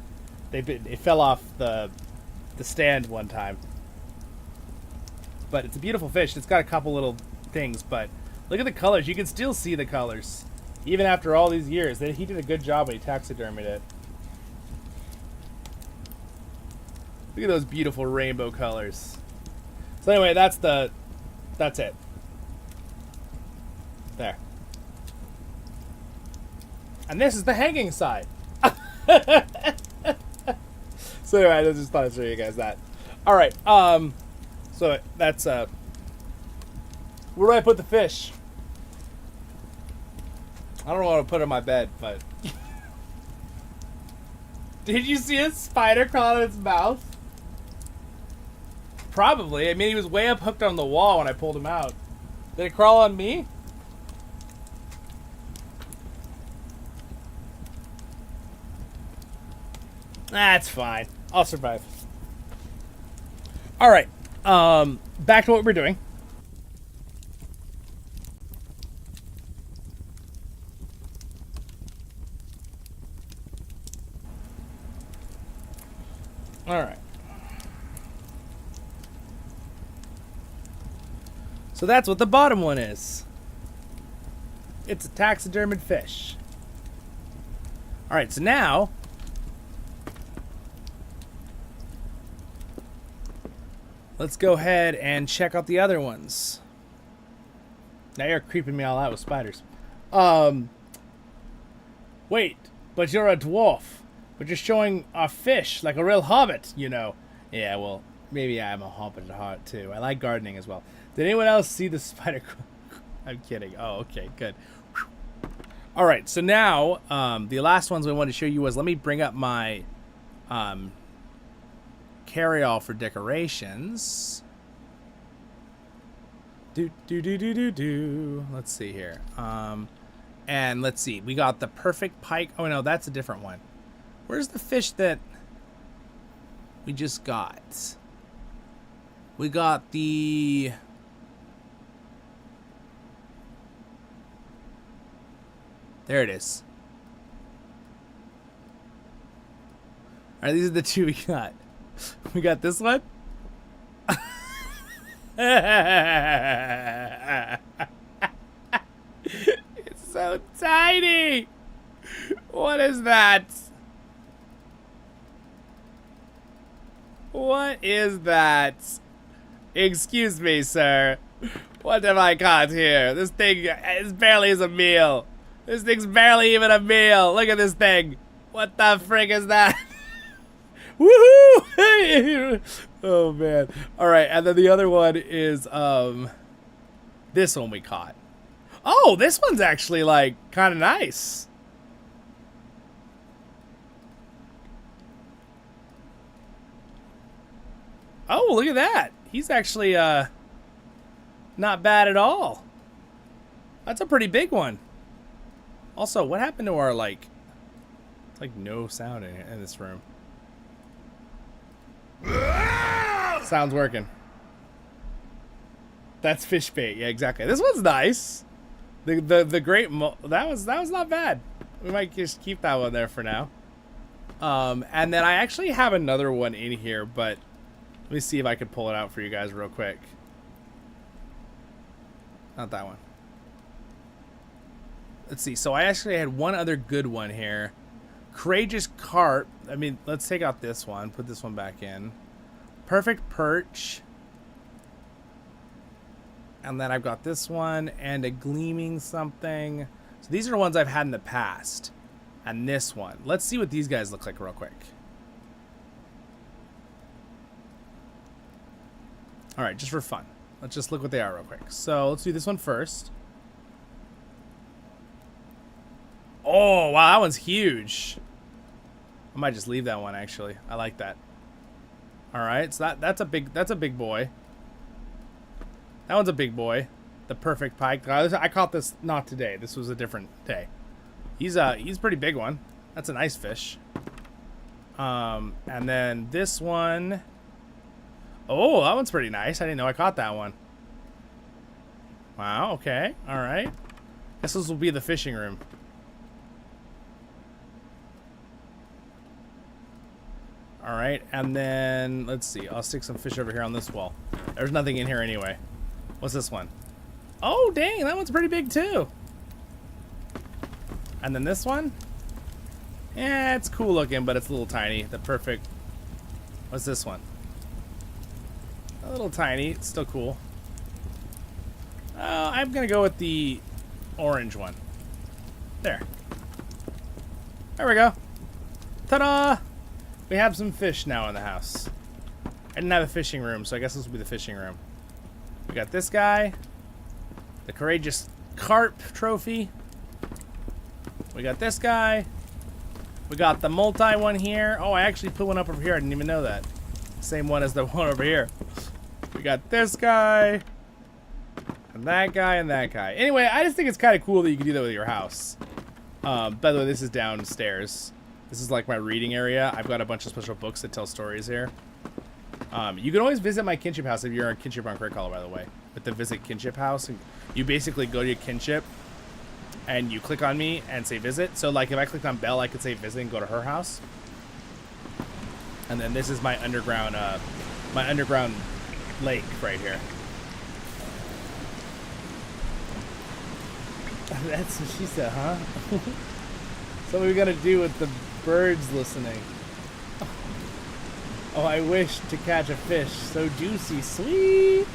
It fell off the stand one time. But it's a beautiful fish. It's got a couple little things, but look at the colors. You can still see the colors even after all these years. He did a good job when he taxidermied it. Look at those beautiful rainbow colors. So anyway, that's it. There. And this is the hanging side. So anyway, I just thought I'd show you guys that. Alright, so that's, where do I put the fish? I don't know what to put in my bed, but... Did you see a spider crawl in its mouth? Probably. I mean, he was way up hooked on the wall when I pulled him out. Did it crawl on me? That's fine. I'll survive. Alright. Back to what we're doing. Alright. So that's what the bottom one is. It's a taxidermied fish. Alright, so now... let's go ahead and check out the other ones. Now you're creeping me all out with spiders. Wait, but you're a dwarf. But you're showing a fish like a real hobbit, you know. Yeah, well, maybe I'm a hobbit at heart too. I like gardening as well. Did anyone else see the spider? I'm kidding. Oh, okay, good. Alright, so now, the last ones I wanted to show you was, let me bring up my, carry-all for decorations. Let's see here. And let's see. We got the perfect pike. Oh, no, that's a different one. Where's the fish that we just got? We got the... there it is. All right, these are the two we got. We got this one. It's so tiny. What is that? What is that? Excuse me, sir. What have I got here? This thing is barely a meal. This thing's barely even a meal. Look at this thing. What the frick is that? Woohoo! Oh man. Alright, and then the other one is this one we caught. Oh, this one's actually, like, kind of nice. Oh, look at that. He's actually, not bad at all. That's a pretty big one. Also, what happened to our, like... It's like no sound in this room. Sound's working. That's fish bait. Yeah, exactly. This one's nice. The great that was not bad. We might just keep that one there for now. And then I actually have another one in here, but let me see if I could pull it out for you guys real quick. Not that one. Let's see. So I actually had one other good one here. Courageous Carp. I mean, let's take out this one. Put this one back in. Perfect Perch. And then I've got this one and a Gleaming something. So these are the ones I've had in the past. And this one. Let's see what these guys look like real quick. Alright, just for fun. Let's just look what they are real quick. So let's do this one first. Oh, wow, that one's huge. I might just leave that one, actually. I like that. Alright, so that's a big boy. That one's a big boy. The Perfect Pike. I caught this not today. This was a different day. He's a pretty big one. That's a nice fish. And then this one. Oh, that one's pretty nice. I didn't know I caught that one. Wow, okay. Alright. Guess this will be the fishing room. Alright, and then, let's see. I'll stick some fish over here on this wall. There's nothing in here anyway. What's this one? Oh, dang, that one's pretty big too. And then this one? Yeah, it's cool looking, but it's a little tiny. The Perfect... What's this one? A little tiny. It's still cool. I'm going to go with the orange one. There. There we go. Ta-da! We have some fish now in the house. I didn't have a fishing room, so I guess this will be the fishing room. We got this guy. The Courageous Carp trophy. We got this guy. We got the multi one here. Oh, I actually put one up over here. I didn't even know that. Same one as the one over here. We got this guy. And that guy and that guy. Anyway, I just think it's kind of cool that you can do that with your house. By the way, this is downstairs. This is like my reading area. I've got a bunch of special books that tell stories here. You can always visit my Kinship house if you're on Kinship on CrickHollow, by the way. With the Visit Kinship house. And you basically go to your Kinship and you click on me and say visit. So like if I clicked on Belle, I could say visit and go to her house. And then this is my underground lake right here. That's what she said, huh? So what are we gonna do with the birds listening? Oh, I wish to catch a fish so juicy, sweet.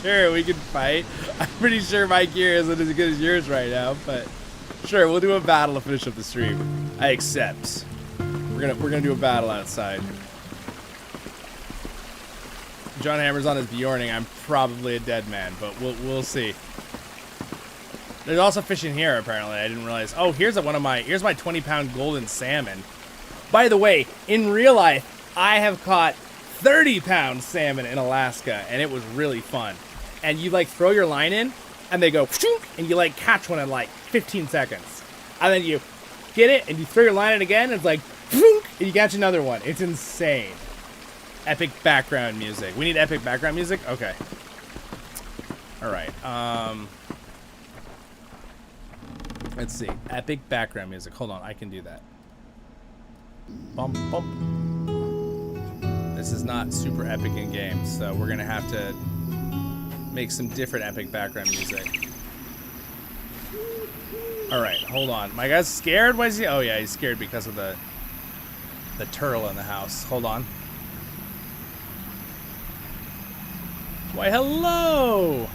Sure, we can fight. I'm pretty sure my gear isn't as good as yours right now, but sure, we'll do a battle to finish up the stream. I accept. We're gonna do a battle outside. John Hammer's on his Bjorning. I'm probably a dead man, but we'll see. There's also fish in here apparently. I didn't realize. Oh, here's my 20-pound golden salmon. By the way, in real life, I have caught 30-pound salmon in Alaska, and it was really fun. And you like throw your line in, and they go, and you like catch one in like 15 seconds. And then you get it, and you throw your line in again, and it's like, and you catch another one. It's insane. Epic background music. We need epic background music? Okay. Alright, let's see. Epic background music. Hold on, I can do that. Bump, bump. This is not super epic in game, so we're gonna have to make some different epic background music. Alright, hold on. My guy's scared? Why is he? Oh yeah, he's scared because of the turtle in the house. Hold on. Why, hello!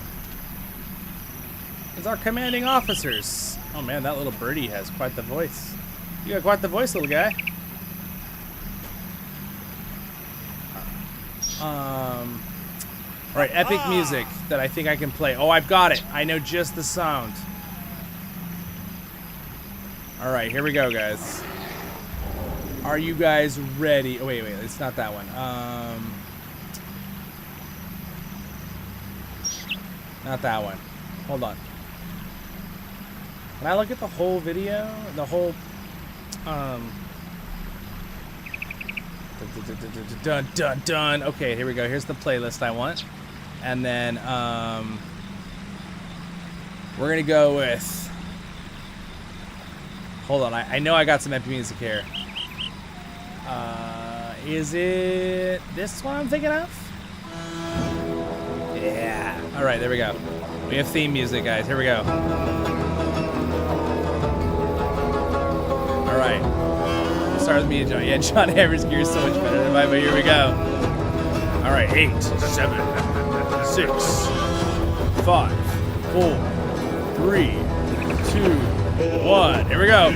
It's our commanding officers. Oh man, that little birdie has quite the voice. You got quite the voice, little guy. Alright, epic music that I think I can play. Oh, I've got it. I know just the sound. Alright, here we go, guys. Are you guys ready? Oh, wait, it's not that one. Not that one. Hold on. Can I look at the whole video? The whole, dun, dun, dun. Okay, here we go. Here's the playlist I want. And then, we're gonna go with, hold on, I know I got some epic music here. Is it this one I'm thinking of? Yeah. All right, there we go. We have theme music, guys. Here we go. All right. Start with me and John. Yeah, John Hammer's gear is so much better than mine, but here we go. All right, 8, 7, 6, 5, 4, 3, 2, 1. Here we go.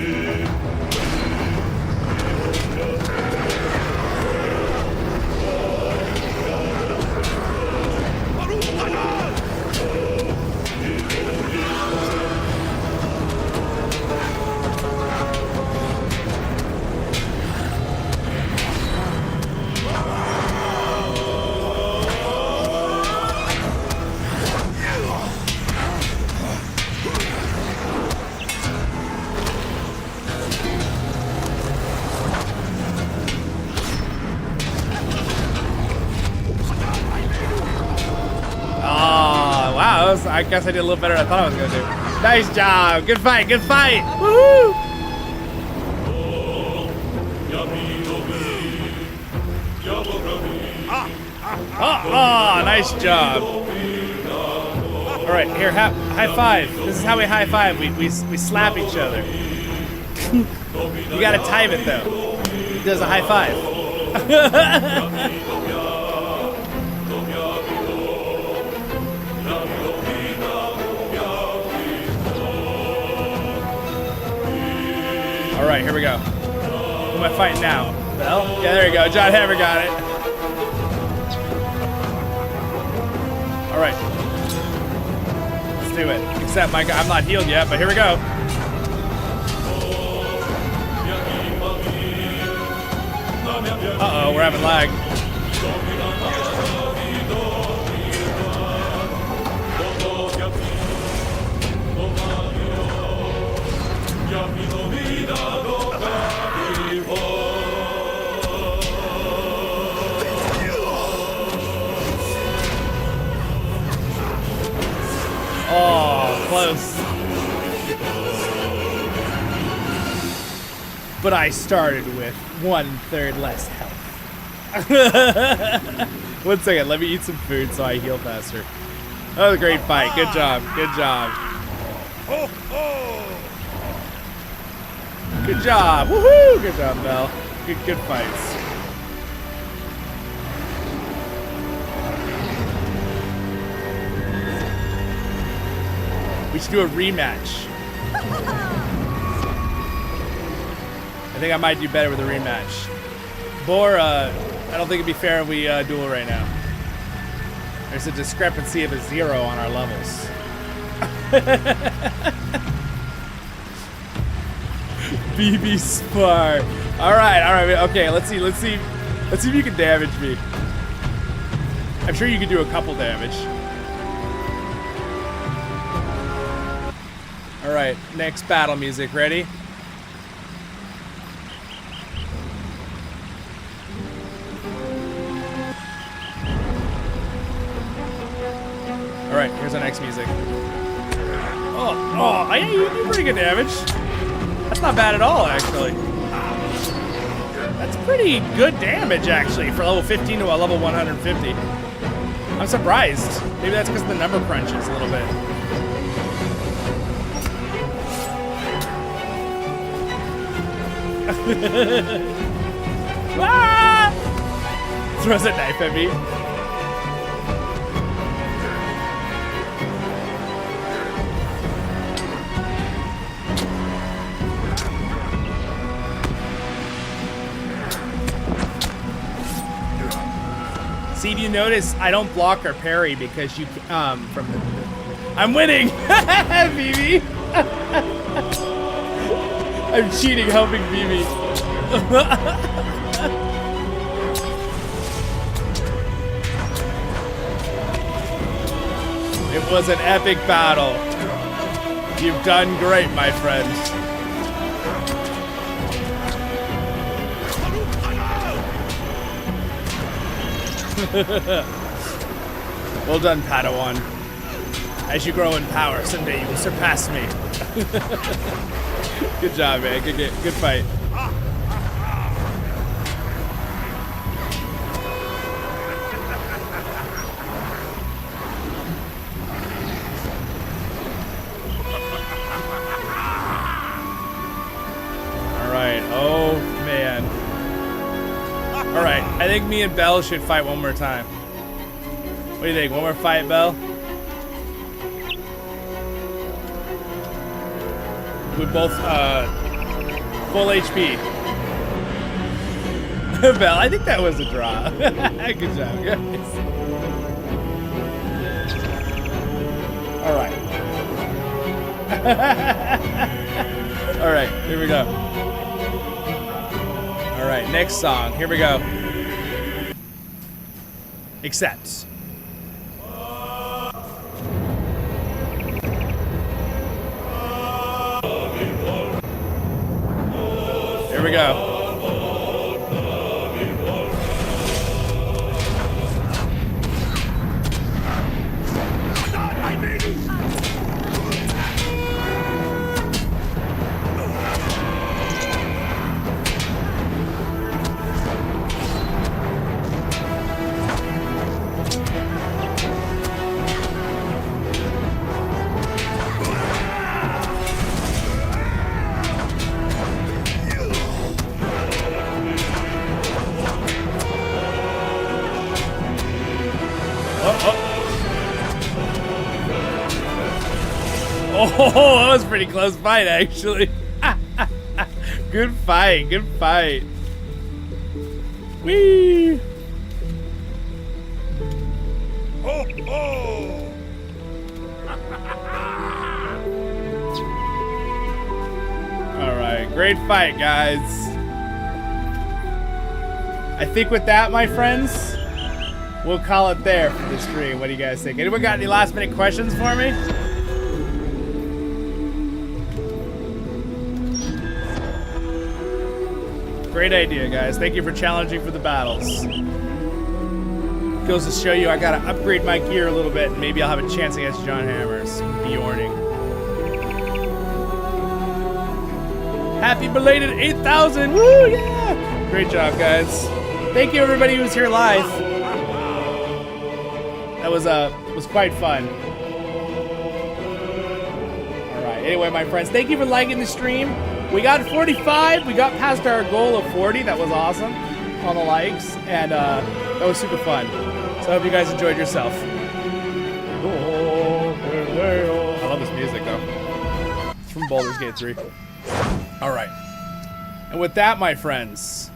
I guess I did a little better than I thought I was gonna do. Nice job. Good fight. Good fight. Woohoo! Oh, nice job. All right, here, high five. This is how we high five. We slap each other. You gotta time it though. He does a high five. All right, here we go. Who am I fighting now? Bell? Yeah, there you go. John Hammer got it. All right. Let's do it. Except I'm not healed yet, but here we go. Uh-oh, we're having lag. Oh, close. But I started with 1/3 less health. 1 second, let me eat some food so I heal faster. That was a great fight. Good job. Good job. Good job. Woohoo! Good job, Bell. Good fights. We should do a rematch. I think I might do better with a rematch. Bor, I don't think it'd be fair if we duel right now. There's a discrepancy of a 0 on our levels. BB spar. All right. Okay, let's see if you can damage me. I'm sure you can do a couple damage. All right, next battle music. Ready? All right, here's our next music. Oh, yeah, you do pretty good damage. That's not bad at all, actually. That's pretty good damage, actually, for level 15 to a level 150. I'm surprised. Maybe that's because the number crunches a little bit. Ah! Throws a knife at me. you notice, I don't block or parry because you from the. I'm winning, BB. I'm cheating, helping BB. It was an epic battle. You've done great, my friend. Well done, Padawan. As you grow in power, someday you will surpass me. Good job, man. Good fight. Alright, oh man. Alright, I think me and Belle should fight one more time. What do you think? One more fight, Belle? We both, full HP. Belle, I think that was a draw. Good job, guys. Alright. Alright, here we go. Alright, next song. Here we go. Accepts. Here we go. Oh, that was a pretty close fight, actually. Good fight, good fight. Whee! Ho, ho! Alright, great fight, guys. I think with that, my friends, we'll call it there for the stream. What do you guys think? Anyone got any last minute questions for me? Great idea, guys. Thank you for challenging for the battles. Goes to show you I gotta upgrade my gear a little bit, and maybe I'll have a chance against John Hammer's Bjorning. Happy belated 8,000! Woo, yeah! Great job, guys. Thank you, everybody who was here live. That was quite fun. All right. Anyway, my friends, thank you for liking the stream. We got 45. We got past our goal of 40. That was awesome on the likes, and that was super fun. So I hope you guys enjoyed yourself. I love this music, though. It's from Baldur's Gate 3. All right. And with that, my friends,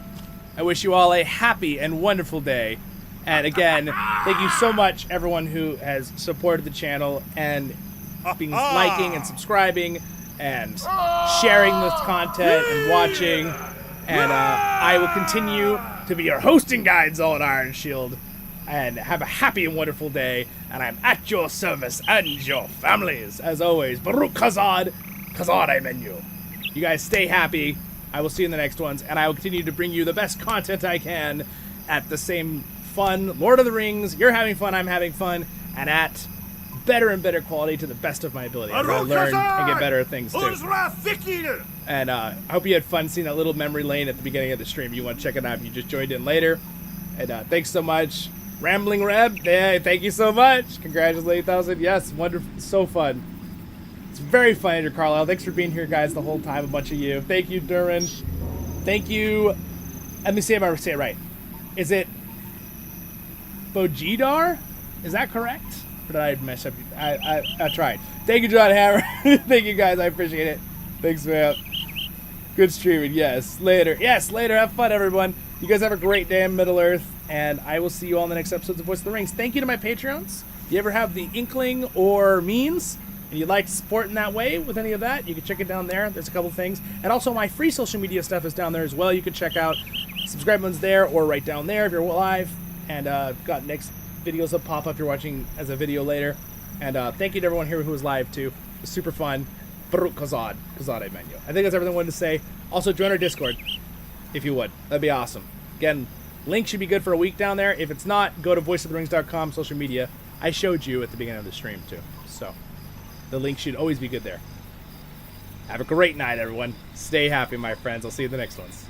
I wish you all a happy and wonderful day. And again, thank you so much, everyone who has supported the channel and been liking and subscribing and sharing this content and watching. And I will continue to be your hosting guide, Zollin Ironshield. And have a happy and wonderful day. And I'm at your service and your families. As always, Baruch Kazad, Kazad I menu. You guys stay happy. I will see you in the next ones. And I will continue to bring you the best content I can at the same fun Lord of the Rings. You're having fun, I'm having fun. And at better and better quality to the best of my ability. As I learn and get better at things too. And I hope you had fun seeing that little memory lane at the beginning of the stream. You want to check it out if you just joined in later. And thanks so much. Rambling Reb, yeah, thank you so much. Congratulations, 8,000. Yes, wonderful, so fun. It's very fun at your Carlisle. Thanks for being here, guys, the whole time. A bunch of you. Thank you, Durin. Thank you. Let me see if I say it right. Is it Bojidar? Is that correct? Or did I mess up? I tried. Thank you, John Hammer. Thank you, guys. I appreciate it. Thanks, man. Good streaming. Yes. Later. Yes, later. Have fun, everyone. You guys have a great day in Middle Earth. and I will see you all in the next episodes of Voice of the Rings. Thank you to my Patreons. If you ever have the inkling or means, and you'd like to support in that way with any of that, you can check it down there. There's a couple things. And also my free social media stuff is down there as well. You can check out subscribe buttons there or right down there if you're live. And got next videos that pop up if you're watching as a video later. And thank you to everyone here who was live too. It was super fun. Kazad menu. I think that's everything I wanted to say. Also, join our Discord if you would. That'd be awesome. Again, link should be good for a week down there. If it's not, go to voiceoftherings.com, social media. I showed you at the beginning of the stream too. So the link should always be good there. Have a great night, everyone. Stay happy, my friends. I'll see you in the next ones.